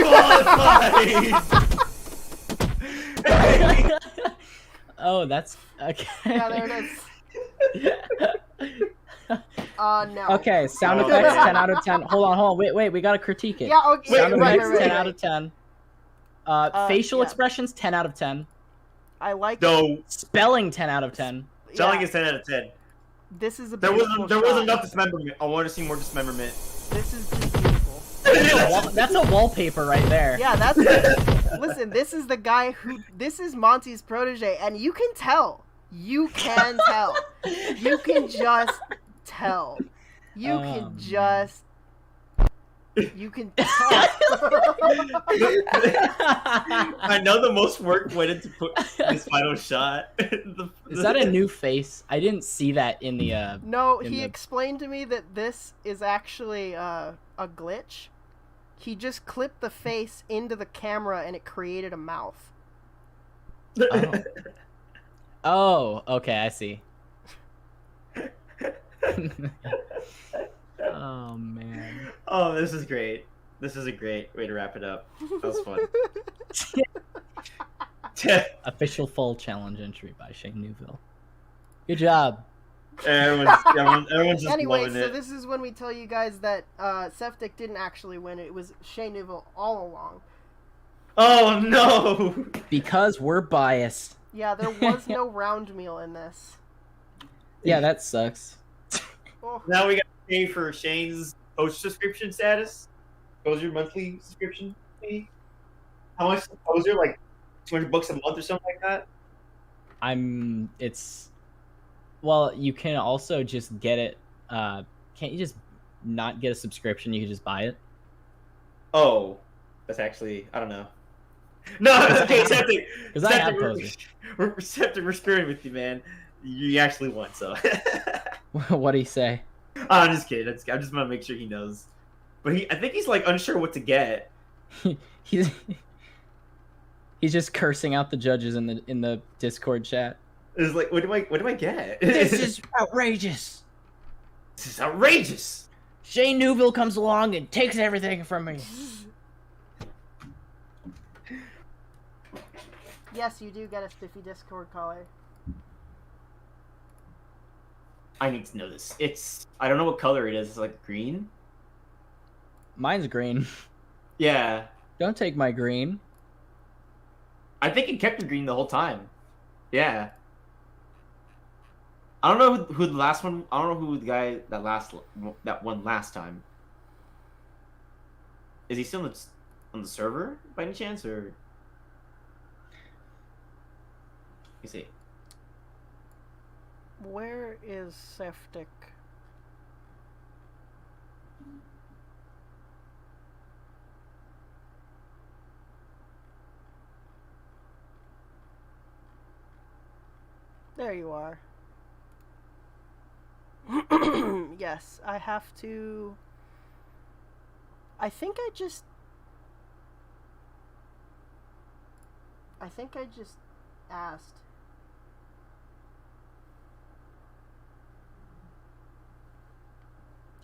Disqualified! Oh, that's okay. Yeah, there it is. No. Okay, sound Oh, effects man. 10 out of 10. Hold on. Wait, we gotta critique it. Yeah, okay. Wait, Sound wait, effects wait, 10 wait. out of 10. Facial yeah. expressions 10 out of 10. I like No, Spelling 10 out of 10. selling yeah, is 10 out of 10. This is a There beautiful was shot. enough dismemberment. I want to see more dismemberment. This is just beautiful. That's a wallpaper right there. Yeah, that's... Listen, this is the guy who... This is Monty's protege, and you can tell. You can tell. You can just tell. You Oh, can man. just... You can tell. I know the most work went into put this final shot. Is that a new face? I didn't see that in the No, In he the- explained to me that this is actually a glitch. He just clipped the face into the camera and it created a mouth. Oh. Oh, okay, I see. Oh man. Oh, this is great. This is a great way to wrap it up. That was fun. Official fall challenge entry by Shane Newville. Good job. everyone's just Anyway, loving so it. this is when we tell you guys that Septic didn't actually win. It was Shane Newville all along. Oh no! Because we're biased. Yeah, there was no round meal in this. Yeah, that sucks. Oh, Now we got to pay for Shane's post subscription status. What was your monthly subscription fee? How much was your like $200 a month or something like that? Well, you can also just get it. Can't you just not get a subscription? You can just buy it. Oh, that's actually I don't know. No, it's okay, Septic. 'Cause I have posers. Septic, we're screwing with you, man. You actually won, so. What do you say? I'm just kidding. I just want to make sure he knows. But I think he's like unsure what to get. He's just cursing out the judges in the Discord chat. It's like, what do I get? This is outrageous. This is outrageous. Shane Newville comes along and takes everything from me. yes, you do get a spiffy Discord caller. I need to know this. I don't know what color it is. It's like green. Mine's green. Yeah, Don't take my green. I think it kept it green the whole time. Yeah. I don't know who the last one. I don't know who the guy that won last time. Is he still on the server by any chance, or? Let me see. Where is Septic? There you are. Yes, I have to... I think I just asked.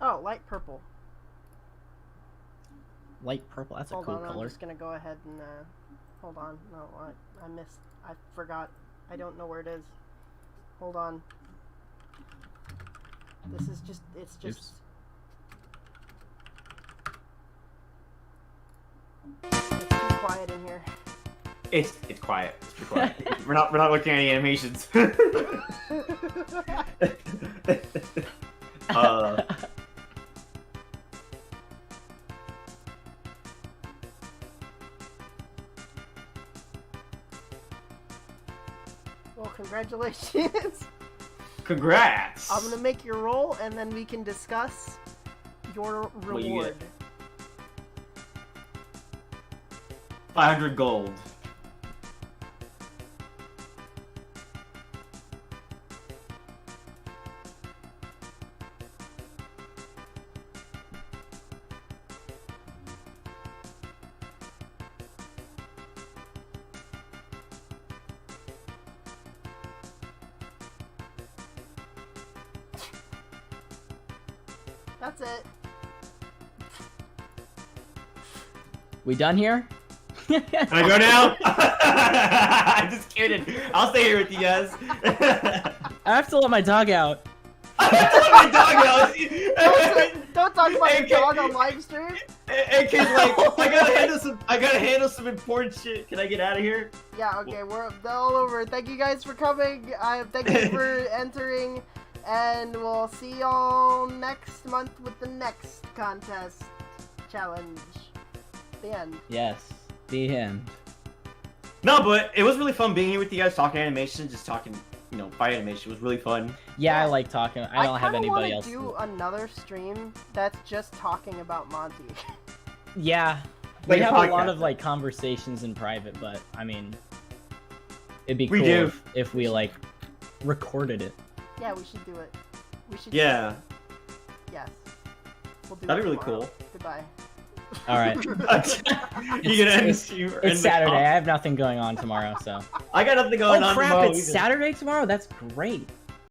Oh, light purple. Light purple. That's a Hold cool on, I'm color. just gonna go ahead and hold on. No, I missed. I forgot. I don't know where it is. Hold on. This is just. It's just. Oops. It's too quiet in here. It's quiet. It's pretty quiet. we're not looking at any animations. Well, congratulations. Congrats. I'm gonna make your roll, and then we can discuss your What you reward. get? 500 gold. That's it. We done here? Can I go now? I'm just kidding. I'll stay here with you guys. I have to let my dog out. My dog out. Don't talk about Hey, your dog on live stream. And kid's like, I gotta handle some important shit. Can I get out of here? Yeah, okay, we're all over. Thank you guys for coming. Thank you for entering. And we'll see y'all next month with the next contest challenge. The end. Yes, the end. No, but it was really fun being here with you guys, talking animation, just talking, fight animation. It was really fun. Yeah, I like talking. I don't have anybody I else. kinda wanna do another stream that's just talking about Monty. Yeah, Like we a have a lot podcast. of like conversations in private, but I mean, it'd be We cool do. if we like recorded it. Yeah, we should do it. We should. Yeah. Yes. We'll do That'd it be really tomorrow. cool. Goodbye. All right, You gonna end it's the Saturday. call? I have nothing going on tomorrow, so. I got nothing going Oh on crap! tomorrow It's either. Saturday tomorrow. That's great.